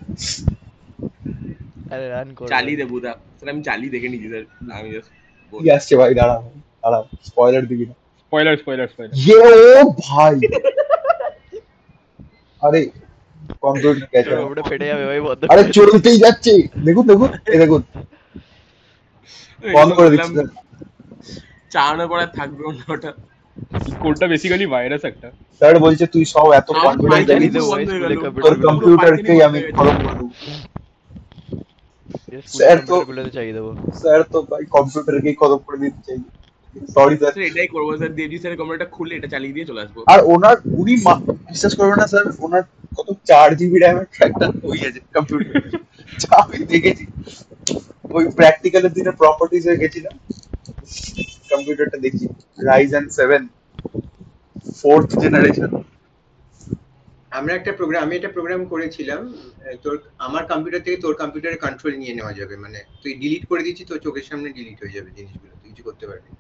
আরে রান কর। চালিয়ে দে বুধা স্যার, আমি চালিয়ে দেখে নিচ্ছি স্যার। আমি জাস্ট কি আসছে ভাই, দাঁড়াও দাঁড়াও, স্পয়লার দিবি না। Spoiler spoiler spoiler. ইয়ে ও ভাই, আরে কম্পিউটার গেছে। ওটা ফেটে যাবে ভাই, বন্ধ আরে করে চলতেই যাচ্ছে, দেখুন দেখুন এই দেখুন, বন্ধ করে দিচ্ছি স্যার। চালানোর পরে থাকবে ওটা। কোডটা বেসিক্যালি ভাইরাস একটা। স্যার বলছে তুই সব এত আমার কনফিডেন্স Python দেখিস, ই তো বন্ধ হয়ে গেল। তোর কম্পিউটারকেই আমি খতম করে দেবো। স্যার তো গুলোতে চাই দেবো। স্যার তো ভাই কম্পিউটারকেই খতম করে দিতে চাই। Sorry sir. স্যার এটাই করবো স্যার, দেবজি স্যারের কম্পিউটারটা খুলে এটা চালিয়ে দিয়ে চলে আসবো। আর উনি বিশ্বাস করবেন না স্যার, ওনার কত 4 GB র্যামের একটা হয়ে গেছে কম্পিউটার। আমি দেখেছি ওই প্র্যাকটিক্যালের দিনে প্রপার্টিজে গেছিলাম, কম্পিউটারটা দেখি Ryzen 7 4th জেনারেশন। আমি একটা প্রোগ্রাম করেছিলাম, তোর আমার কম্পিউটার থেকে তোর কম্পিউটারে কন্ট্রোল নিয়ে নেওয়া যাবে, মানে তুই ডিলিট করে দিচ্ছি তোর চোখের সামনে ডিলিট হয়ে যাবে জিনিসগুলো, তুই কিছু করতে পারবি।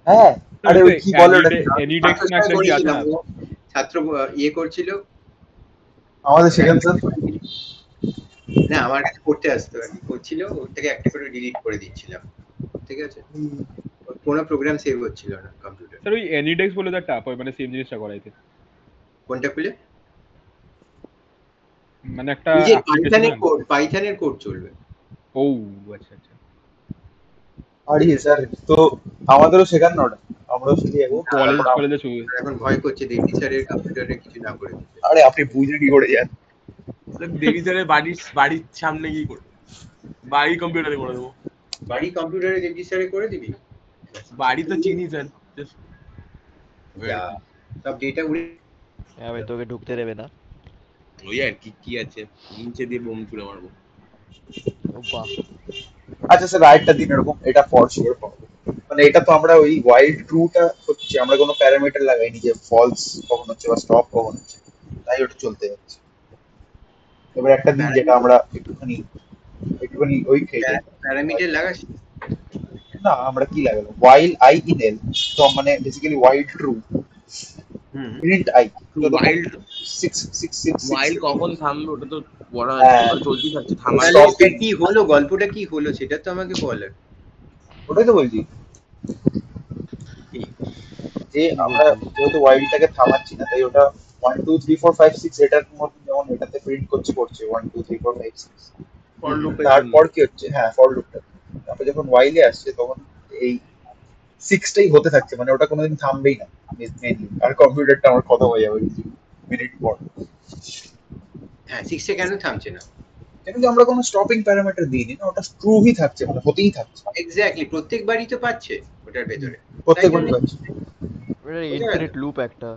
হ্যাঁ আরে ওই কি বলে ওটা, এনিডেক্স না একটা কি আছে না? ছাত্র ইয়ে করছিল আমাদের সেখান স্যার না, আমার কাছে করতে আসতো আর কি, করছিল ওর থেকে একটা করে ডিলিট করে দিচ্ছিলাম, ঠিক আছে? কোনো প্রোগ্রাম সেভ হচ্ছিল না কম্পিউটার। স্যার ওই এনিডেক্স বলে একটা অ্যাপ হয়, মানে সেম জিনিসটা করাইতে। কোনটা খুলে? মানে একটা পাইথনের কোড চলবে। ও আচ্ছা আচ্ছা। আরে স্যার তো আমাদেরও শেখান না ওটা, আমরাও শিখে যাবো। কলেজে এখন ভয় করছে দেবী স্যারের কম্পিউটারে কিছু না করে দিতে। আরে আপনি বুঝে কি করে যান? স্যার দেবী স্যারের বাড়ির সামনে গিয়ে করবো, বাড়ির কম্পিউটারে করে দেবো। বাড়ি কম্পিউটারে দেবী স্যারে করে দিবি? বাড়ি তো চিনি স্যার, সব ডেটা উড়ে হ্যাঁ ভাই, তোকে ঢুকতে দেবে না। ওই আর কি আছে, নিচে দিয়ে বোম ছুড়ে মারবো। বাহ, আচ্ছা স্যার আরেকটা দিন এরকম, এটা ফর শিওর মানে এটা তো আমরা ওই ওয়াইল ট্রুটা হচ্ছে, আমরা কোনো প্যারামিটার লাগাইনি যে ফলস কখন হচ্ছে বা স্টপ কখন হচ্ছে, তাই ওটা চলতে যাচ্ছে। এবার একটা দিন যেটা আমরা একটুখানি ওই খেয়ে প্যারামিটার লাগাস? না আমরা কি লাগালাম while I in L, তো মানে basically while true hmm print I, তো ওয়াইল্ড 6 কখন থামবে ওটা তো বলা হ্যাঁ। ওটা চলতেই থাকছে, থামার তাহলে এটা stopping, কি হলো, গল্পটা কি হলো সেটা তো আমাকে বলার। ওটাই তো বলছি যে কি আমরা বলছিস? যেহেতু whileটাকে থামাচ্ছি না, তাই ওটা 1 2 3 4 5 6 এটার মধ্যে যেমন এটাতে প্রিন্ট করছে 1 2 3 4 5 6, ফর লুপের জন্য। তারপর কি হচ্ছে, হ্যাঁ ফর লুপটা, তারপর যখন while এ আসছে তখন এই 6টাই হতে থাকছে, মানে ওটা কোনোদিন থামবেই না মেইনলি, আর কম্পিউটারটা আমার কথা হয়ে যাবে কিছু মিনিট পর। হ্যাঁ 6 এ কেন থামছে না? কিন্তু আমরা কোনো স্টপিং প্যারামিটার দিইনি না, ওটা ট্রুই থাকছে, মানে হতেই থাকছে এক্স্যাক্টলি, প্রত্যেকবারই তো পাচ্ছে ওটার ভেতরে। প্রত্যেকবারই পাচ্ছে। ওটা ইনফিনিট লুপ একটা।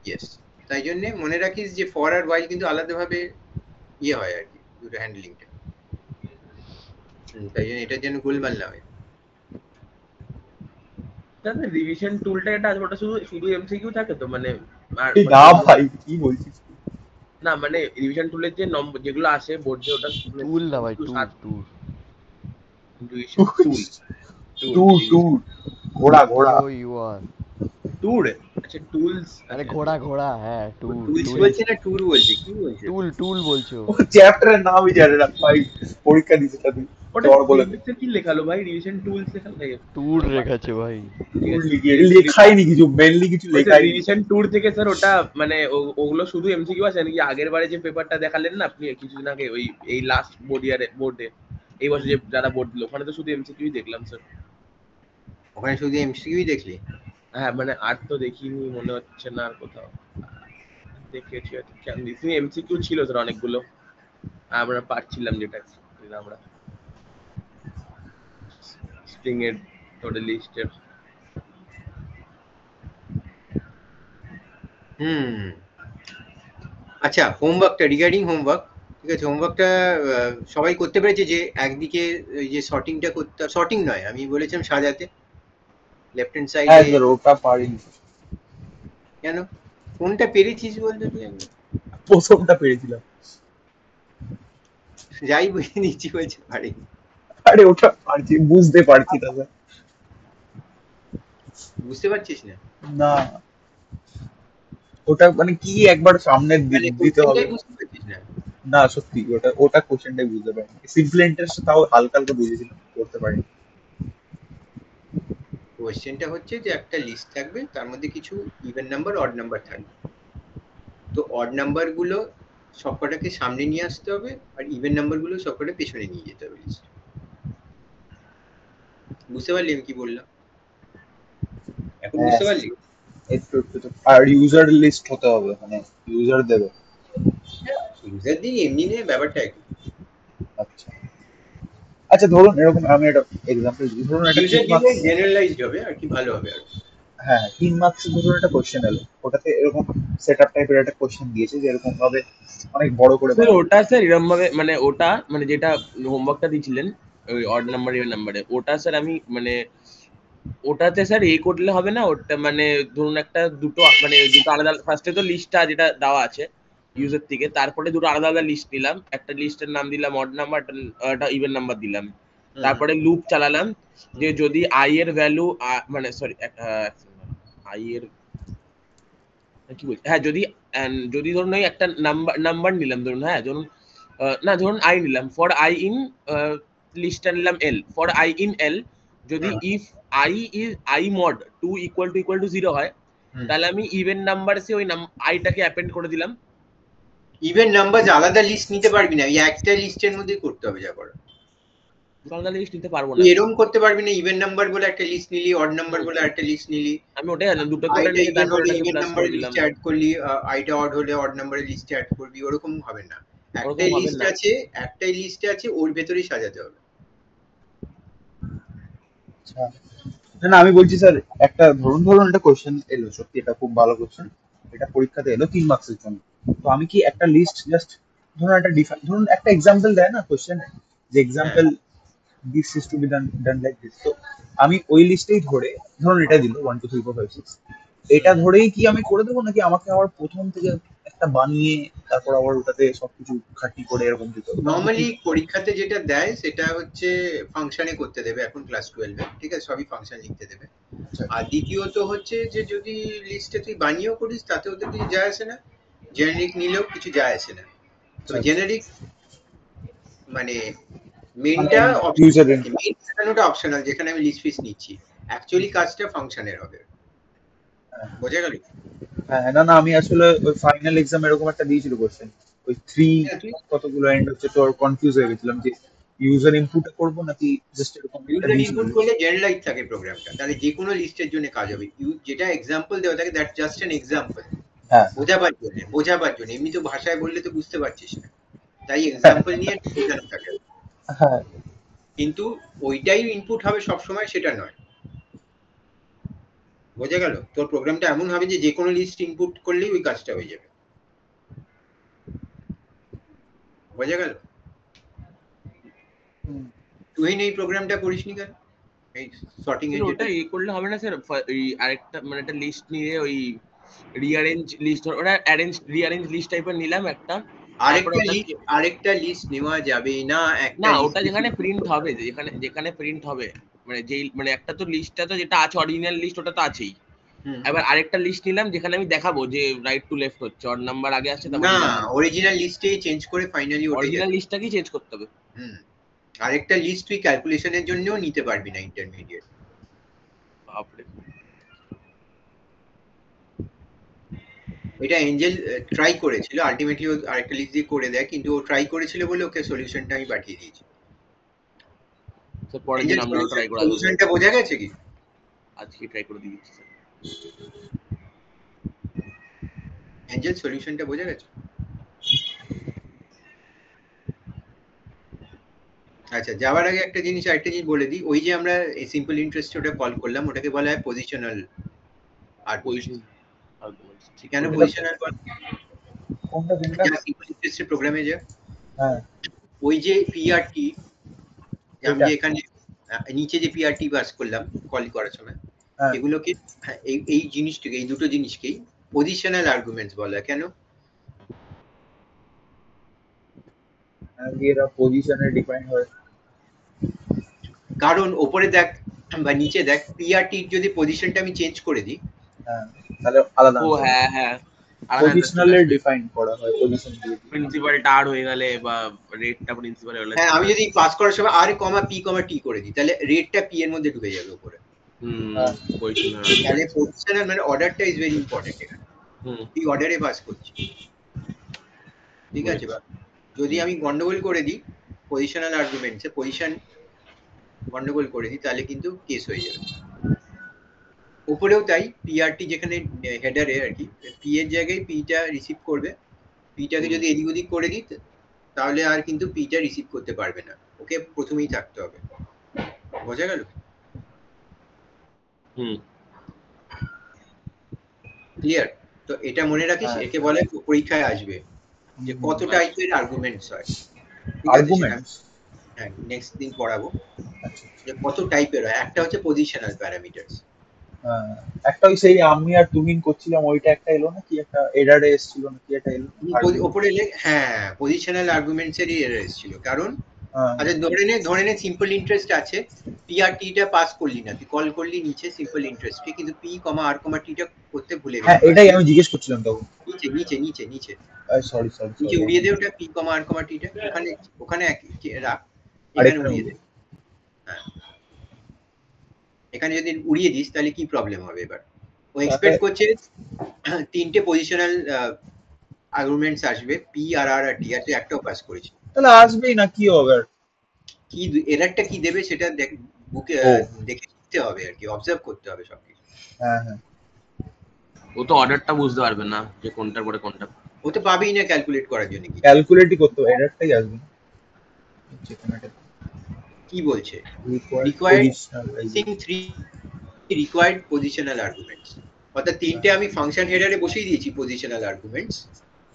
ইয়েস, তাই জন্য মনে রাখিস যে ফর আর while কিন্তু আলাদাভাবে ইয়ে হয় আর কি, দুটো হ্যান্ডলিংটা। তাই জন্য এটার জন্য গোলমাল না হয়। রিভিশন টুলটা এটা আছে, ওটা শুধু এমসিকিউ থাকে তো, মানে আর এই না ভাই কি বলছিস, না মানে রিভিশন টুলের যে নম্বর যেগুলো আসে বোর্ডে, ওটা টুল না ভাই, টুল টুল রিভিশন টুল টু ঘোড়া ঘোড়া ও ইউ আর, টুল, আচ্ছা টুলস, আরে ঘোড়া ঘোড়া, হ্যাঁ টুল টুলস টুল বলছে না টুর বলছে, কি বলছে? টুল টুল বলছো? ও চ্যাপ্টারের নামই জানে না ভাই, পরীক্ষা দিতে তুই ওটা জ্বর বলে দে। কি লেখালো ভাই, রিভিশন টুলস লেখা থাকে, টুল রেখেছে ভাই। লেখাইনি কিছু, মেনলি কিছু লেখাই রিভিশন টুর থেকে স্যার ওটা মানে ওগুলো শুধু এমসিকিউ আছে নাকি? আগের বারে যে পেপারটা দেখালেন না আপনি কিছুদিন আগে, ওই এই লাস্ট বোর্ডে এই বছর যে যারা বোর্ড দিল, ওখানে তো শুধু এমসিকিউই দেখলাম স্যার। ওখানে শুধু এমসিকিউই দেখলি? হ্যাঁ মানে আর তো দেখিনি মনে হচ্ছে না আর কোথাও দেখেছি, এমসিকিউ ছিল স্যার অনেকগুলো, আমরা পারছিলাম যেটা আমরা স্ট্রিং এর টোটাল লিস্টের। আচ্ছা হোমওয়ার্কটা, রিগার্ডিং হোমওয়ার্ক, ঠিক আছে, হোমওয়ার্কটা সবাই করতে পেরেছে? যে একদিকে ওই যে সর্টিংটা করতে, সর্টিং নয় আমি বলেছিলাম সাজাতে, লেফট হ্যান্ড হ্যাঁ সাইডে। স্যার ওটা পারিনি। কেন, কোনটা পেরেছিস বলতো তুই? প্রথমটা পেরেছিলাম। যাই বুঝে নিচ্ছি বলছে পারিনি। আরে ওটা পারছি, বুঝতে পারছি না স্যার। বুঝতে পারছিস না? না ওটা মানে কি একবার সামনে মানে দিতে হবে। কোশ্চেনটাই বুঝতে পারছিস না? না সত্যি ওটা কোশ্চেনটাই বুঝতে পারিনি। সিম্পল ইন্টারেস্ট তাও হালকা হালকা বুঝেছিলাম, করতে পারিনি। কোশ্চেনটা হচ্ছে যে একটা লিস্ট থাকবে, তার মধ্যে কিছু ইভেন নাম্বার অড নাম্বার থাকবে, তো অড নাম্বার গুলো সবকটাকে সামনে নিয়ে আসতে হবে, আর ইভেন নাম্বার গুলো সবকটা পেছনে নিয়ে যেতে হবে লিস্ট। বুঝতে পারলি আমি কি বললাম? এখন বুঝতে পারলি? একটু আর ইউজার লিস্ট হতে হবে, মানে ইউজার দেবে। ইউজার দিয়ে এমনি নিয়ে ব্যাপারটা একই। আচ্ছা আচ্ছা ধরুন এরকম আমি একটা এক্সাম্পল দিই, ধরুন একটা ইউজার 3 দিলে মার্কস, জেনারেলাইজড হবে আর কি, ভালো হবে আর। হ্যাঁ 3 মার্কস ধরুন একটা কোশ্চেন এলো, ওটাতে এরকম সেটআপ টাইপের একটা কোশ্চেন দিয়েছে যে এরকম ভাবে অনেক বড় করে স্যার ওটা স্যার এরকম ভাবে মানে ওটা মানে যেটা হোমওয়ার্কটা দিয়েছিলেন ওই অড নাম্বার ইভেন নাম্বারে, ওটা স্যার আমি মানে ওটাতে স্যার করলে হবে না, ওটা মানে ধরুন একটা দুটো মানে দুটো আলাদা, ফার্স্টে তো লিস্টটা যেটা দেওয়া আছে ইউজার থেকে, তারপরে দুটো আলাদা আলাদা লিস্ট নিলাম, একটা লিস্টের নাম দিলাম অড নাম্বার, একটা ইভেন নাম্বার দিলাম, তারপরে লুপ চালালাম যে যদি আই এর ভ্যালু মানে সরি আই এর কি বলছি, হ্যাঁ যদি ধরুন ওই একটা নাম্বার নিলাম ধরুন, হ্যাঁ ধরুন না ধরুন আই নিলাম, ফর আই ইন লিস্টটা নিলাম এল, ফর আই ইন এল যদি if I mod 2 equal to 0 হয়, তাহলে আমি ইভেন নাম্বারসে ওই আইটাকে অ্যাপেন্ড করে দিলাম। ইভেন নাম্বার আলাদা লিস্ট নিতে পারবি না, এই একটা লিস্টের মধ্যে করতে হবে যা করা। আলাদা লিস্ট নিতে পারবো না, এরকম করতে পারবি না, ইভেন নাম্বার বলে একটা লিস্ট নিলি, অড নাম্বার বলে একটা লিস্ট নিলি, আমি ওটাই জানলাম দুটো করে আইটা নিয়ে ইভেন তারপর হলে ওটাকে ইভেন প্লাস নাম্বারের করে দিলাম, লিস্টে অ্যাড করলি, আইটা অড হলে অড নাম্বারের লিস্টে অ্যাড করবি, ওরকম হবে না। একটাই হবে লিস্ট না। আছে, একটাই লিস্টে আছে, ওর ভেতরেই সাজাতে হবে। আচ্ছা না আমি বলছি স্যার একটা ধরুন একটা কোশ্চেন এলো, সত্যি এটা খুব ভালো কোশ্চেন, এটা পরীক্ষাতে এলো 3 মার্কসের জন্য। তো আমি কি একটা লিস্ট জাস্ট ধরুন একটা ধরুন একটা এক্সাম্পল দেয় না কোশ্চেন, যে example this is to be done like this, তো আমি ওই লিস্টেই ধরে ধরুন এটা দিল 1 2 3 4 5 6, এটা ধরেই কি আমি করে দেবো, নাকি আমাকে আবার প্রথম থেকে একটা বানিয়ে তারপর আবার ওটাতে সবকিছু খাটি করে এরকম দিতে হবে। নর্মালি পরীক্ষাতে যেটা দেয় সেটা হচ্ছে ফাংশনে করতে দেবে এখন ক্লাস 12 ঠিক আছে, সবই ফাংশন লিখতে দেবে। আর দ্বিতীয়ত হচ্ছে যে যদি লিস্টে তুই বানিয়েও করিস তাতে ওদের কিছু যায় আসে না, জেনারিক নিলেও কিছু যায় আসে না। তো জেনারিক মানে মেইনটা ইউজার মেইনটা অপশনাল, যেখানে আমি লিস্ট ফিস নিচ্ছি, অ্যাকচুয়ালি কাজটা ফাংশনের হবে। বোঝা গেল? হ্যাঁ, না আমি আসলে ওই ফাইনাল এক্সাম এরকম একটা দিয়েছিল কোশ্চেন, ওই 3 কতগুলো এন্ড হচ্ছে, তো কনফিউজ হয়ে গেছিলাম যে ইউজার ইনপুট করব নাকি জাস্ট এরকম একটা ইউজার দিয়েছিল। ইনপুট করলে জেনারেলাইজ থাকে প্রোগ্রামটা, তাহলে যে কোনো লিস্টের জন্য কাজ হবে। যেটা এক্সাম্পল দেওয়া থাকে দ্যাট জাস্ট অ্যান এক্সাম্পল, হ্যাঁ বোঝাবার জন্য। এমনি তো ভাষায় বললে তো বুঝতে পারছিস না, তাই এক্সাম্পল নিয়ে বোঝানো থাকে। হ্যাঁ কিন্তু ওইটাই ইনপুট হবে সবসময় সেটা নয়। বোঝা গেল? তোর প্রোগ্রামটা এমন হবে যে যে কোনো লিস্ট ইনপুট করলেই ওই কাজটা হয়ে যাবে। বোঝা গেল? তুই এই প্রোগ্রামটা করিসনি কেন? এই সর্টিং এর ওটা এই করলে হবে না স্যার, এই আরেকটা মানে একটা লিস্ট নিয়ে ওই রিঅ্যারেঞ্জ লিস্ট, ওটা রিঅ্যারেঞ্জ লিস্ট টাইপের নিলাম একটা, আরেকটা লিস্ট নেওয়া যাবে না। না ওটা যেখানে প্রিন্ট হবে, যেখানে প্রিন্ট হবে, মানে যেই মানে একটা তো লিস্টটা তো যেটা আছে অরিজিনাল লিস্ট ওটা তো আছেই, এবার আরেকটা লিস্ট নিলাম যেখানে আমি দেখাবো যে রাইট টু লেফট হচ্ছে, অড নাম্বার আগে আসছে, না অরিজিনাল লিস্টেই চেঞ্জ করে ফাইনালি অরিজিনাল লিস্টটাকেই চেঞ্জ করতে হবে। আরেকটা লিস্ট তুই ক্যালকুলেশনের জন্যও নিতে পারবি না ইন্টারমিডিয়েট। বাপরে, এটা এঞ্জেল ট্রাই করেছিল, আলটিমেটলি ও আরেকটা লিস্ট দিয়ে করে দেয়, কিন্তু ও ট্রাই করেছিল বলে ওকে সলিউশনটা আমি পাঠিয়ে দিয়েছি। তো পরের দিন আমরাও ট্রাই করা সলিউশনটা বোঝা গেছে কি? আজকে ট্রাই করে দিয়েছি স্যার। এঞ্জেল সলিউশনটা বোঝা গেছে? আচ্ছা, যাওয়ার আগে আরেকটা জিনিস বলে দিই। ওই যে আমরা সিম্পল ইন্টারেস্ট ওটা কল করলাম, ওটাকে বলা হয় পজিশনাল আর্গুমেন্টস। কেন পজিশনাল? কোনটা সিম্পল ইন্টারেস্টের প্রোগ্রামে যে হ্যাঁ ওই যে পিআরটি, আমি যে এখানে নিচে যে পিআরটি পাস করলাম কল করার সময়, এগুলোকে এই জিনিসটাকে, এই দুটো জিনিসকেই পজিশনাল আর্গুমেন্টস বলা হয়। কেন? এরা পজিশনে ডিফাইন হয়। কারণ ওপরে দেখ বা নিচে দেখ, পিআরটির যদি পজিশনটা আমি চেঞ্জ করে দিই, তাহলে আলাদা। ও হ্যাঁ হ্যাঁ, পজিশনালে ডিফাইন করা হয় পজিশন দিয়ে, প্রিন্সিপাল টার হয়ে গেলে বা রেটটা প্রিন্সিপাল হলে। হ্যাঁ, আমি যদি পাস করার সময় আর কমা পি কমা টি করে দিই, তাহলে রেটটা পি এর মধ্যে ঢুকে যাবে উপরে। তাহলে পজিশনাল মানে অর্ডারটা ইজ ভেরি ইম্পর্টেন্ট এখানে। তুই অর্ডারে পাস করছিস, ঠিক আছে? বা যদি আমি গন্ডগোল করে দিই পজিশনাল আর্গুমেন্টসে, পজিশন গন্ডগোল করে দিই, তাহলে কিন্তু কেস হয়ে যাবে। উপরেও তাই, পিআরটি যেখানে হেডারে আর কি, পি এর জায়গায় পিটা রিসিভ করবে, পিটাকে যদি এদিক ওদিক করে দিই তাহলে আর কিন্তু পিটা রিসিভ করতে পারবে না, ওকে প্রথমেই থাকতে হবে। বোঝা গেল? ক্লিয়ার? তো এটা মনে রাখিস, একে বলে পরীক্ষায় আসবে যে কত টাইপের আর্গুমেন্টস হয়। আর্গুমেন্টস, হ্যাঁ, নেক্সট দিন পড়াবো যে কত টাইপের হয়। একটা হচ্ছে পজিশনাল প্যারামিটারস, একটা ওই সেই আমি আর তুমি করছিলাম ওইটা একটা এলো না, কি একটা এরারে এসেছিল না, কি একটা এলো উপরে হ্যাঁ, পজিশনাল আর্গুমেন্টস এরই এরর এসেছিল। কারণ আচ্ছা ধরে নে সিম্পল ইন্টারেস্ট আছে, পি আর টি টা পাস করলি না, তুই কল করলি নিচে সিম্পল ইন্টারেস্ট কে, কিন্তু পি কমা আর কমা টি টা করতে ভুলে গেলি। হ্যাঁ, এটাই আমি জিজ্ঞেস করছিলাম তখন। নিচে নিচে নিচে নিচে সরি নিচে উড়িয়ে দে ওটা, পি কমা আর কমা টি টা ওখানে রাখ, এখানে উড়িয়ে দে। হ্যাঁ, এখানে যদি উড়িয়ে দিস তাহলে কি প্রবলেম হবে? এবার ও এক্সপেক্ট করছে তিনটে পজিশনাল আর্গুমেন্টস আসবে, পি আর আর টি, আর তুই একটাও পাস করেছিস, তাহলে আসবেই না, কি হবে? কি এরারটা কি দেবে সেটা বুকে দেখে শিখতে হবে আর কি, অবজার্ভ করতে হবে সবকিছু। হ্যাঁ হ্যাঁ, ও তো অর্ডারটা বুঝতে পারবে না যে কোনটার পরে কোনটা, ও তো পাবেই না ক্যালকুলেট করার জন্য। কি ক্যালকুলেটই করতে হবে, এরারটাই আসবে না। কি বলছে? রিকোয়ার্ড পজিশনাল আর্গুমেন্টস, অর্থাৎ তিনটে আমি ফাংশন হেডারে বসিয়ে দিয়েছি পজিশনাল আর্গুমেন্টস,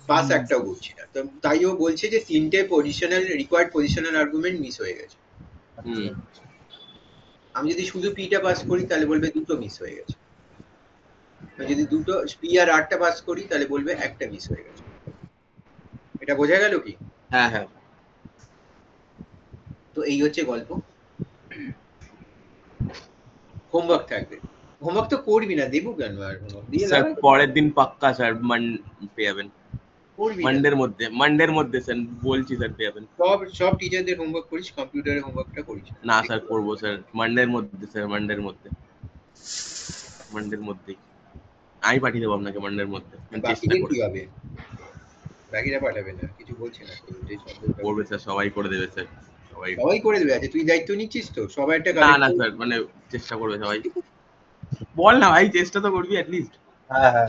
পাস একটাও করছি না। তো তাই ও বলছে যে তিনটে রিকোয়ার্ড পজিশনাল আর্গুমেন্ট মিস হয়ে গেছে। আমি যদি শুধু পিটা পাস করি তাহলে বলবে দুটো মিস হয়ে গেছে। যদি দুটো পি আর আরটা পাস করি তাহলে বলবে একটা মিস হয়ে গেছে। এটা বোঝা গেল কি? হ্যাঁ হ্যাঁ তো এই হচ্ছে গল্প। হোমওয়ার্ক থাকবে। হোমওয়ার্ক তো করবি না, দেবো কেন আর হোমওয়ার্ক দিয়ে স্যার লাগাই পরের দিন পাক্কা স্যার পেয়ে যাবেন করবি না। মানডের মধ্যে স্যার বলছি স্যার পেয়ে যাবেন। সব টিচারদের হোমওয়ার্ক করিস, কম্পিউটারের হোমওয়ার্কটা করিস না স্যার করবো স্যার মানডের মধ্যে স্যার মানডের মধ্যেই আমি পাঠিয়ে দেবো আপনাকে মানডের মধ্যে চেষ্টা বাকিদের করে। কি হবে? বাকিরা পাঠাবে না, কিছু বলছে না তো, যে শব্দটা করবে স্যার সবাই করে দেবে স্যার সবাই করে দেবে। আচ্ছা তুই দায়িত্ব নিচ্ছিস তো সবাই একটা না না স্যার মানে চেষ্টা করবে সবাই। বল না ভাই চেষ্টা তো করবি অ্যাটলিস্ট। হ্যাঁ হ্যাঁ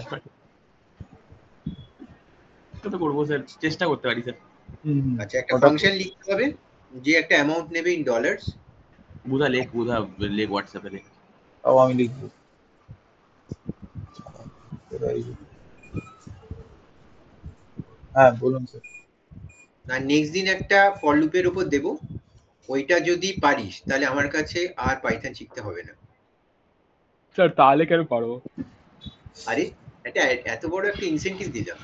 চেষ্টা তো করবো স্যার চেষ্টা করতে পারি স্যার। আচ্ছা একটা ফাংশন লিখতে হবে যে একটা অ্যামাউন্ট নেবে ইন ডলার্স। বুধা লেখ হোয়াটসঅ্যাপে লেখ। তাও আমি লিখবো। হ্যাঁ বলুন স্যার। আর নেক্সট দিন একটা ফর লুপের উপর দেব, ওইটা যদি পারিস তাহলে আমার কাছে আর পাইথন শিখতে হবে না। স্যার তাহলে কেন পারবো? আরে এটা এত বড় একটা ইনসেন্টিভ দিলাম।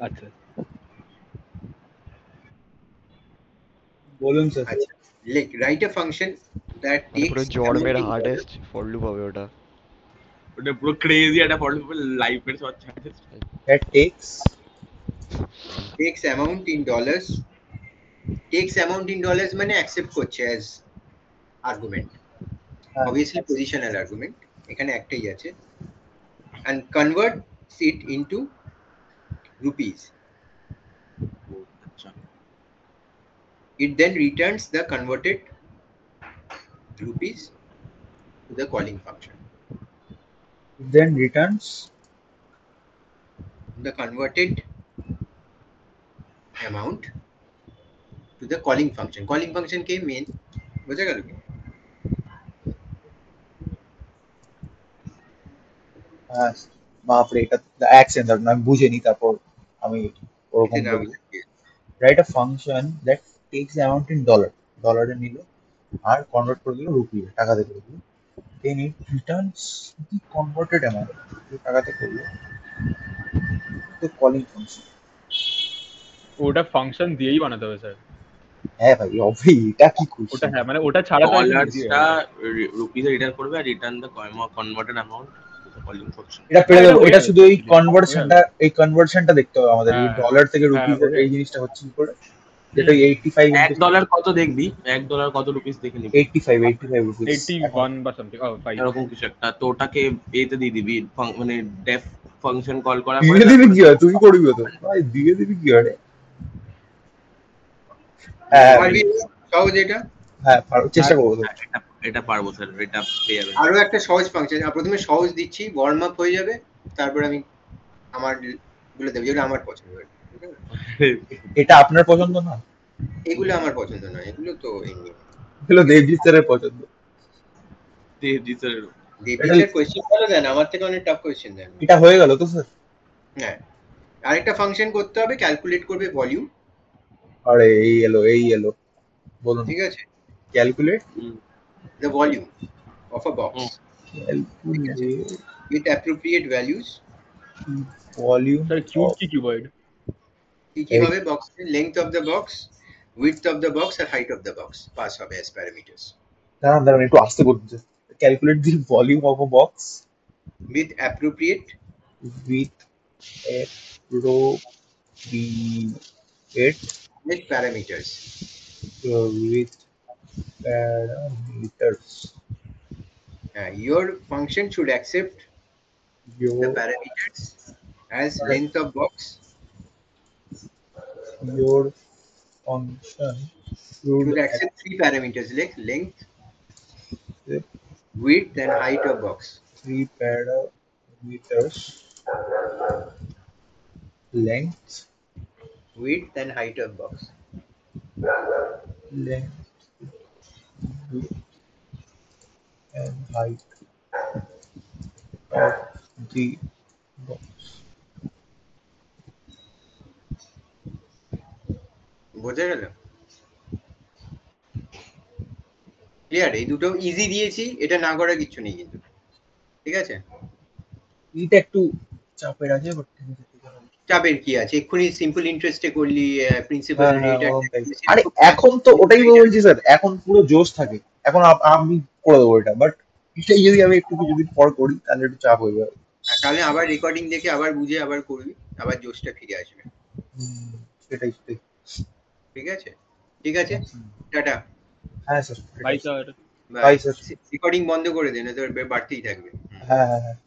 আচ্ছা বলুন স্যার। আচ্ছা লেখ রাইট আ ফাংশন দ্যাট পুরো টেকস জন্মের হার্ডেস্ট ফর লুপ হবে ওটা। ওটা পুরো ক্রেজি একটা ফর লুপ লাইফের সব that takes amount in dollars মানে অ্যাকসেপ্ট করছে as argument, obviously positional argument এখানে একটাই আছে, and converts it into rupees. It then returns the converted rupees to the calling function. then returns The converted amount to the calling function. Calling function के main বোঝা গেল কি? বাপরে এটা action দাও আমি বুঝিনি তারপর আমি ওরকম বলি। Write a function that tax amount in ডলারে নিল আর কনভার্ট করে দিল রুপি টাকাতে করে দিল, দেন ইট রিটার্নস দি কনভার্টেড অ্যামাউন্ট টাকাতে করলো তো কলিং ফাংশন। ওটা ফাংশন দিয়েই বানাতে হবে স্যার। হ্যাঁ ভাই অবশ্যই এটা কি ওটা কোশ্চেন। হ্যাঁ মানে ওটা ছাড়া তো ডলারসটা রুপিসে রিটার্ন করবে আর return the converted amount to the calling function. এটা পেরে দেবো। এটা শুধু এই কনভার্সনটা দেখতে হবে আমাদের, এই ডলার থেকে রুপিস এই জিনিসটা হচ্ছে কি করে, যেটা 85 $1 কত দেখবি $1 কত রুপিস দেখে নিবি 85 রুপিস 81 বা সামথিং এরকম কিছু একটা। তো ওটাকে এতে দিয়ে দিবি মানে ডেফ ফাংশন কল করার দিয়ে দিবি কি হয়, তুই করবি তো ভাই দিয়ে দিবি কি হয়। হ্যাঁ সহজ এটা, হ্যাঁ চেষ্টা করবো। এটা পারবো স্যার, এটা পেয়ে যাবেন। আরো একটা সহজ ফাংশন, প্রথমে সহজ দিচ্ছি, ওয়ার্ম আপ হয়ে যাবে, তারপর আমি আমার গুলো দেব যেগুলো আমার পছন্দ। এটা আপনার পছন্দ না, এগুলো আমার পছন্দ নয়, এগুলো তো এমনি। এগুলো দেবজিৎ স্যারের পছন্দ। দেবজিৎ স্যার দেবজিৎ কোশ্চেন ভালো দেন, আমার থেকে অনেক টাফ কোশ্চেন দেন। এটা হয়ে গেল তো স্যার? হ্যাঁ আরেকটা ফাংশন করতে হবে, ক্যালকুলেট করবে ভলিউম। আরে এই এলো বলুন। ঠিক আছে, calculate the volume of a box with appropriate values. Volume sir cube কি কিউবয়েড কি হবে বক্সের length of the box, width of the box আর height of the box pass হবে as parameters. দাঁড়ান একটু আস্তে বলুন। Calculate the volume of a box with appropriate parameters. Your function should accept the parameters as length of box. Your function should accept three parameters like length, width and height of box. 3 parameters, length, width and height of box. Length, width and height of the box. বোঝা গেল? Clear? এই দুটো easy দিয়েছি, এটা না করার কিছু নেই কিন্তু, ঠিক আছে? এটা একটু চাপের আছে বাট চাপের কি আছে, এক্ষুনি সিম্পল ইন্টারেস্টে করলি প্রিন্সিপাল হ্যাঁ হ্যাঁ রেট আর ওরকম type। time আরে খুব এখন তো ওটাই তো বলছি স্যার, এখন পুরো জোশ থাকে, এখন আমি করে দেবো এটা, বাট এটাই যদি আমি একটু কিছুদিন পর করি তাহলে একটু চাপ হয়ে যাবে। তাহলে আবার রেকর্ডিং দেখে আবার বুঝে আবার করবি, আবার জোশটা ফিরে আসবে। সেটাই সেটাই। ঠিক আছে ঠিক আছে, টাটা। হ্যাঁ sir, bye sir. Bye sir. Recording বন্ধ করে দে, না তোর বাড়তেই থাকবে। হ্যাঁ হ্যাঁ হ্যাঁ।